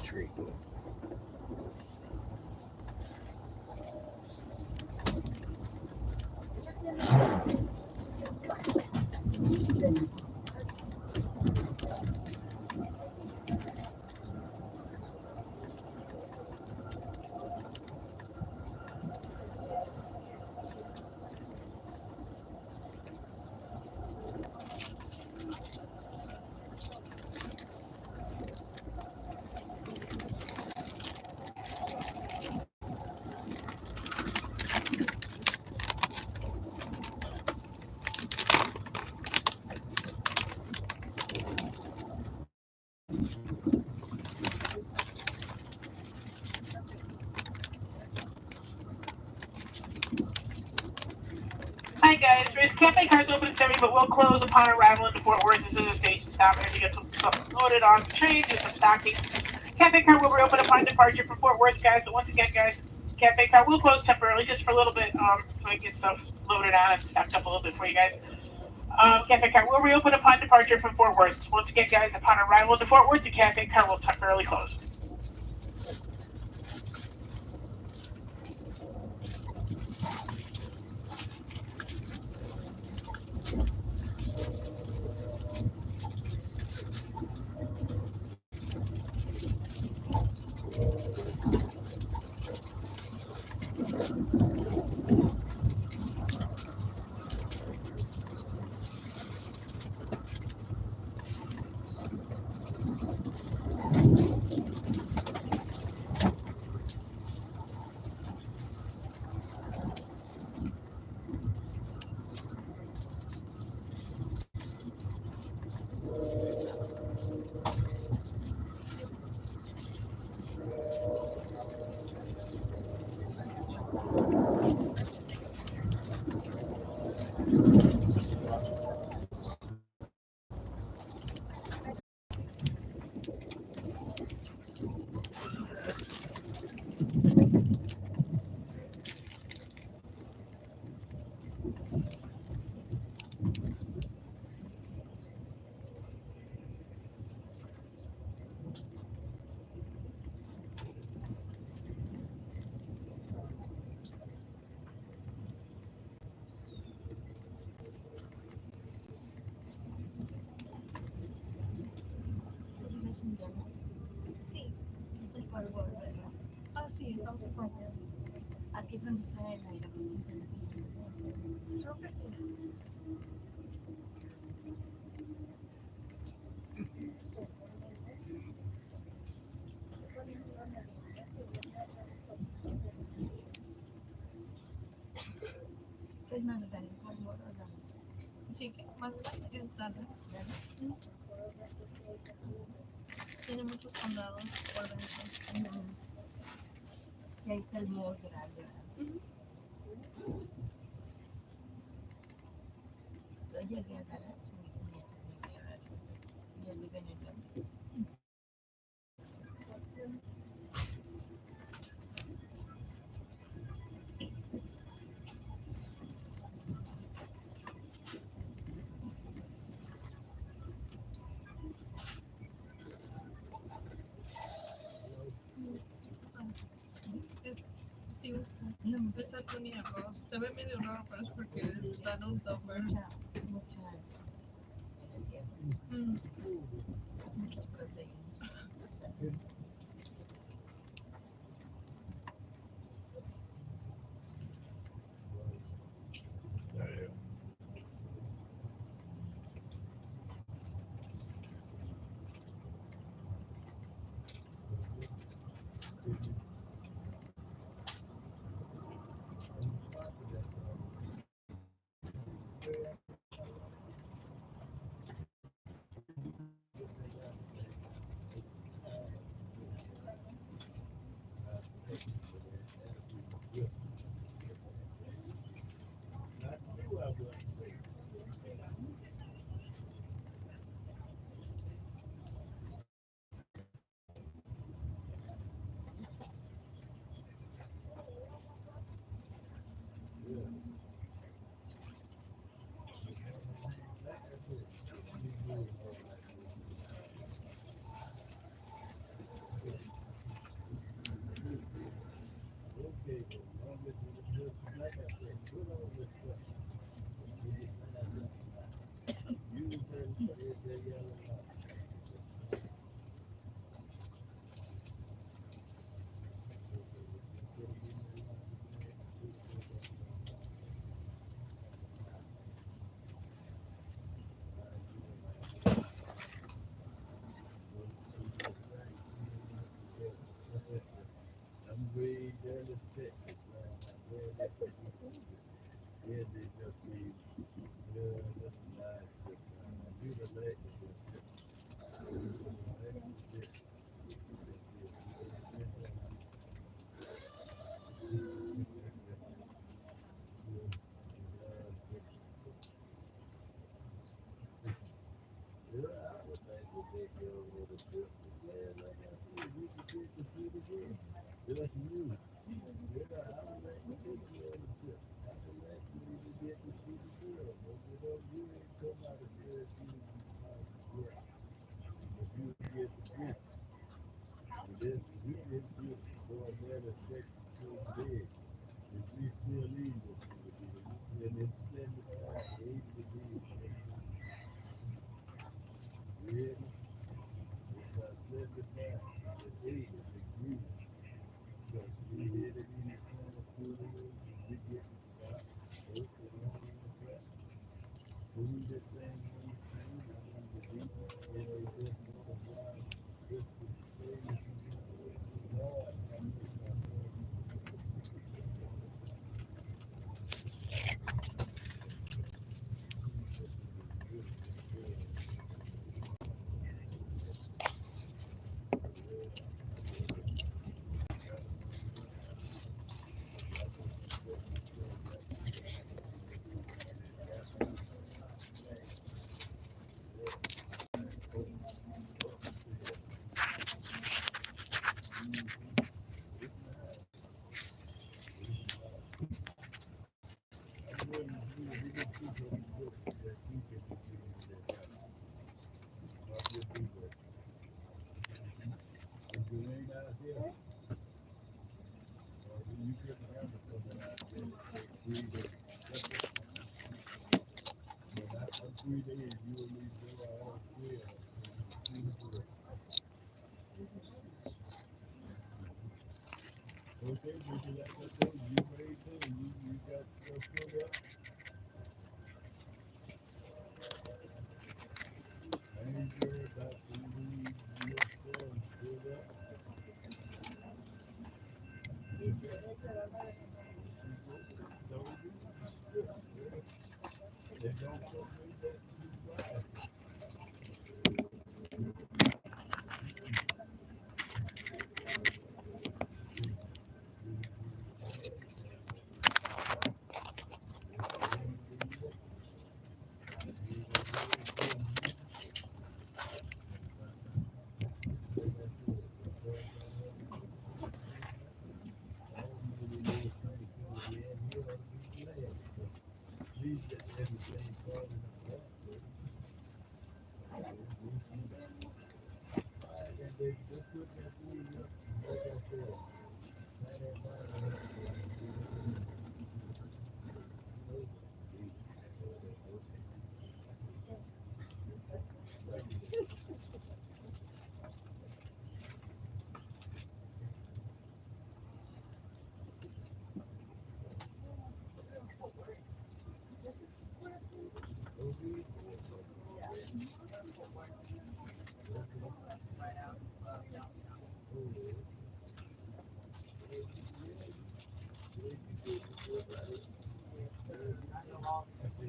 Tree. Hi guys, there's cafe cars open at 7, but will close upon arrival into Fort Worth. This is a station stop. As you get some stuff loaded on the train, do some stocking. Cafe car will reopen upon departure from Fort Worth, guys. But once again, guys, cafe car will close temporarily just for a little bit, so I get stuff loaded on and stacked up a little bit for you guys. Cafe car will reopen upon departure from Fort Worth. Once again, guys, upon arrival into Fort Worth, the cafe car will temporarily close. Sí, eso es por volver. Ah, sí, estamos por volver. Aquí es donde está el aeropuerto internacional. Creo que sí. Es más grande, más grande. Sí, más grande es grande. Tiene muchos condados por dentro. Y ahí está el mall grande. Yo llegué a Dallas y mis nietos ya viven en Longview. Es, sí, Esa tenía arroz. Se ve medio raro, pero es porque está en un topper. Muchas proteínas.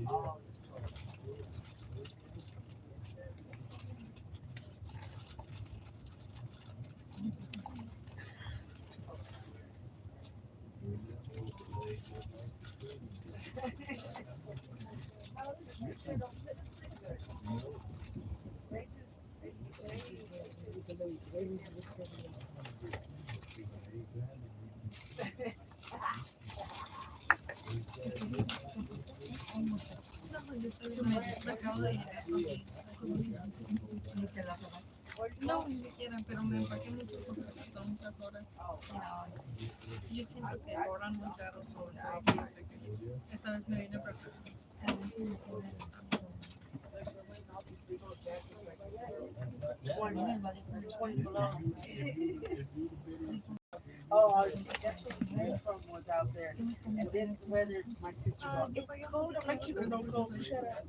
No, yo estoy me acabo de llegar con no, ni siquiera, pero me empaqué mucho porque pasaron muchas horas. Yo siento que cobran muy caro sobre todo. Esta vez me vine preparada. Oh, that's what the man from was out there. And then whether my sister's like, it's cold. I'm like, you don't know cold. Shut up.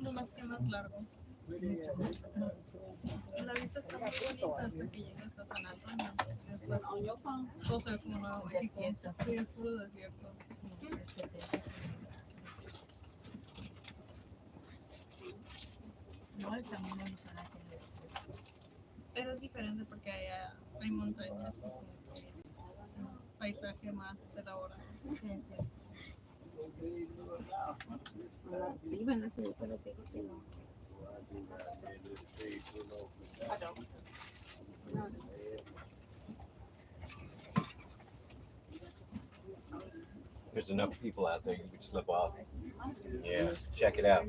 No más que más largo. La vista está muy bonita hasta que llegas a San Antonio. Después todo se ve como Nuevo México. Sí, es puro desierto. Pero es diferente porque hay montañas y como que paisaje más elaborado. Sí, bueno, sí, pero te digo que no. There's enough people out there you could slip off. Yeah, check it out. I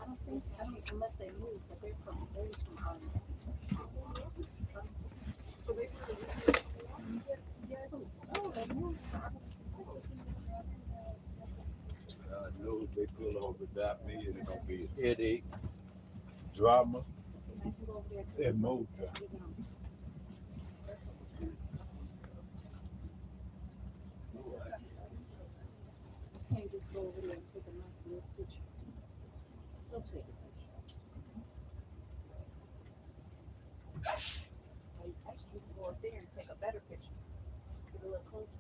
don't unless they move, but they're from So they I know if they pull over without me, it's gonna be a headache, drama, and more drama. can't just go over there and take a nice little picture. Go take a picture. Actually, you can go up there and take a better picture. Get a little closer.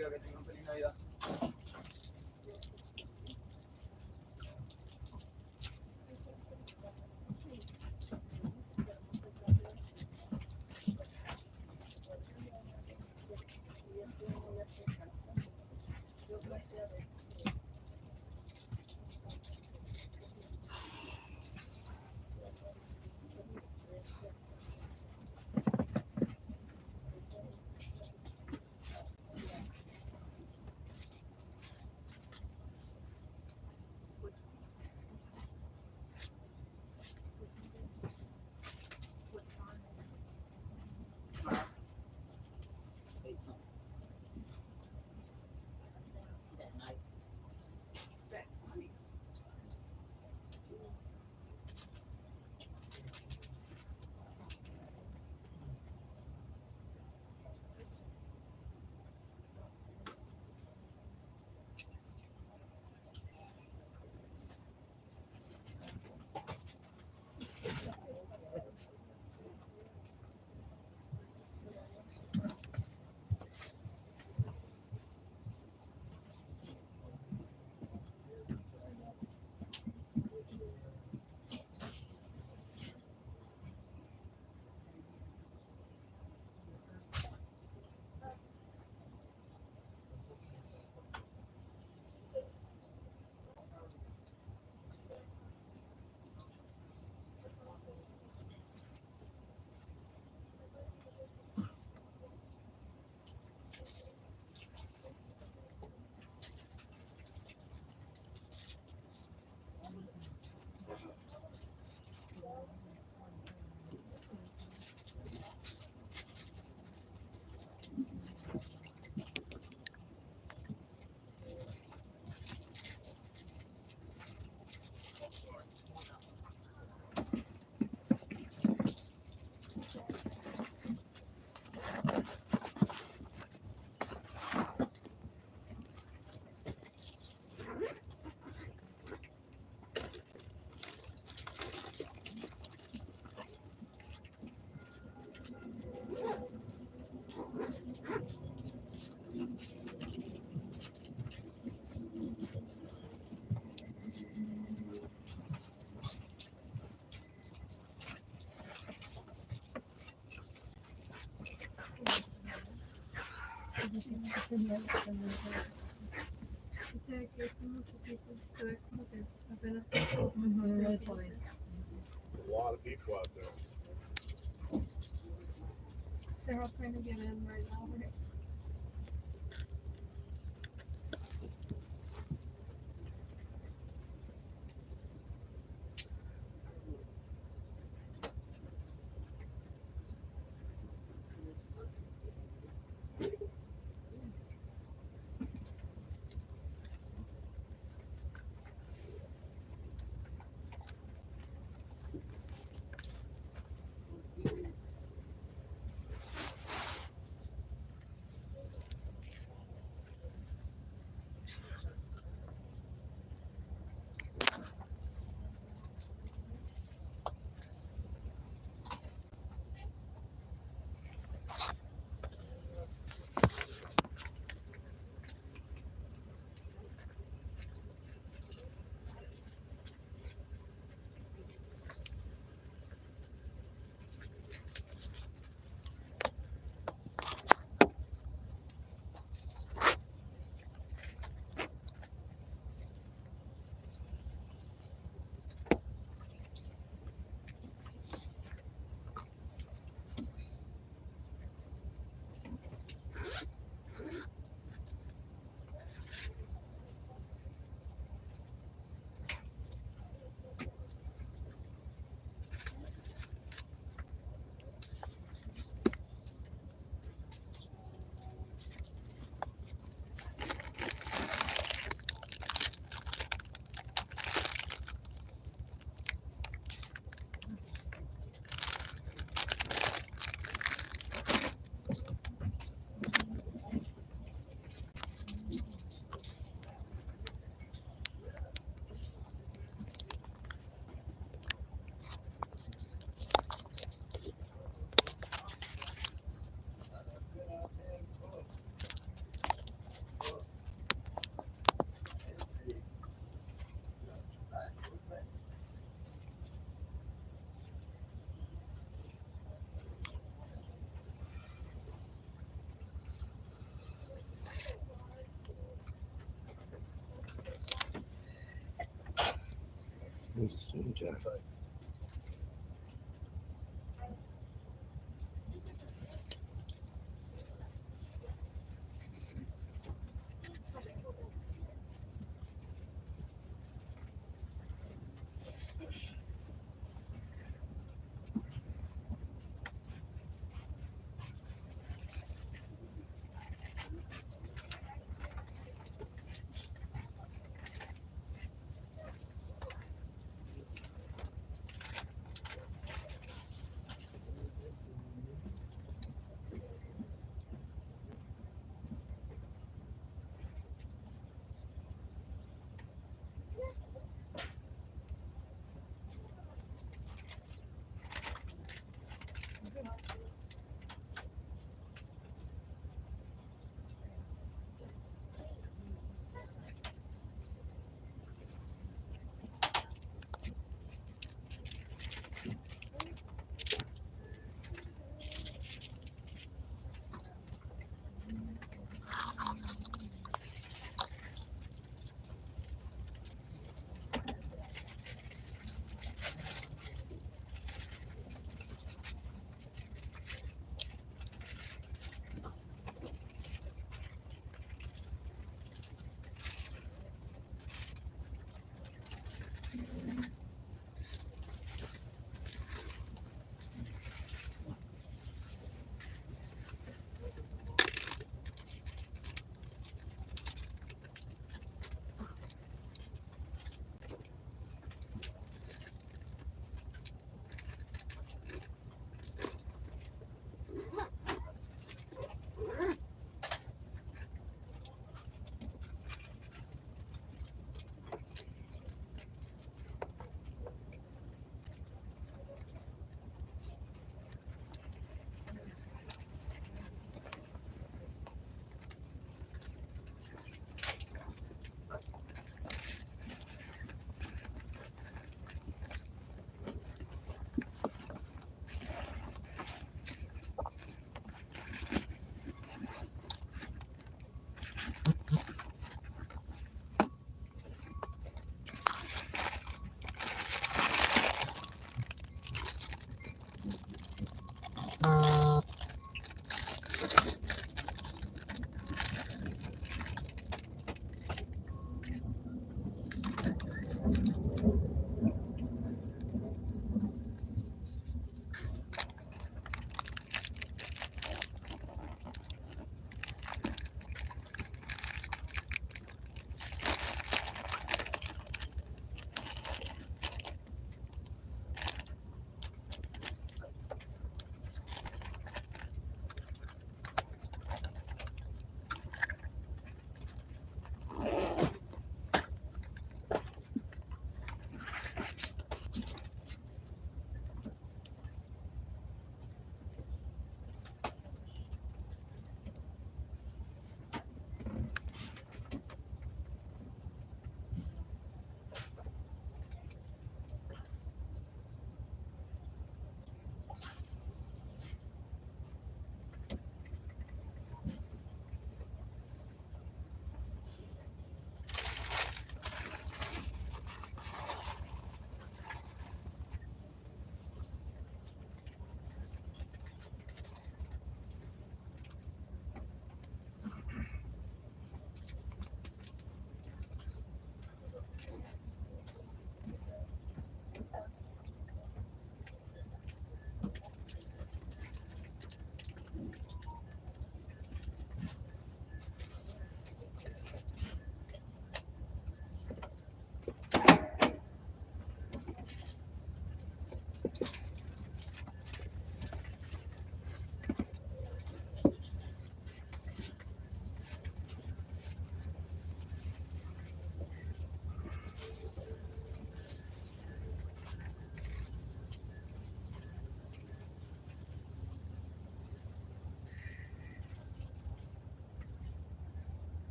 bendiga, que tengan feliz Navidad. O sea, que es un chiquito, se ve como que apenas. Muy joven. A lot of people out there. They're all trying to get in right now. Right? Jack.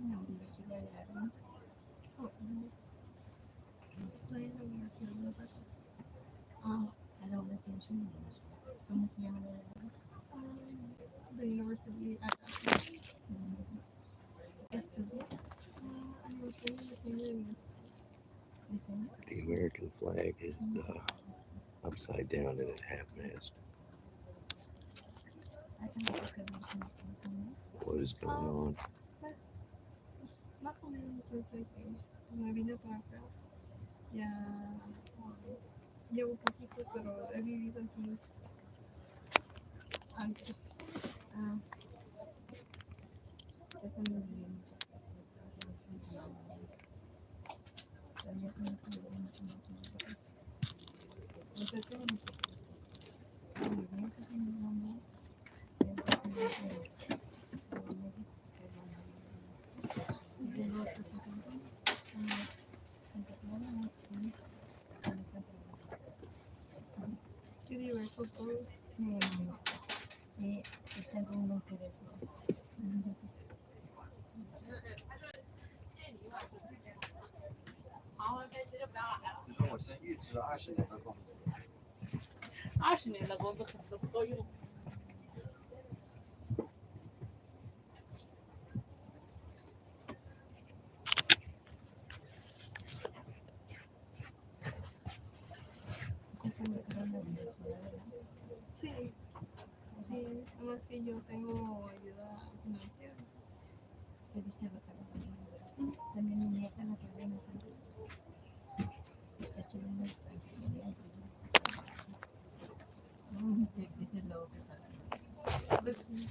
una universidad de arte. Estoy en la Universidad de Veracruz. ¿A dónde tienes un negocio? ¿Cómo se llama la universidad? The University at Ashland. ¿Qué estudias? I'm working in diseño. Diseño. The American flag is upside down and at half mast. ¿Hace mucho que vives en Estados Unidos? What is going on? Pues, más o menos desde que me vine para acá. Ya llevo poquito, pero he vivido aquí antes. Yo también viví mucho pero yo creo que viví mucho más tiempo. Entonces, ¿qué vamos a hacer? Muy bien, que se me llama. Y tengo otro secreto. Santa Clara, en el centro. Qué diverso todo. Sí, y tengo uno que ver. Cosa muy grande la universidad, ¿verdad? Sí, sí, más que yo tengo ayuda financiera. Que viste también mi nieta, la que viene siempre, está estudiando ingeniería. Dice luego que para. Pues sí.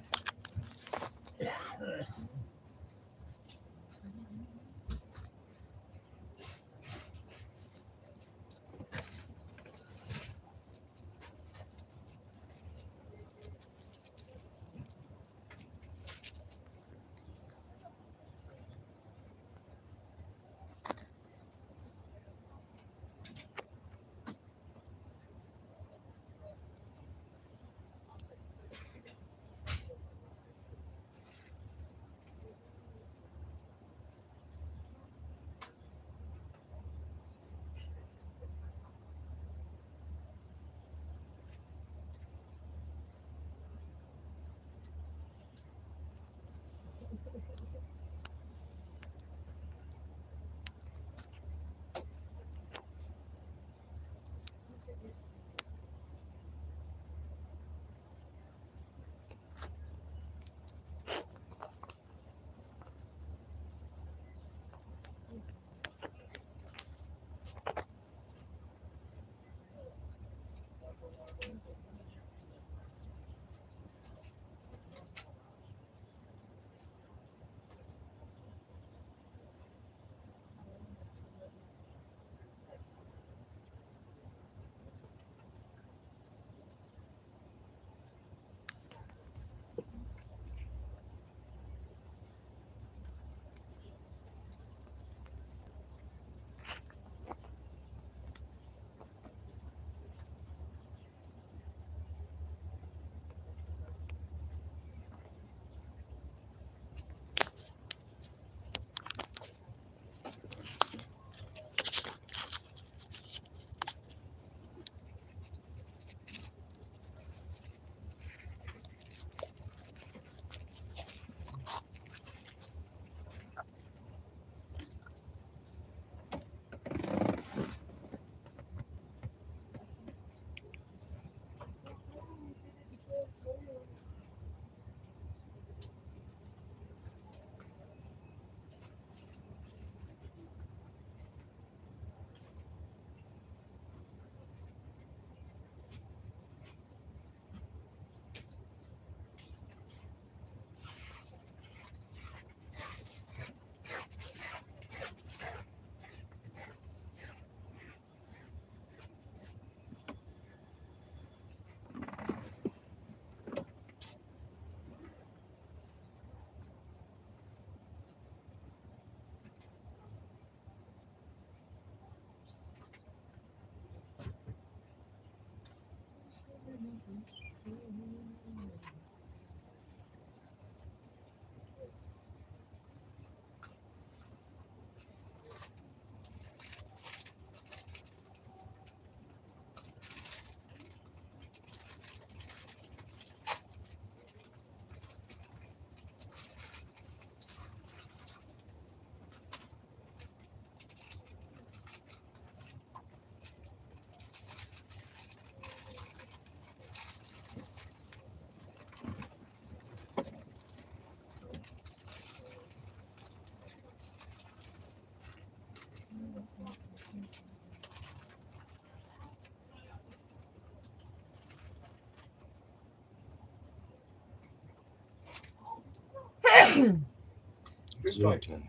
It's your turn.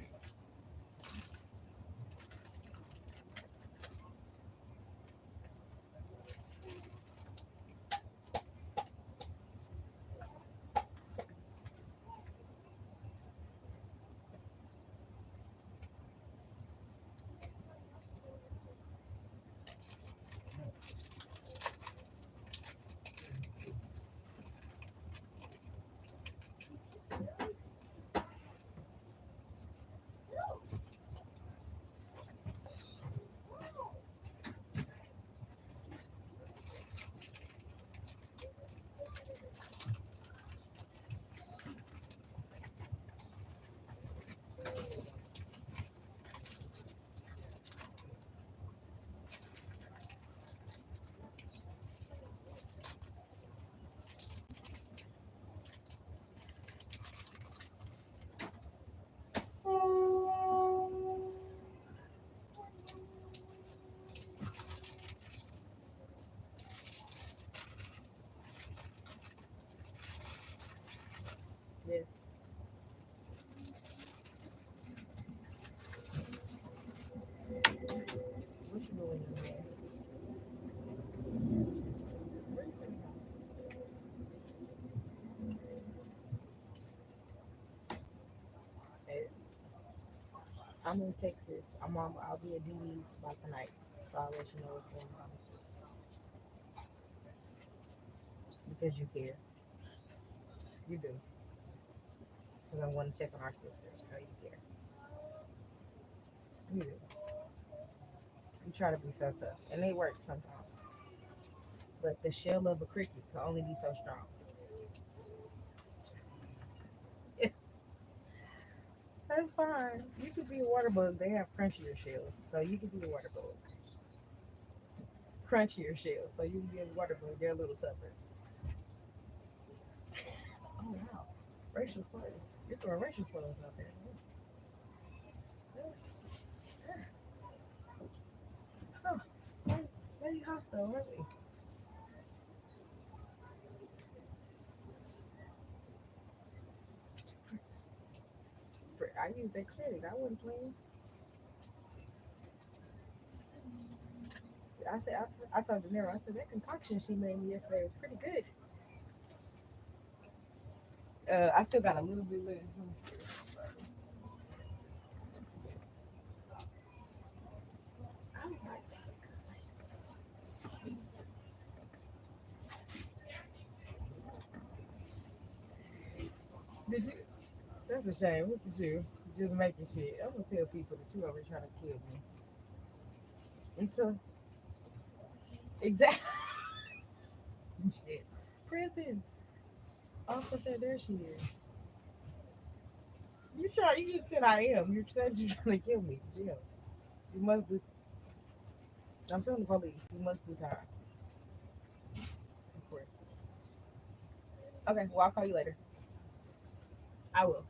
Yes. What you doing in there? Where you finna go? Hey, I'm in Texas. I'll be at DD's by tonight. So I'll let you know what's going on. Because you care. You do. Because I'm going to check on our sisters. So you care. You do. You try to be so tough. And they work sometimes. But the shell of a cricket can only be so strong. That's fine. You could be a water bug. They have crunchier shells. So you could be a water bug. Crunchier shells. So you can be a water bug. They're a little tougher. Oh, wow. Racial slurs. You're throwing racial slurs out there. Huh. Very hostile, aren't we? I used that credit. I wasn't playing. I told Daenerys, I said, that concoction she made me yesterday was pretty good. I still got a little bit left. I was like, did you? That's a shame. Look at you. Just making shit. I'm going to tell people that you over trying to kill me. Until, exactly. Shit. Prison. Officer, there she is. You just said I am. You said you're trying to kill me. Jim. You must do. I'm telling the police. You must do time. Of course. Okay, well, I'll call you later. I will.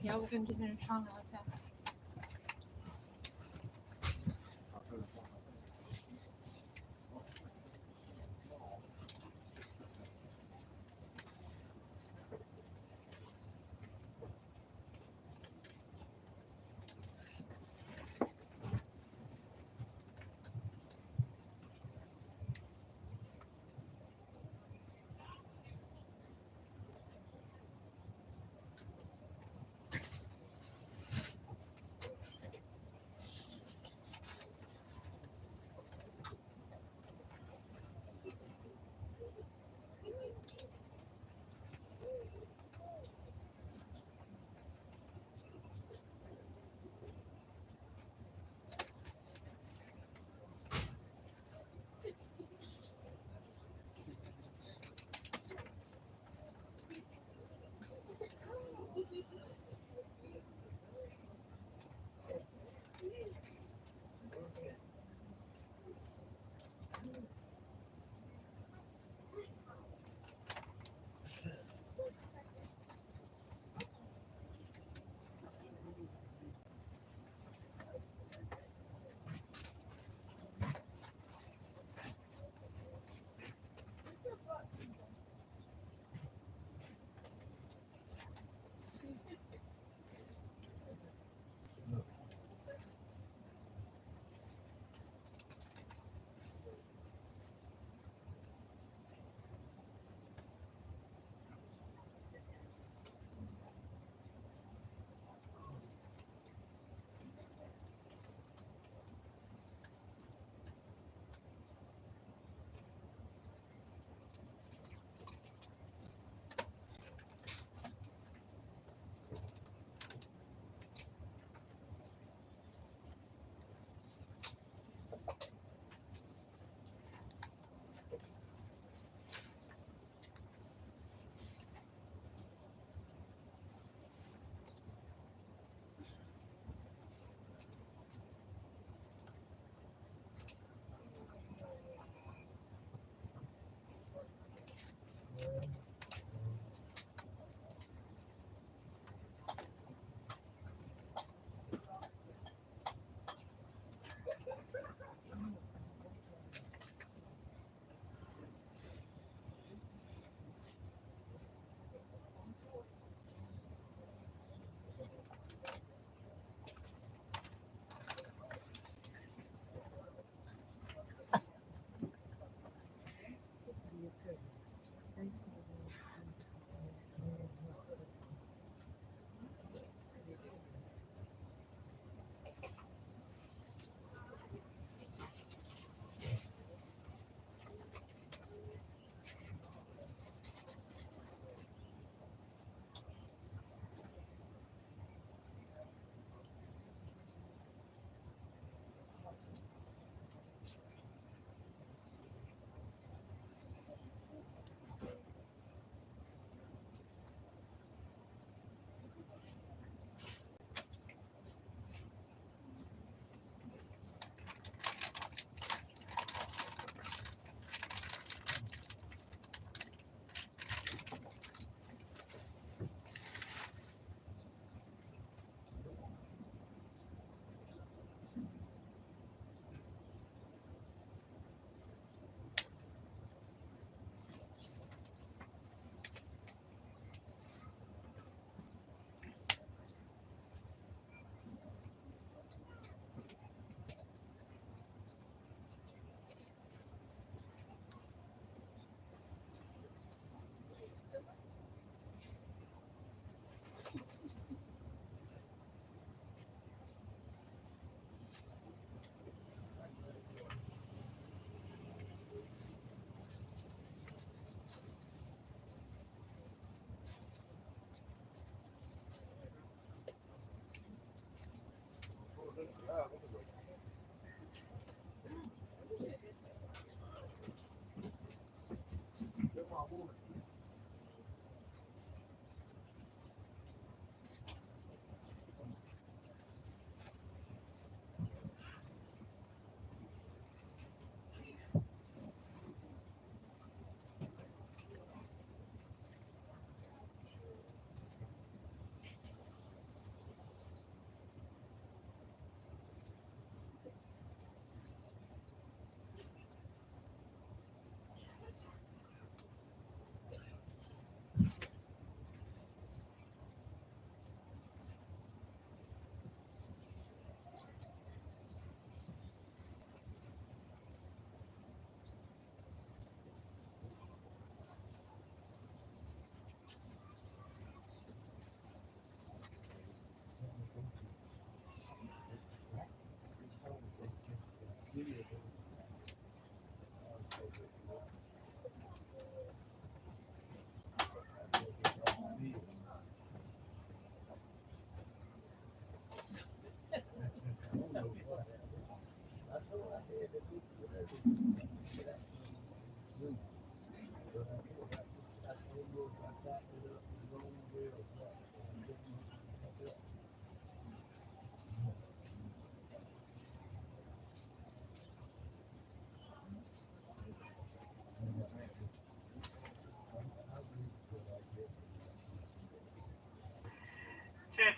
Yeah, we can continue trying like that.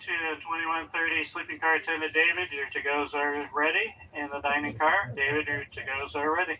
To 2130 sleeping car attendant David, your to-goes are ready. In the dining car, David, your to-goes are ready.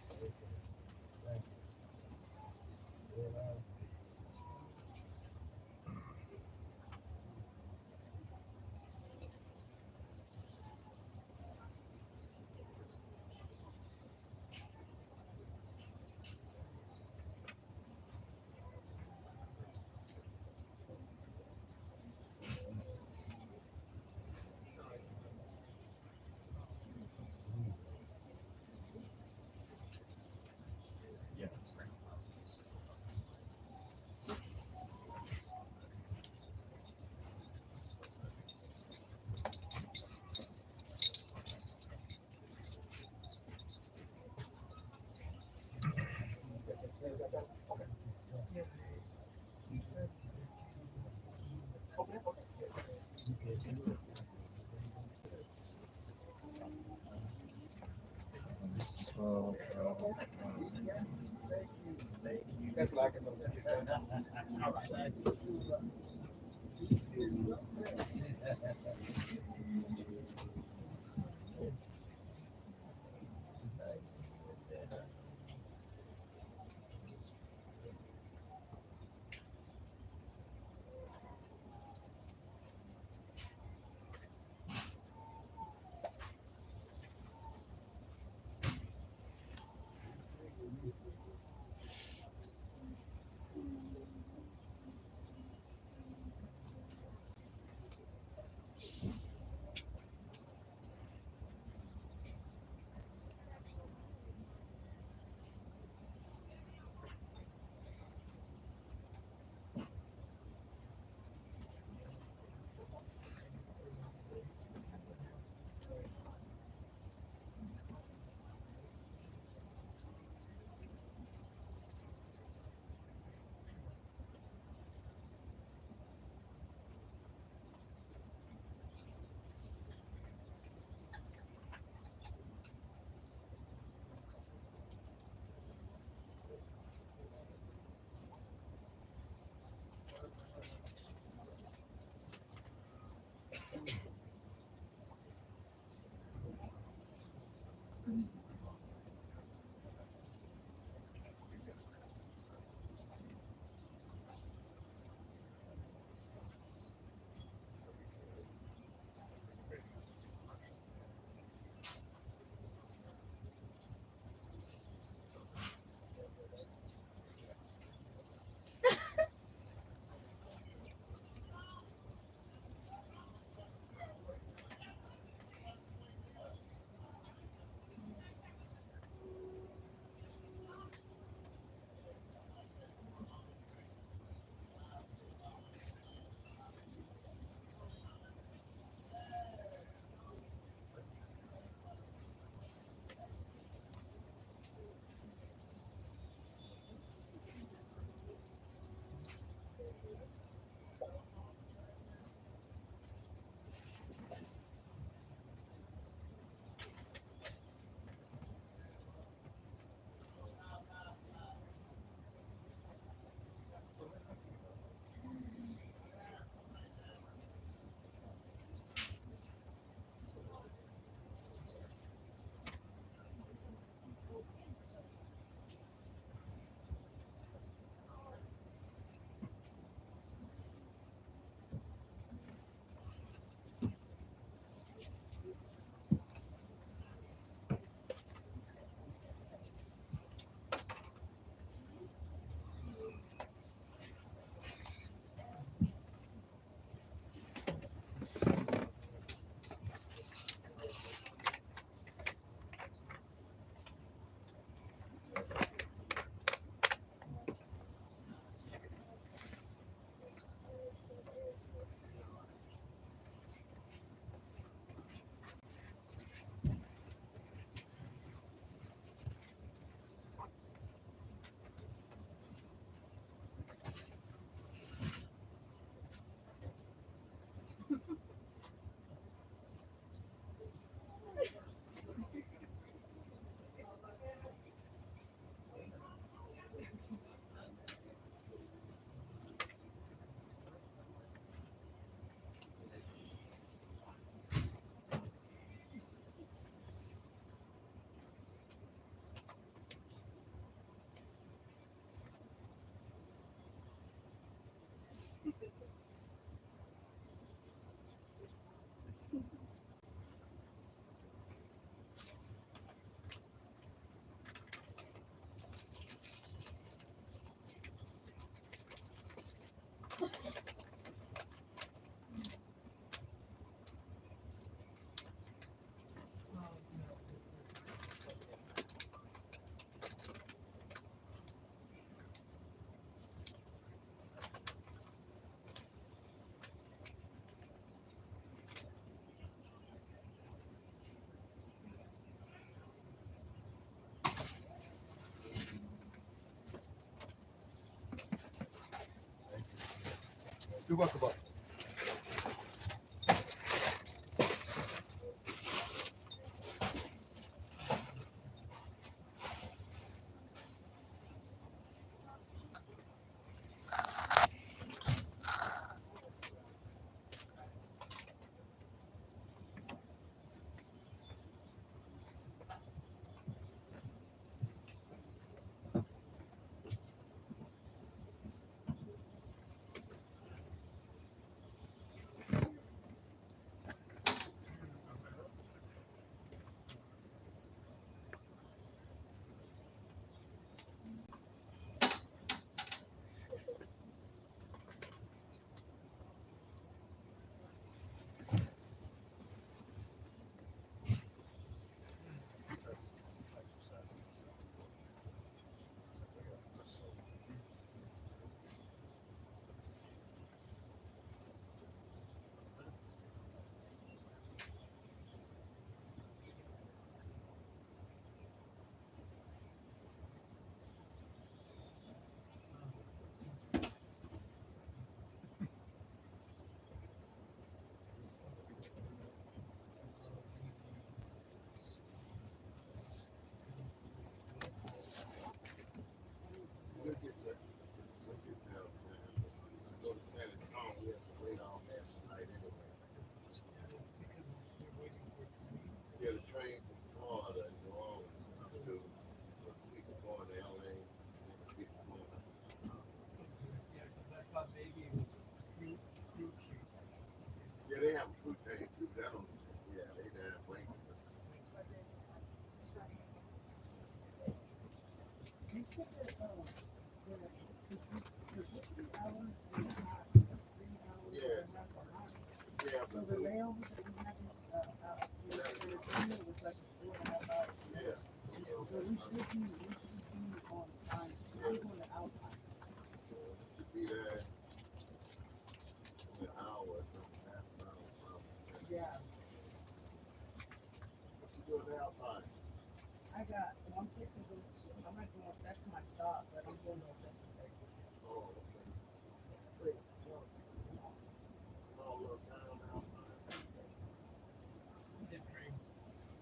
That's like it. You're welcome, boss. Yeah, the train from Florida and New Orleans to people going to LA, people going to yeah, they have a fruit train too. That don't yeah, they damn waiting. Yeah. Yeah, So the layover that we had was like a 4.5 hour. yeah. So we should be on time. I'm going to outside. To be there in an hour or something, half an hour, something. Yeah. What you doing now, fine? I'm taking the, I'm not going, that's my stop, but I'm going to Odessa, Texas. Oh, okay. Wait, Small little town now, fine.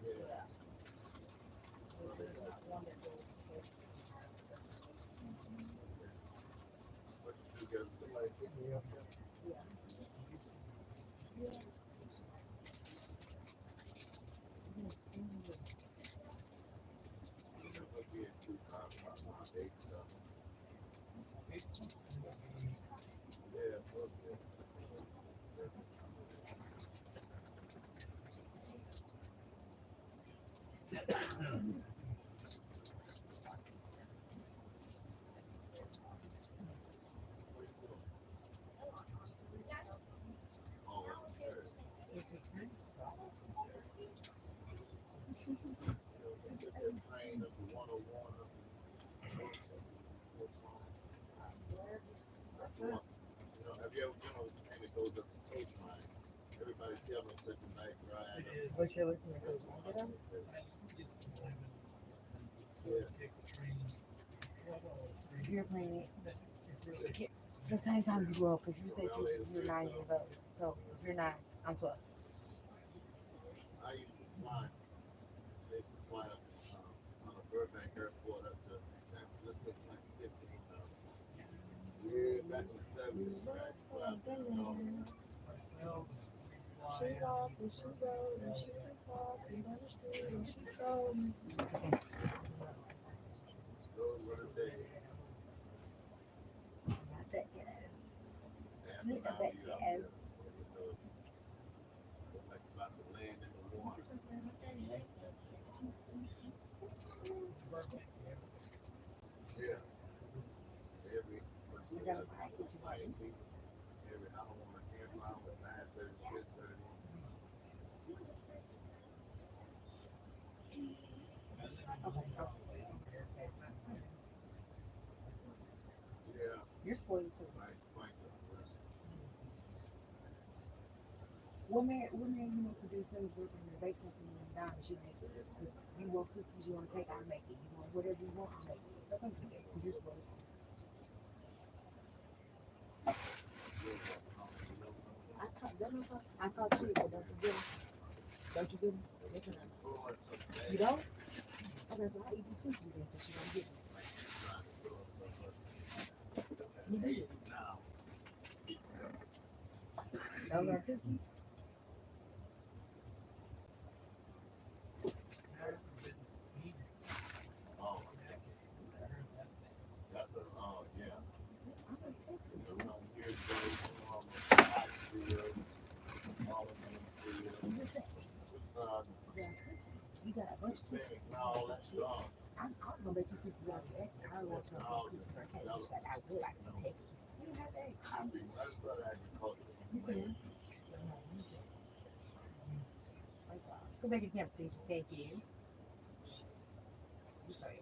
Yeah. so there's not one that goes to Texas. What you do, get like, Yeah. Have you ever been on the train that goes up the coastline? Everybody tell me such a nice ride. What's your listening to? Get them? You're playing it. The same time you grew up, because you said you're 9 years old. So if you're 9, I'm 12. I used to fly. They used to fly up on a Burbank airport up to San Francisco, like 15,000. Yeah, back in the 70s, right? Fly up there. She walked and she rode and she was walking down the street and she told me. Those were the days. Not that, get out. Like about to land in the water. Yeah. Every I don't want to camp out with 9:30, 6:30. Yeah. You're spoiled too. Right. What man, you know, because there's things working to bake something and down and she make it. You want cookies, you want cake, I make it. You want whatever you want to make it. So don't do that because you're spoiled too. I thought you, but don't you get them? Don't you get them? Yes or no? You don't? Okay, so I eat these cookies then, so she don't get them. You did. Those are cookies. Oh, that's a, oh, yeah. I'm in Texas. Here's all of them. You just said, you got a bunch of cookies. No, that's gone. I was gonna make you cookies out of egg. I don't want some cookies for cake. She's like, I would like some cookies. You don't have eggs. I mean, that's what agriculture. You see? Let's go back and camp these. Thank you. I'm sorry.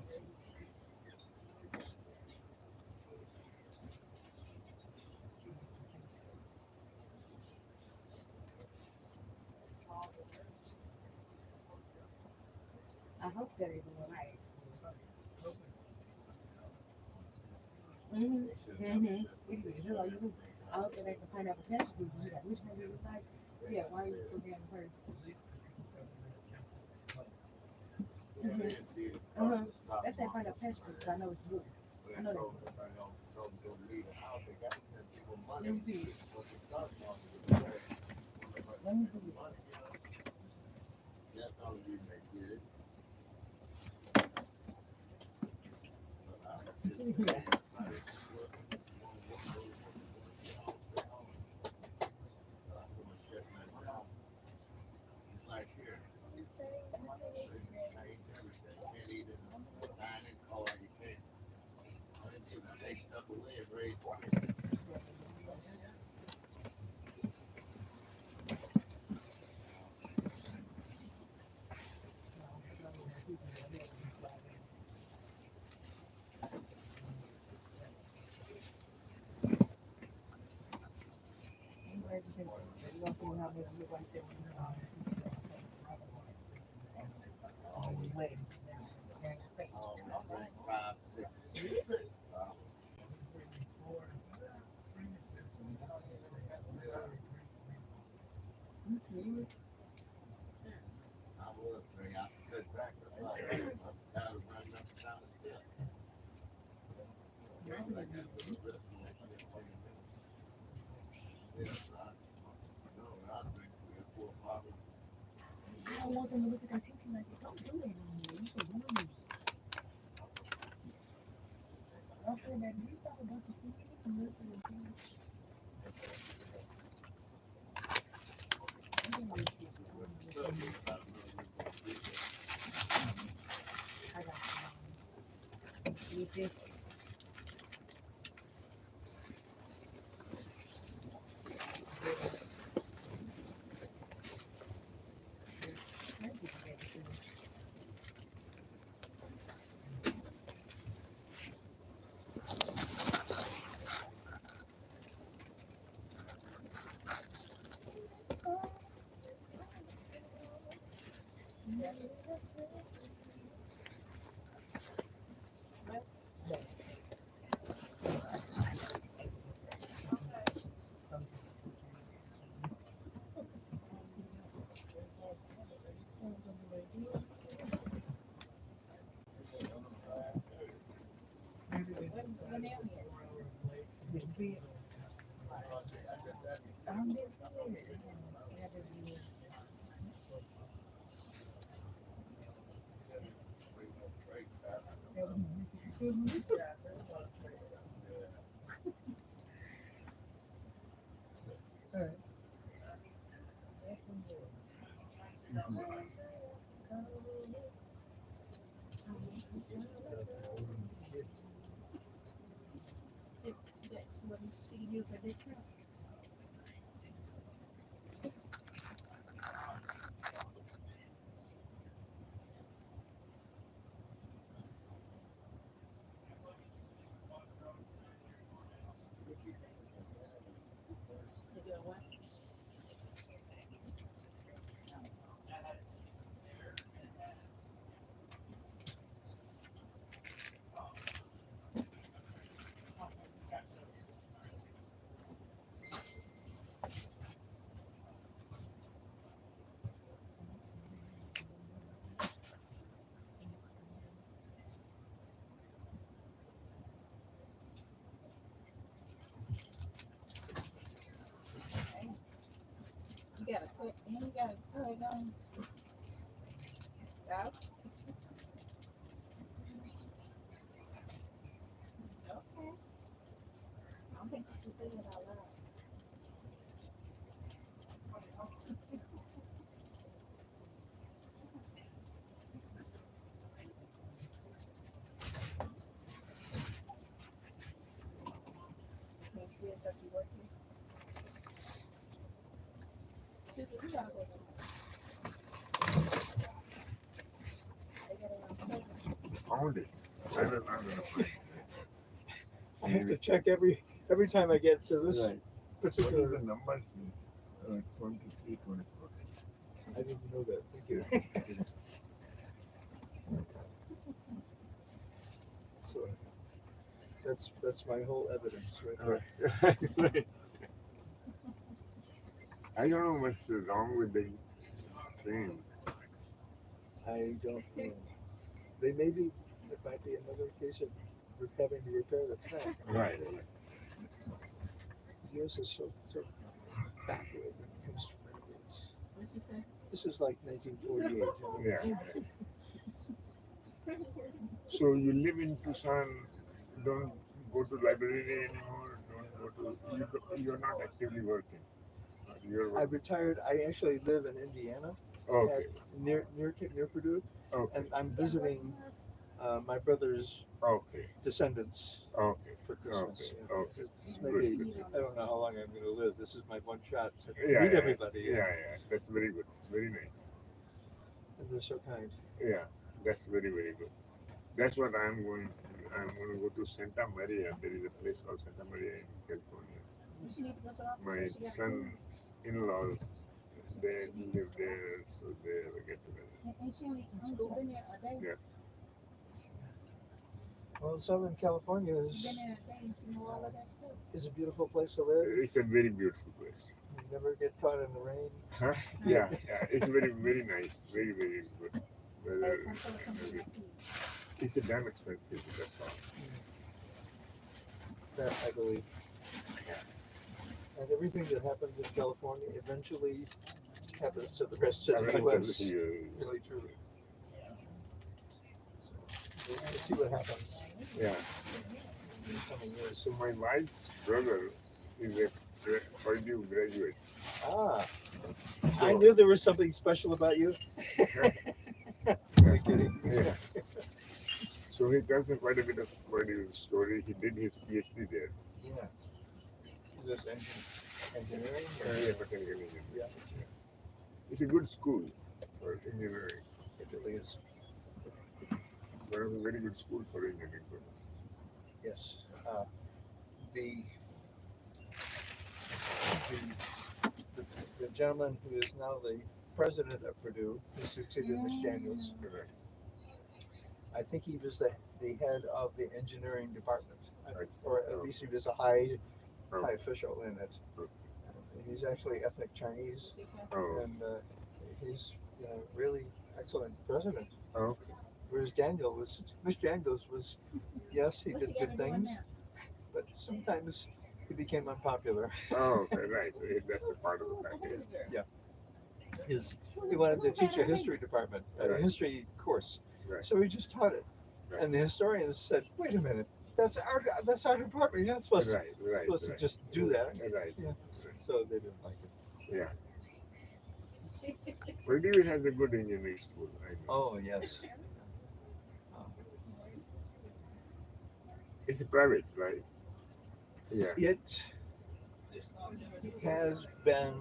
I hope that is doing right. I hope that they can find out the test group. You got which one do you like? Yeah, why are you supposed to be on the first? That's that part of pest group. I know it's good. I know that's good. Let me see. Let me see. That's all you make good. Like here. They change everything. Can't eat in the dining car, you can't. I didn't even take stuff away and raise water. Wait. 5, 6. I was bring out the good back. I'm tired of running up and down the steps. I don't want them to look at that TT like that. Don't do that anymore. You can warn me. I said that if you stop about to speak, get some milk for your kids. I got you. You just. Did you see it? I'm just use her discount? To do what? You gotta put, and you gotta put it on stuff. Okay. I don't think you should say it out loud. Makes you because you working. Susan, you gotta go. They got it on seven. Found it. I don't know. I have to check every time I get to this Right. What is particular. the number? 23, 24. I didn't know that. Thank you. So that's my whole evidence right there. Right. I don't know what's wrong with the train. I don't know. They maybe it might be another case of having to repair the track. Right. Yours is so backward when it comes to railroads. What'd she say? This is like 1948. Yeah. So you live in Tucson, don't go to library anymore, don't go to, you're not actively working. You're I working. retired. I actually live in Indiana, Okay, near Purdue, okay, and I'm visiting my brother's okay, descendants okay, for Christmas. okay, Yeah. okay. It's maybe Good. I don't know how long I'm going to live. This is my one shot to Yeah, meet yeah, everybody. yeah, yeah, that's very good, very nice. And they're so kind. Yeah, that's very, very good. That's what I'm going to go to Santa Maria. There is a place called Santa Maria in California. She need to go to the office. My She got son's in-laws, they live there, so they have a get together. and she only school been there a day. Yeah. Well, Southern California She been there a day and she know all of that stuff. is a beautiful place to live. It's a very beautiful place. You never get caught in the rain. Huh? Yeah, yeah. It's very, very nice. Very, very good. Weather, Come to everything. the It's a damn expensive, that's all. That I believe. And everything that happens in California eventually happens to the rest of the U.S. Really, truly. So, we'll see what happens Yeah. in the coming years. So my wife's brother is a Purdue graduate. Ah, So, I knew there was something special about you. Are kidding? Yeah. So he tells me quite a bit of Purdue story. He did his PhD there. Yeah. Is this engineering? Yeah, mechanical engineering. Yeah. It's a good school for engineering. It really is. One of a very good school for engineering. Yes. The, the gentleman who is now the president of Purdue, who succeeded Ms. Daniels, Correct. I think he was the head of the engineering department, Right. or at least he was a high Oh. official in it. He's actually ethnic Chinese, Oh. and he's really excellent president. Okay. Whereas Miss Daniels was, yes, he did good things, but sometimes he became unpopular. Oh, okay, right. That's the part of the package. He wanted to teach a history department, a Right. history course. Right. So he just taught it. Right. And the historians said, wait a minute, that's our department. You're not supposed Right, right. to right. just do that. Right. Yeah. So they didn't like it. Yeah. Purdue has a good engineering school. I know. Oh, yes. It's a private, right? Yeah. It has been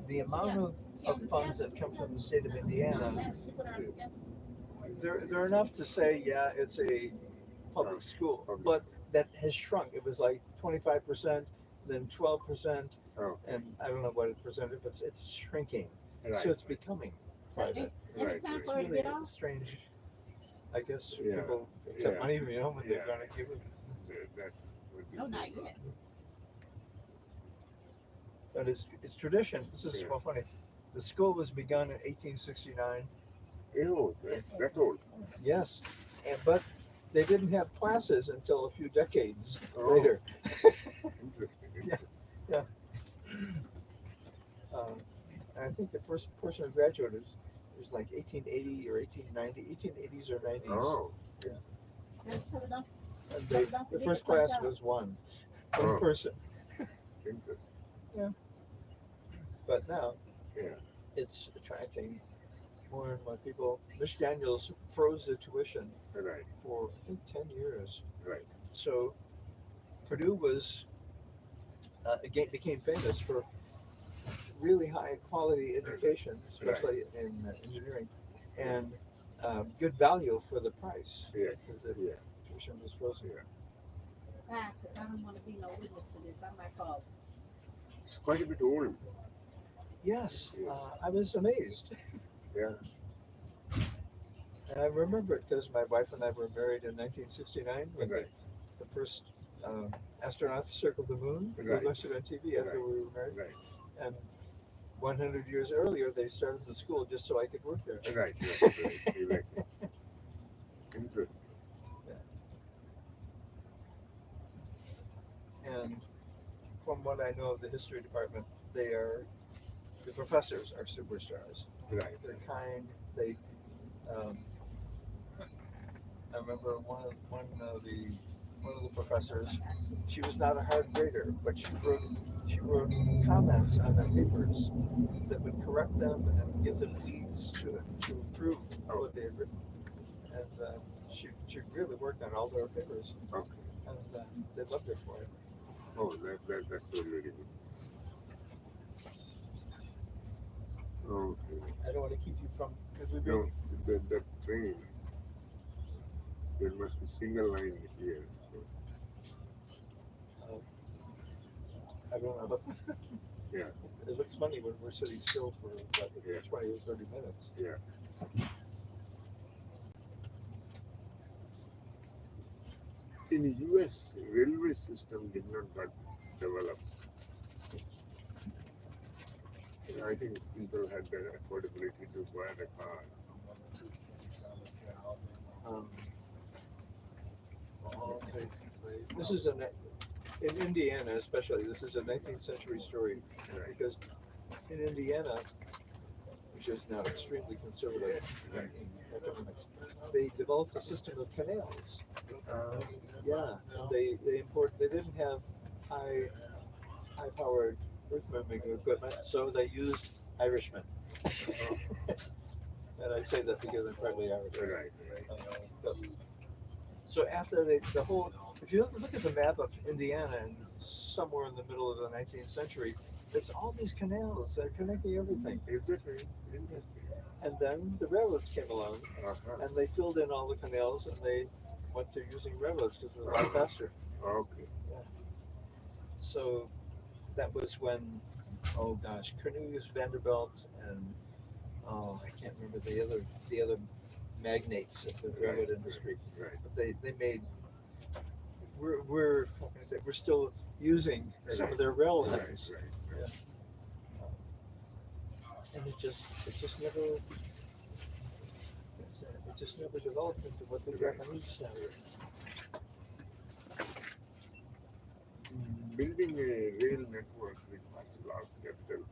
the amount of funds that come from the state of Indiana. They're enough to say, yeah, it's a public school, but that has shrunk. It was like 25%, then 12%, and I don't know what it presented, but it's shrinking. So it's becoming private. Any time It's for her to really get off? strange. I guess Yeah. people accept Yeah. money, you know, when they're Yeah. going to give it. That's what No, not yet. But it's tradition. This is so funny. The school was begun in 1869. Oh, that's old. Yes, but they didn't have classes until a few decades Oh. later. Interesting. Yeah. And I think the first person who graduated was like 1880 or 1890, 1880s or 90s. Oh. And the first class was one person. Interesting. Yeah. But now Yeah. it's attracting more and more people. Miss Daniels froze the tuition Right. for I think 10 years. Right. So Purdue was again became famous for really high quality education, especially in engineering, and good value for the price. Yes. Because the tuition was frozen. Because I don't want to be no witness to this. I might call. It's quite a bit old. Yes, I was amazed. Yeah. And I remember it because my wife and I were married in 1969 when Right. the first astronauts circled the moon. We Right. watched it on TV after we were married. Right. And 100 years earlier, they started the school just so I could work there. Right. Exactly. Interesting. And from what I know of the history department, the professors are superstars. Right. They're kind. They, I remember one of the professors. She was not a hard grader, but she wrote comments on the papers that would correct them and give them leads to improve what they had written. And she really worked on all their papers. Okay. And they loved her for it. Oh, that's very good. Okay. I don't want to keep you from because we've No, been. the train. There must be single line here. So. I don't know. Yeah. It looks funny when we're sitting still for like 20 or 30 minutes. Yeah. In the US, railway system did not got developed. I think people had the affordability to buy a car. This is in Indiana, especially. This is a 19th century story because in Indiana, which is now extremely conservative in economics, they developed a system of canals. They didn't have high-powered earth-moving equipment, so they used Irishmen. And I say that because I'm partly Irish. Right. So after if you look at the map of Indiana, and somewhere in the middle of the 19th century, it's all these canals that are connecting everything. Interesting. And then the railroads came along, and they filled in all the canals, and they went to using railroads because it was a lot faster. Okay. Yeah. So that was when, Cornelius Vanderbilt and I can't remember the other magnates of the railroad industry. Right. But they made. We're how can I say, we're still using some of their rail lines. Right. And it just never developed into what the Japanese have. Building a rail network requires a lot of capital.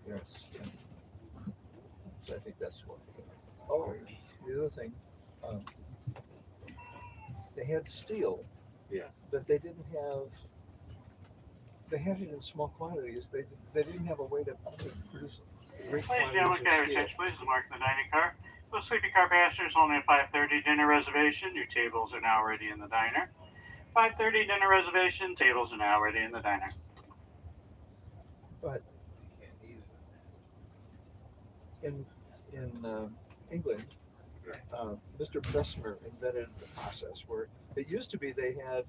Yes. So I think that's what. Oh, the other thing, they had steel. Yeah. But they didn't have. They had it in small quantities. They didn't have a way to produce great Ladies and quantities gentlemen, of can I have steel. your attention, please? Mark in the dining car. Those sleeping car passengers only at 5:30 dinner reservation. Your tables are now ready in the diner. 5:30 dinner reservation. Tables are now ready in the diner. But in England, Mr. Bessemer invented the process where it used to be they had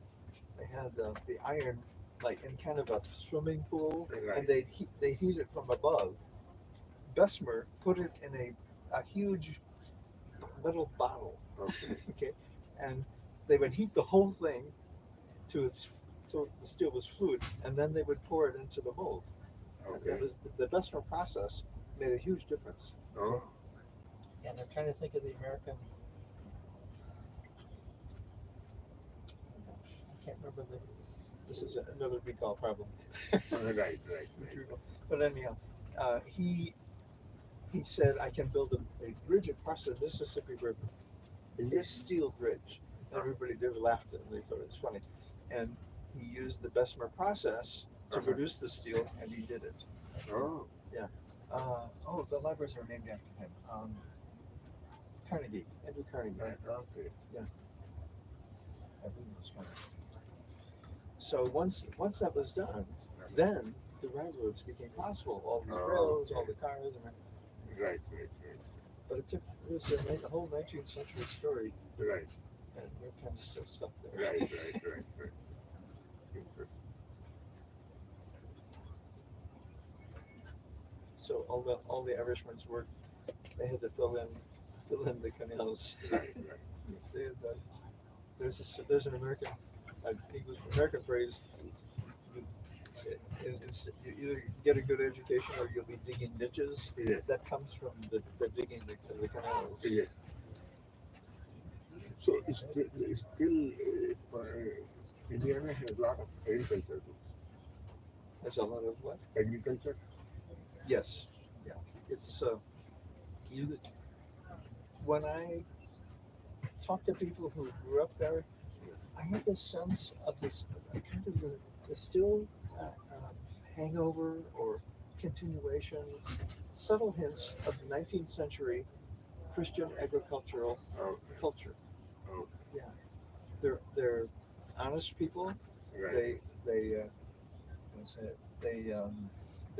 the iron like in kind of a swimming pool, and they heat it from above. Bessemer put it in a huge metal bottle, okay, and they would heat the whole thing to its so the steel was fluid, and then they would pour it into the mold. Okay. It was the Bessemer process made a huge difference. Oh. And I'm trying to think of the American. I can't remember the. This is another recall problem. Right. But anyhow, he said I can build a bridge across the Mississippi River. This steel bridge. Everybody there laughed and they thought it was funny. And he used the Bessemer process to produce the steel, and he did it. Oh. Yeah. The libraries are named after him. Carnegie, Andrew Carnegie. Okay. Yeah. I believe it was Carnegie. So once that was done, then the railroads became possible. All the rails, all the cars, and everything. Right. But it was the whole 19th century story. Right. And we're kind of still stuck there. Right. Interesting. So all the Irishmen worked. They had to fill in the canals. Right. They had, there's an American English American phrase. You either get a good education or you'll be digging ditches. Yes. That comes from the digging the canals. Yes. So it's still Indiana has a lot of agriculture too. There's a lot of what? Agriculture. Yes. Yeah. It's when I talk to people who grew up there, I have this sense of this kind of the still hangover or continuation, subtle hints of 19th century Christian agricultural culture. Oh. Yeah, they're honest people. Right. They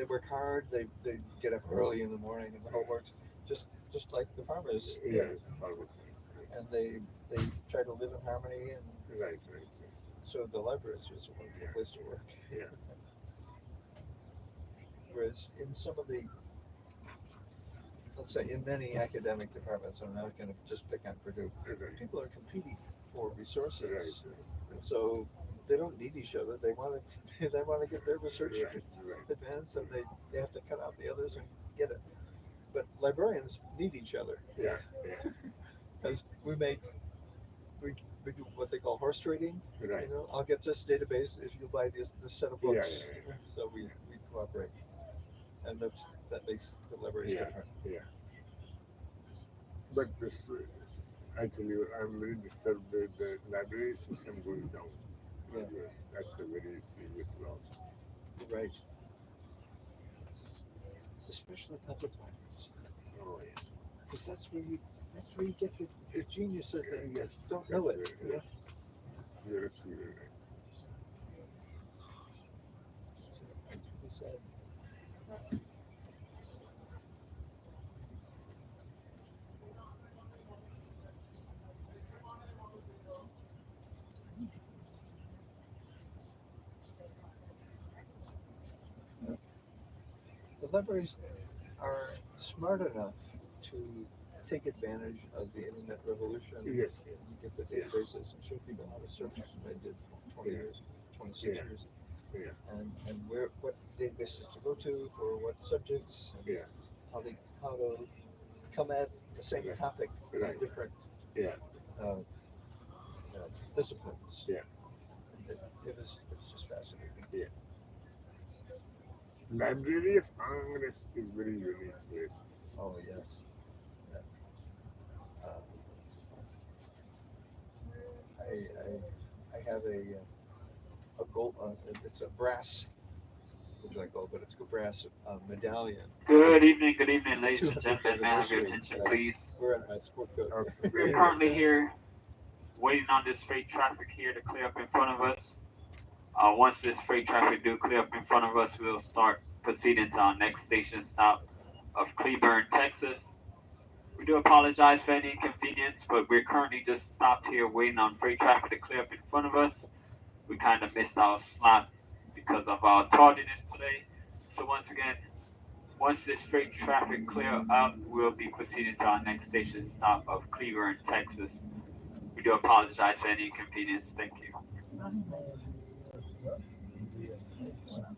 work hard. They get up early in the morning and the whole works just like the farmers. Yes, farmers. And they try to live in harmony, and Right. so the libraries was a wonderful place to work. Yeah. Whereas in some of the, let's say in many academic departments, I'm not going to just pick on Purdue, people are competing for resources, and so they don't need each other. They want to get their research advanced, and they have to cut out the others and get it. But librarians need each other. Yeah. Because we do what they call horse trading. Right. You know, I'll get this database if you buy this set of books. Yeah. So we cooperate, and that makes the libraries different. Yeah. But this, I tell you, I'm very disturbed with the library system going down. Yeah. That's a very serious loss. Right. Especially public libraries. Oh yes. Because that's where you get the geniuses that you Yes. don't know it. Yes. You're absolutely right. That's what we said. The libraries are smart enough to take advantage of the internet revolution. Yes. You get the databases and show people how to search, as I did for 20 years, 26 years. Yeah. And what databases to go to for what subjects, and how to come at the same topic from different disciplines. Yeah. It was just fascinating. Yeah. Library of Congress is very unique place. Oh yes. Yeah. I have a gold. It's a brass. Looks like gold, but it's a brass medallion. Good evening, ladies and gentlemen. May I have your attention, please? We're at my sport coat. We're currently here waiting on this freight traffic here to clear up in front of us. Once this freight traffic do clear up in front of us, we'll start proceeding to our next station stop of Cleburne, Texas. We do apologize for any inconvenience, but we're currently just stopped here waiting on freight traffic to clear up in front of us. We kind of missed our slot because of our tardiness today. So once again, once this freight traffic clear up, we'll be proceeding to our next station stop of Cleburne, Texas. We do apologize for any inconvenience. Thank you.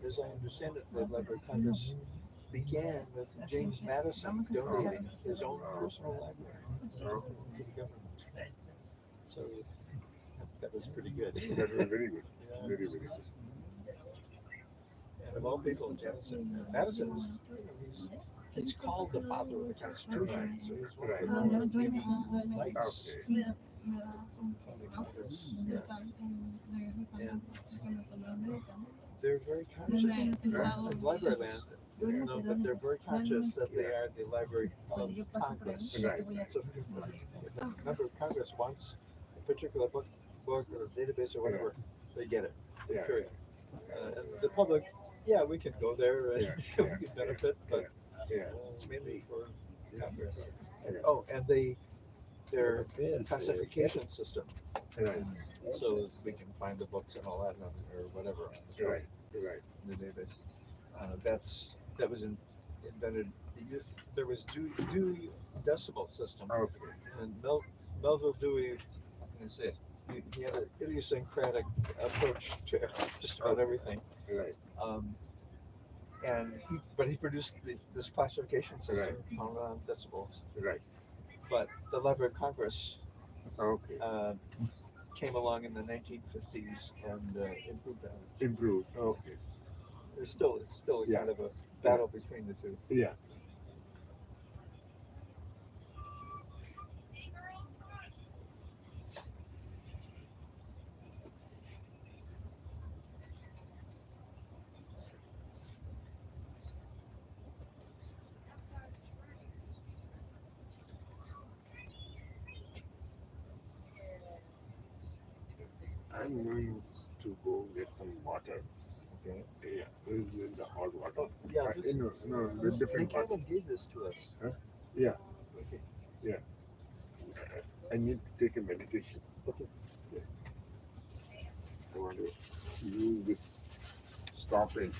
As I understand it, the Library of Congress began with James Madison donating his own personal library to the government. So that was pretty good. That was very good. Yeah. Very, very good. And of all people, Madison is, he's called the father of the Constitution. So he's one of the leading lights Okay. on the Congress. Yeah. And they're very conscious. In Library Land, it's known that they're very conscious that they are the Library of Congress. Right. So if a member of Congress wants a particular book or database or whatever, they get it. Yeah. Period. And the public, yeah, we can go there and we can benefit, but Yeah. it's mainly for Congress. Yeah. Oh, and their classification system, Right. so we can find the books and all that or whatever Right. Right. in the database. That was invented. There was Dewey Decimal System, Okay. and Melville Dewey, how can I say it? He had an idiosyncratic approach to just about everything. Right. And he produced this classification system Right. founded on decimals. Right. But the Library of Congress Okay. came along in the 1950s and improved that. Improved. Okay. It's still a Yeah. kind of a battle between the two. Yeah. I'm going to go get some water. Okay. Yeah. This is in the hot water. Oh, yeah, No, this, with they different kind water. of gave this to us. Huh? Yeah. Okay. Yeah. I need to take a medication. Okay. Yeah. I want to use this stoppage.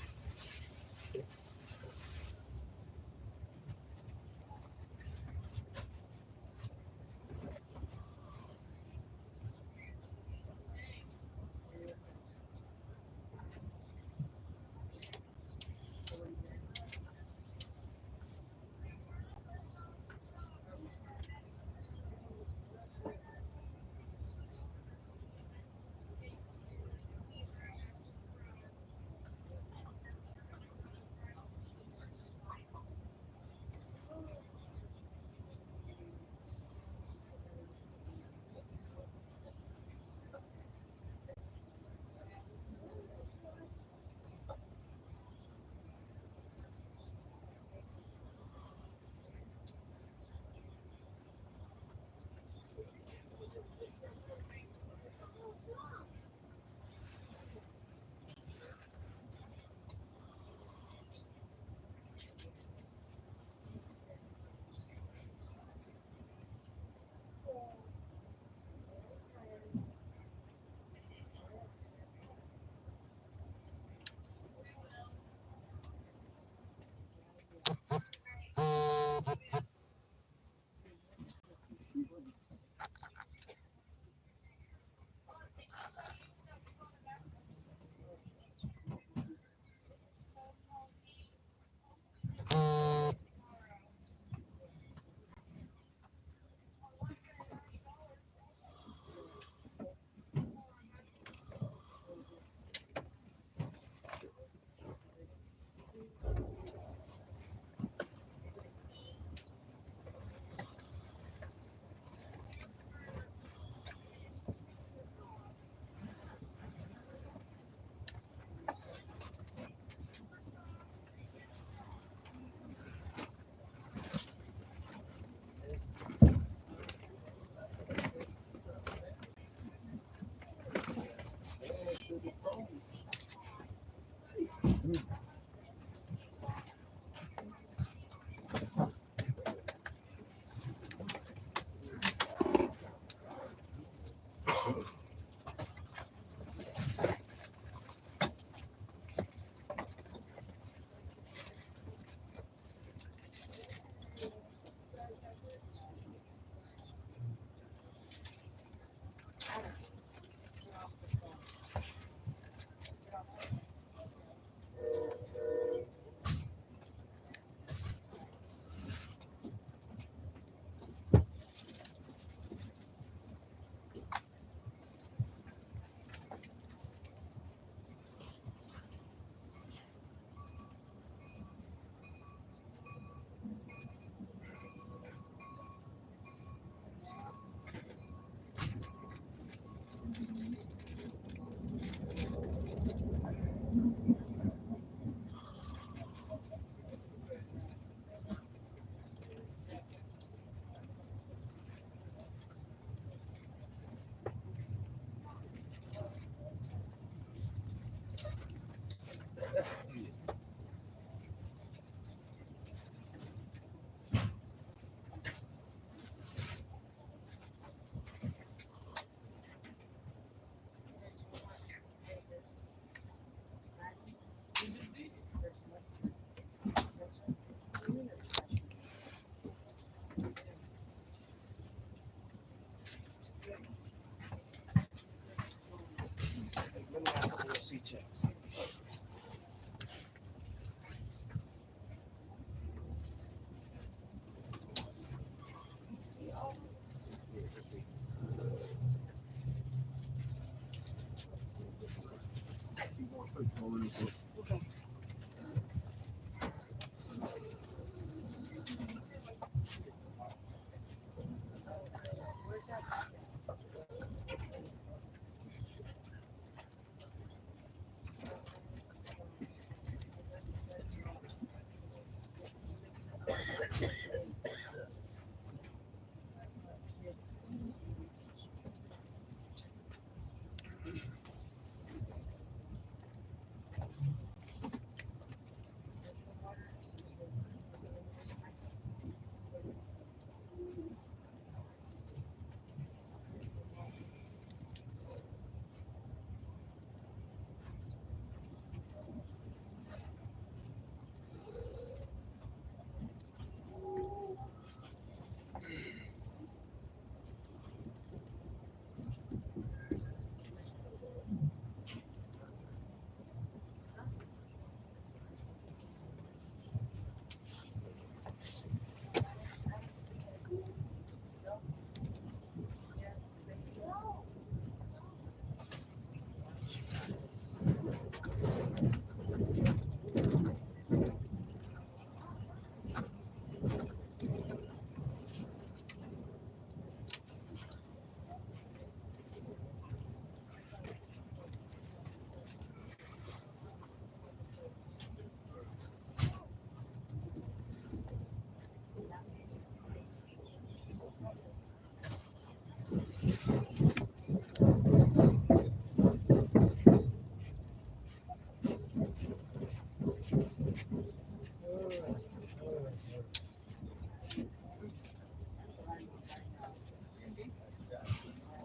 Let me ask for your seat checks.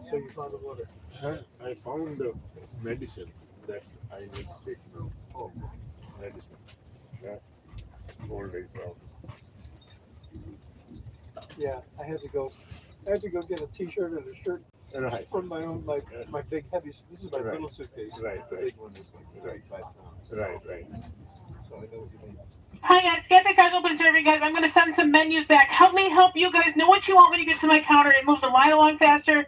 So you found the water. I found the medicine that I need to take now. Oh, Medicine. That's old age problem. yeah. I had to go get a T-shirt and a shirt Right. from my big heavy. This is my Right. little suitcase. Right, The right. big one is like 35 pounds. Right, right. So I know what you mean. Hi guys, Cafe Cars Open Serving guys. I'm gonna send some menus back. Help me help you guys know what you want when you get to my counter. It moves the line along faster.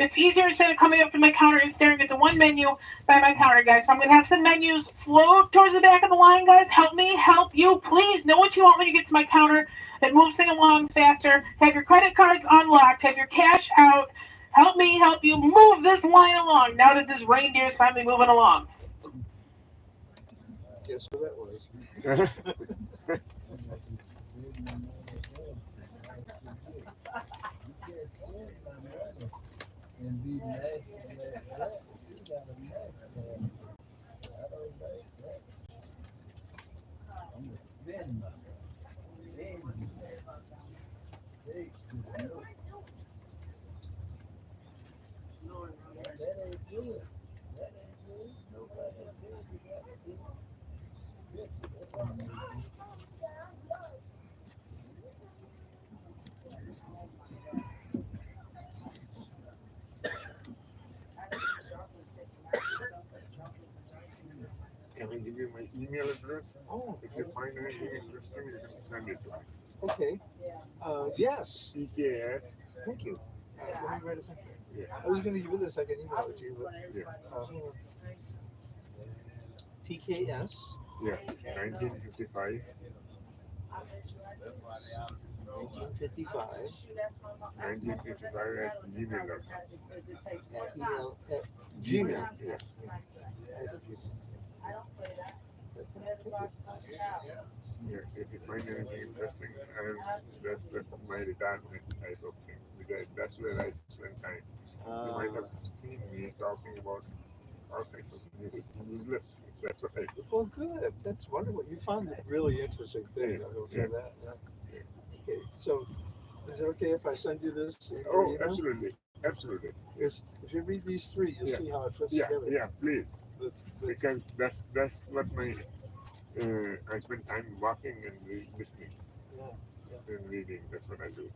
It's easier instead of coming up to my counter and staring at the one menu by my counter, guys. So I'm gonna have some menus float towards the back of the line, guys. Help me help you. Please know what you want when you get to my counter. It moves things along faster. Have your credit cards unlocked. Have your cash out. Help me help you move this line along now that this reindeer is finally moving along. Guess who that was? Can I give you my email address? Oh, If you find anything interesting, you can send it to me. okay. Yes. PKS. Thank you. Let me write it down. Yeah. I was going to give you this. I can email it to you. But, Yeah. PKS. Yeah. 1955. 1955. 1955 at gmail.com. At Gmail. Yeah. Yeah, if you find anything interesting, that's my retirement type of thing. Because that's where I spend time. You might have seen me talking about all kinds of useless things. That's what I do. Well, good. That's wonderful. You found a really interesting thing. I will say Yeah. that. Yeah. Okay, so is it okay if I send you this in your Oh, email? absolutely, absolutely. If you read these three, you'll Yeah. see how it fits Yeah, together. yeah, please, But because that's what my I spend time walking and listening yeah, and reading. That's what I do.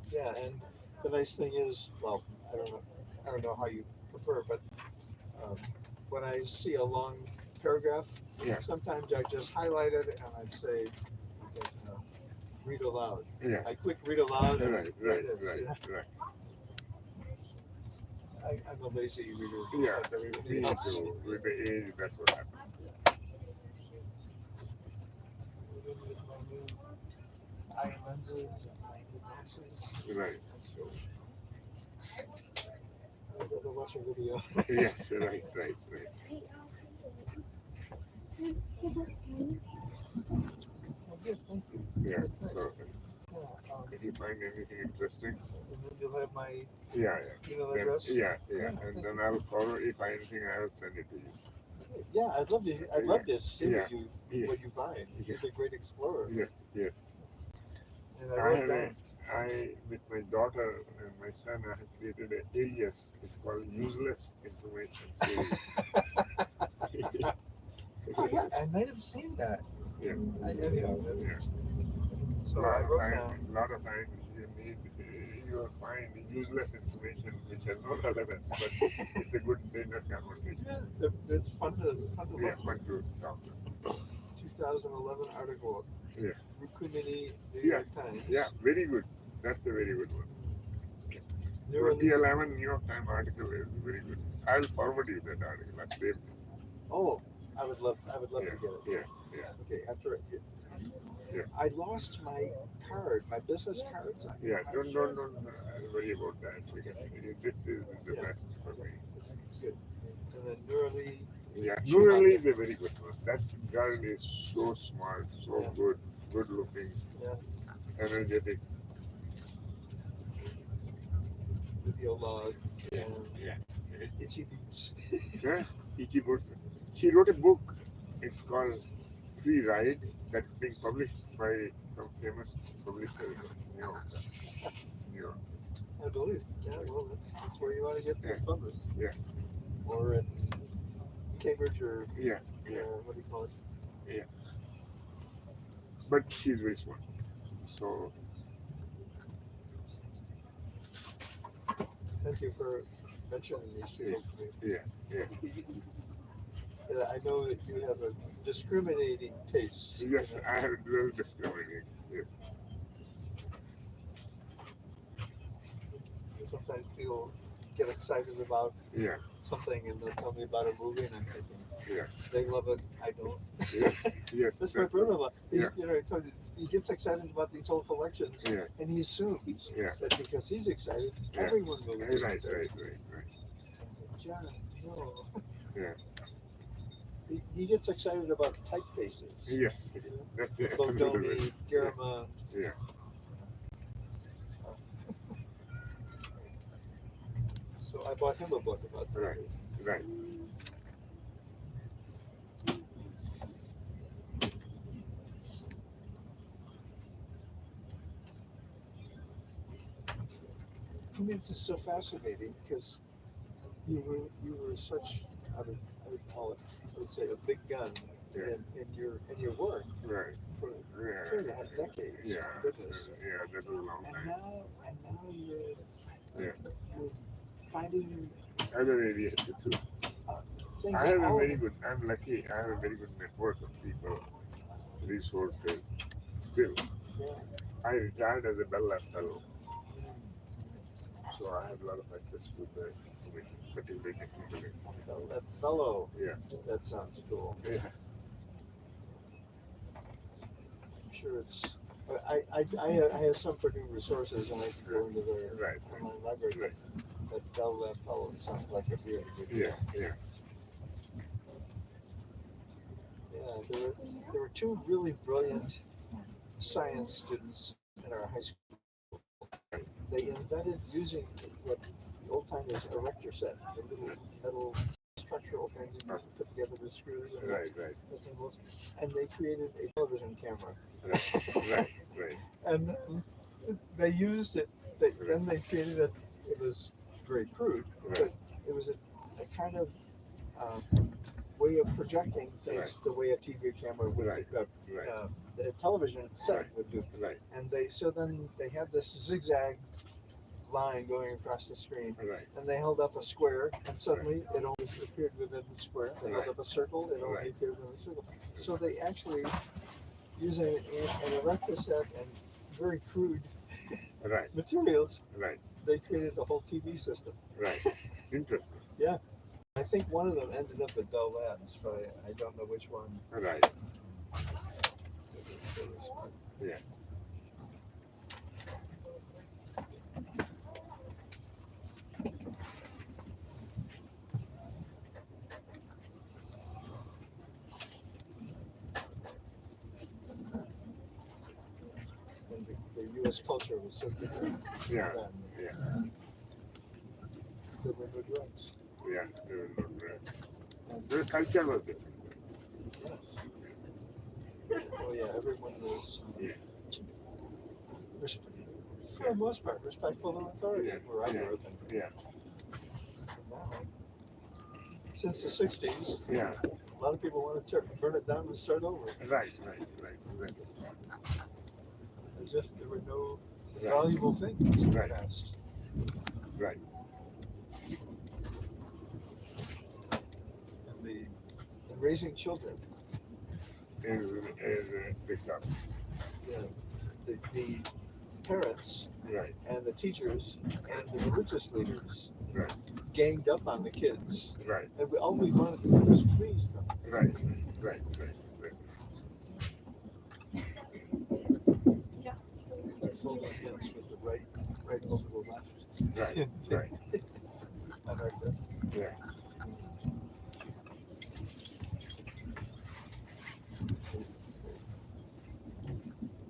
yeah, and the nice thing is, well, I don't know how you prefer, but um, when I see a long paragraph, Yeah. sometimes I just highlight it and I say, read aloud. Yeah. I click read aloud and Right, there right, it is. right, Yeah. right. I'm a lazy reader. Yeah, like everybody me else. too. With the age, that's what happens. Even with my new eye lenses and my new glasses. Right. So I'd rather watch a video. Yes, right, right, right. Oh, good, thank you. Yeah. That's nice. So Yeah, if you find anything interesting, and then you'll have my yeah, email then, address. yeah, Yeah, and thank then I'll follow. If I anything, I'll send it to you. Yeah, I'd love to. I'd love to see Yeah, what you find. yeah. You're a great explorer. Yes, yes. And I I wrote had down. with my daughter and my son, I have created an alias. It's called Useless Information Series. Oh, yeah, I might have seen that. Yeah. Anyhow, Yeah. so I wrote down. A lot of times you will find useless information which has no relevance, but it's a good dinner conversation. Yeah, it's fun to look. Yeah, fun to talk. 2011 article. Yeah. Rukumini, New Yes. York Times. Yeah, very good. That's a very good one. Neurally- 2011 New York Times article is very good. I'll forward you that article. I saved it. Oh, I would love to get it. Yeah, yeah, Okay, after yeah. I lost my card, my business cards. Yeah, don't worry about that because this is the best for me. Good. And then Neurally. Yeah, Neurally is a very good one. That girl is so smart, so Yeah. good looking, Yeah. energetic. Video log. Yes, And yeah. Itchy Boots. Yeah, Ichi Boots. She wrote a book. It's called Free Ride that's being published by some famous publisher in New York. I believe. Yeah, well, that's where you want to get Yeah. published. Yeah. Or in Cambridge or Yeah, what do you call it? yeah. But she's very smart. So Thank you for mentioning these people to me. yeah. I know that you have a discriminating taste. Yes, I have a little discriminating. Yes. Sometimes people get excited about Yeah. something and they'll tell me about a movie and I'm thinking, Yeah. they love it, I don't. Yes. That's my brother-in-law. Yeah. He gets excited about these whole collections and he assumes that because he's excited, everyone will be excited. Right. John, no. Yeah. He gets excited about typefaces. Yes. That's it. Bodoni, Garama. Yeah. So I bought him a book about that. Right. I mean, it's just so fascinating because you were such I would call it, I would say, a big gun in your work Right. for 3.5 decades. Yeah. Goodness. Yeah, that was a long And time. now you're finding Other areas too. things. I have that a all- very good. I'm lucky. I have a very good network of people, resources. Still, Yeah. I retired as a Bell Lab fellow, so I have a lot of access to the information, particularly technically. That fellow. Yeah. That sounds cool. Yeah. I'm sure it's. I have some pretty resources and I can go into their online library. Right. But Bell Lab fellow sounds like a really good. Yeah. Yeah, there were two really brilliant science students in our high school. They invented using what the old timers erector set, the little metal structural things you put together with screws and Right, right, symbols. And they created a television camera. right, right. And then they used it. Then they created it. It was very crude, but it was a kind of way of projecting things the way a TV camera would, the television set would do. Right. And then they had this zigzag line going across the screen, and they held up a square, and suddenly it only appeared within the square. They held up a circle, it only appeared within the circle. So they actually, using an erector set and very crude materials, they created the whole TV system. Right. Interesting. Yeah. I think one of them ended up at Bell Labs, but I don't know which one. Right. Yeah. And the U.S. culture was so different. Yeah. Then. Yeah. There were no drugs. Yeah. There were no drugs. The culture was different. Yes. Oh yeah, everyone was. For the most part, respectful of authority where I grew up. Yeah. Now, since the '60s, a lot of people want to burn it down and start over. Right. As if there were no valuable things in the past. Right. And raising children is big stuff. Yeah, the parents and the teachers and the religious leaders ganged up on the kids. Right. And all we wanted to do was please them. Right. Yeah. Full of hymns with the right multiple letters. Right. I like that. Yeah.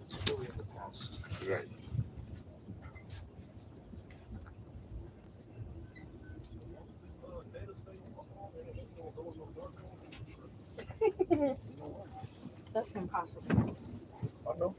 It's really in the past. Right. That's impossible. Oh no.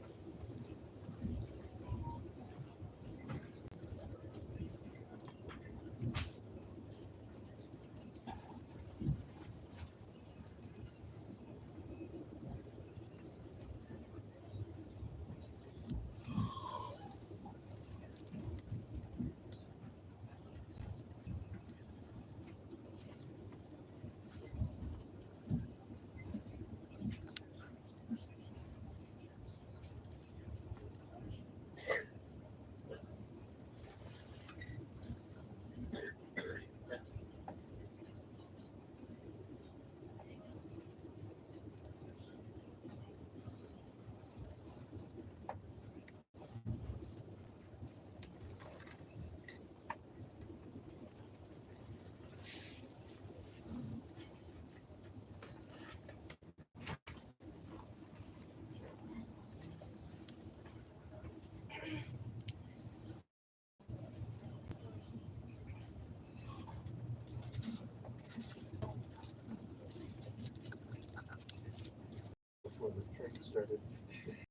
Before the train started.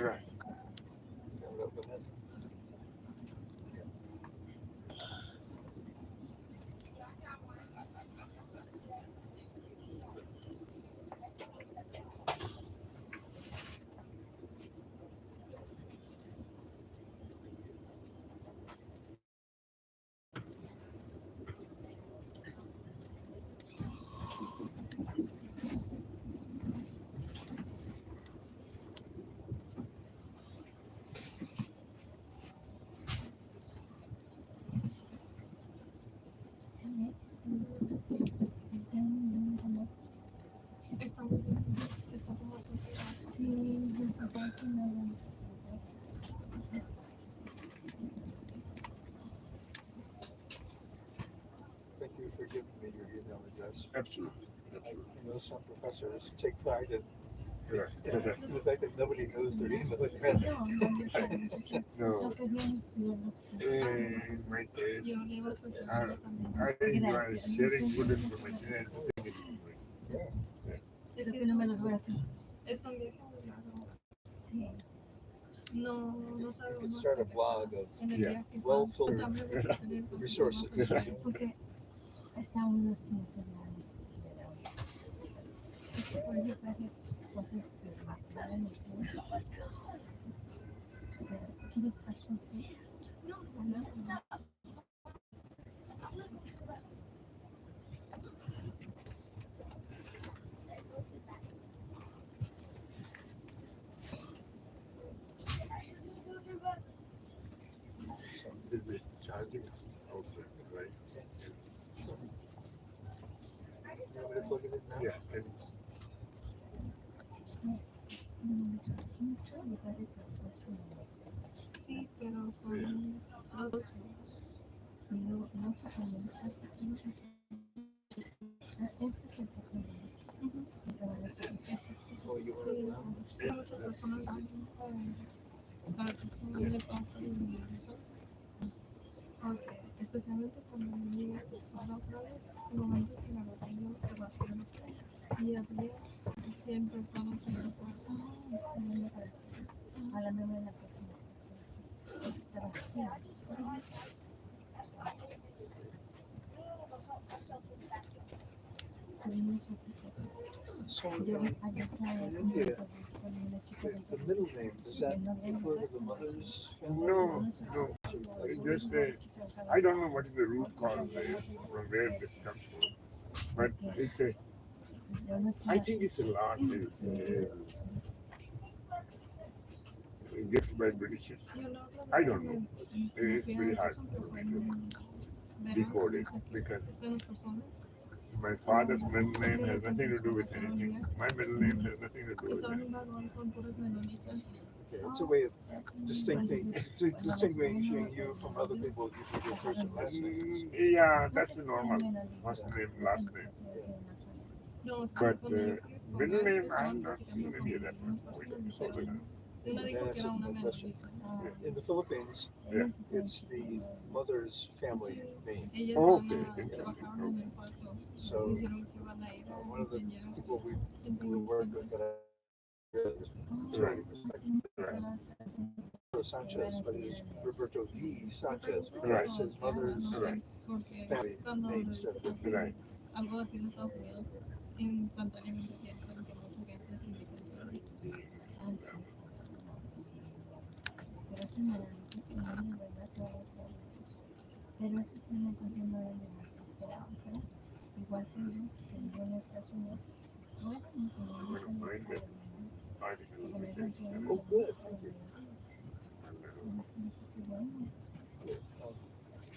Right. Thank you for giving me your email address. Absolutely. I know some professors take pride in The fact that nobody knows their email address. No, in my case, Yo le iba a ofrecer I, también. I was sharing good information and putting it in my. Es que no me los voy a hacer. Es un viejo claro. Sí. No, no You sabemos. could start a blog of En el Yeah. viaje. well-filtered resources. Porque está uno sin hacer nada, entonces le da una. Por eso traje cosas que valen el tiempo. ¿Quieres pasar? No, no. The charging is also right. You want me to plug it in now? Yeah, and Muchos lugares vacíos. Sí, pero son adultos. No, no te conviene hacer todo eso. Este es el postre. Oh, you want it now? Sí, muchas personas van para que se le pase y eso. Porque especialmente cuando llega la otra vez, el momento que la botella se vació y había 100 personas en el cuarto. A la nueva de la próxima estación. Está vacía. So, Yo in allá estaba India, con una chica the middle name, does that refer to the mother's family? no, no. Just I don't know what is the root cause of this, from where this comes from, but it's a. I think it's a lot gift by Britishers. I don't know. It's very hard for me to decode it because my father's middle name has nothing to do with anything. My middle name has nothing to do with anything. Okay, it's a way of distinguishing you from other people using your first and last name. Yeah, that's the normal first name, last name. But middle name, I'm not seeing any of that. Una dijo que era una menonita. In the Philippines, Yeah. it's the mother's family name. Ellas Okay, van a trabajar en el paso. So, Dijeron que van a ir a one of the enseñar. people we work with that Right. Right. Sanchez, but he's Roberto V. Sanchez, because Right. his mother's Right. Porque family cuando name starts with V. Right. algo así en Estados Unidos, instantáneamente piensan que mucha gente se indica. Pero sí me es que no es verdad que vamos a ver. Pero eso tiene continuo de más esperado, ¿verdad? Igual que ellos, que viven en Estados Unidos. Bueno, no sé, no sé, no sé. Oh, good.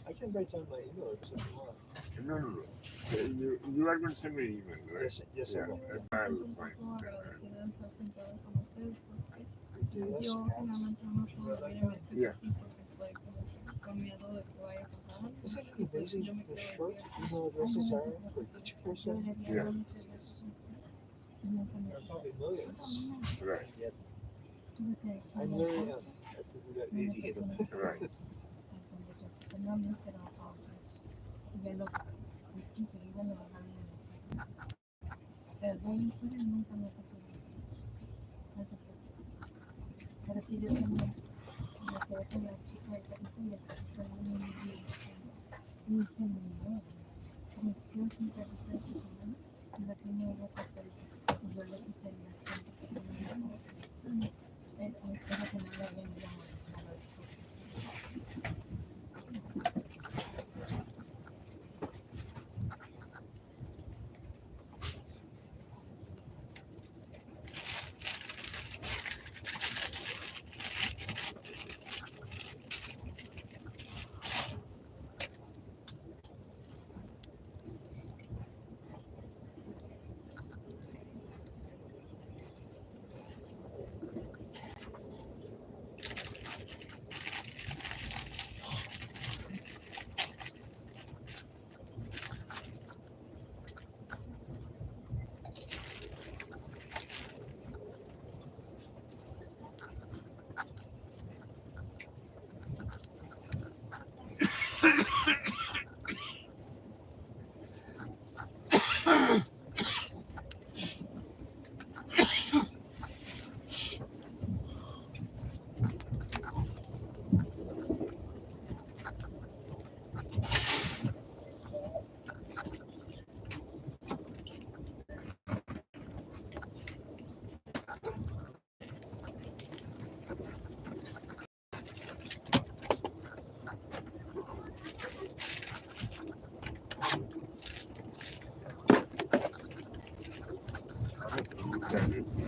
I can write down my email address if you want. No. You are going to send me an email, right? Yes, Yeah, I will. and I'll find Un poco it. agradecida de estar sentada con ustedes porque Yes. yo generalmente no puedo ir a mi Yeah. sí porque estoy como que con miedo de que vaya a pasar. Isn't it amazing Yo me how quedo short aquí. email addresses are for each person? Yeah. There are probably millions. Right. And yet, Tuve que decirle I'm very happy that we got una 80 of them. persona Right. no me pero a otros. Ya lo enseguida me bajaron en las estaciones. Pero de ahí fuera nunca me pasó nada. No te preocupes. Pero sí yo tenía, me quedé con la chica del perrito y el perrito de mi se me dio. Precioso un perrito de ese tamaño y lo tenía yo pastorito. Y yo le quité el acento que tenía. Espero que no le hayan molestado después.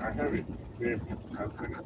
I have it. Same. I'll send it.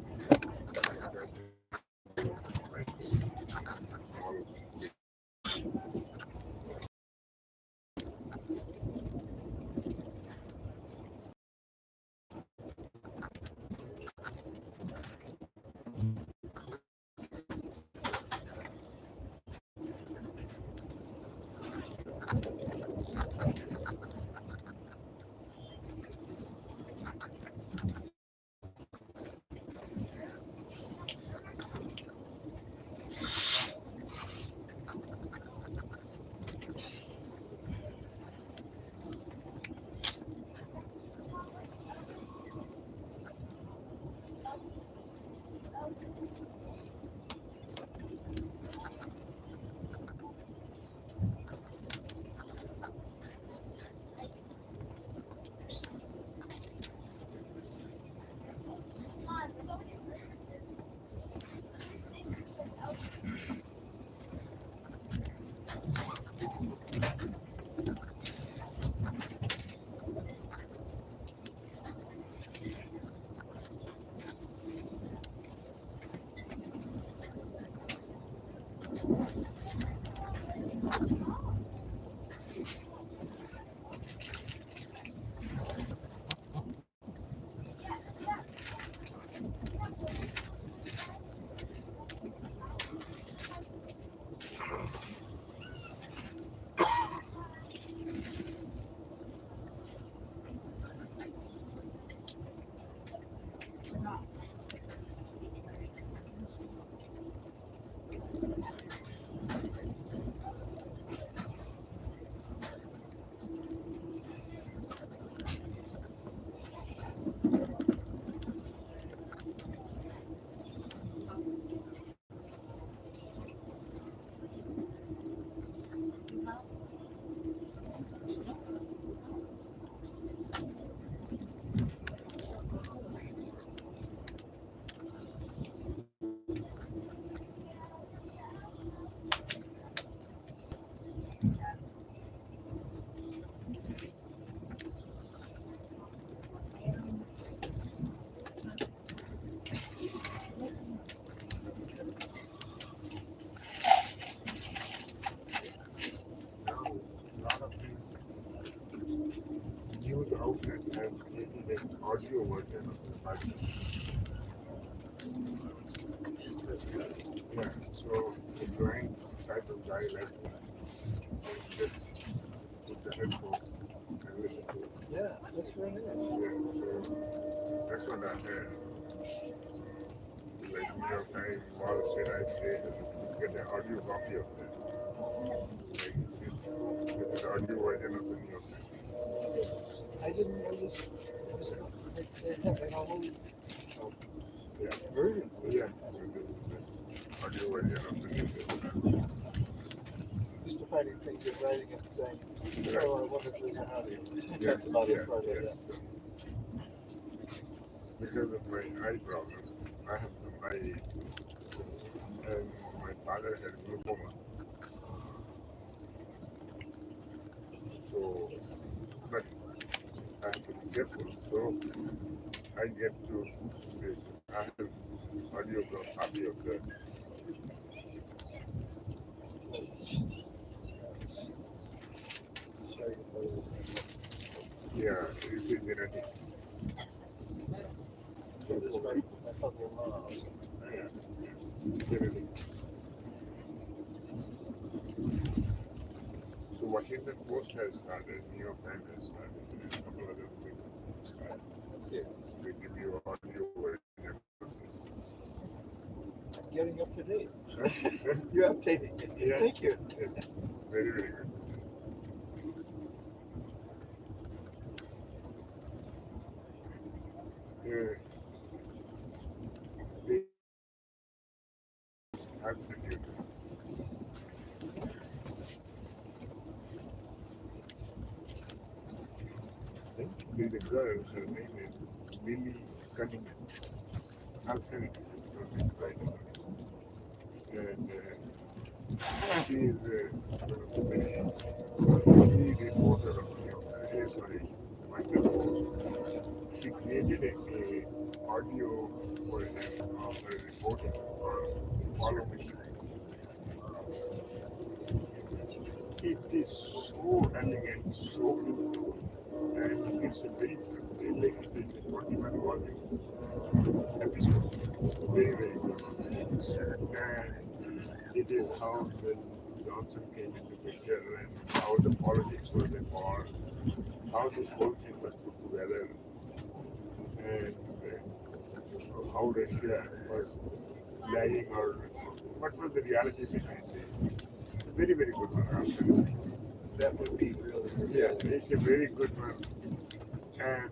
Now, a lot of these news outlets have created an audio version of the Bible. Yeah, so the blind type of guy like that, just put the headphones and listen to it. Yeah, that's very nice. Yeah, so that's what I had. Like New York Times, Wall Street, I say, get the audio copy of that. Like, this is the audio version of the New York Times. I didn't know this. They have an whole Yeah. version. Yeah, so this is the audio version of the New York Times. Used to finding things you're writing and saying, Right. oh, I wonder if there's an audio. Yeah, That's about yeah, as far as I yes. got. Because of my eye problem, I have some eye ache. And my father had glaucoma. So, but I have to be careful. So, I get to this. I have audio copy of that. Yeah, it's genetic. That's how they're allowed. Yeah, it's genetic. So Washington Post has started, New York Times has started, and a couple other things started. Yeah. They give you audio version. Getting up to date. Huh? You're updating. Yeah. Thank you. Yes, very, very good. Yeah. They absolutely. There's a girl, her name is Lily Cunningham. I'll send it to you because it's right now. And she is one of the very key reporter of New York. Sorry, Washington Post. She we created a audio version of the reporting on follow me. It is so elegant, so beautiful, and it's a very like it's a 21 volume episode. Very, very good. And it is how when Johnson came into picture and how the politics was involved, how this whole thing was put together, and how Russia was lagging or what was the reality behind it. It's a very, very good one. Also. That would be really good. Yeah, it's a very good one. And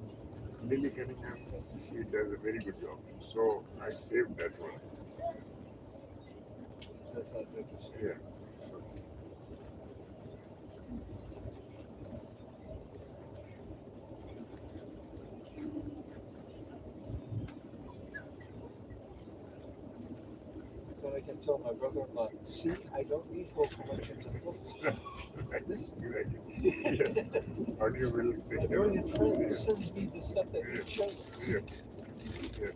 Lily Cunningham, she does a very good job. So I saved that one. That sounds interesting. Yeah. So I can tell my brother-in-law, see, I don't need whole collections of books. This Yeah. Audio will the take care of brilliant friend sends me the stuff that you show. Yeah. Yeah.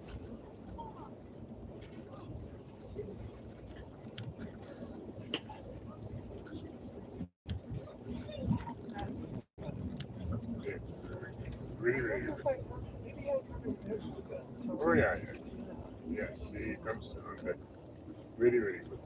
Yeah. Very, very good. Maybe I can Oh, yeah, yeah. Yeah, she comes on that. Very, very good.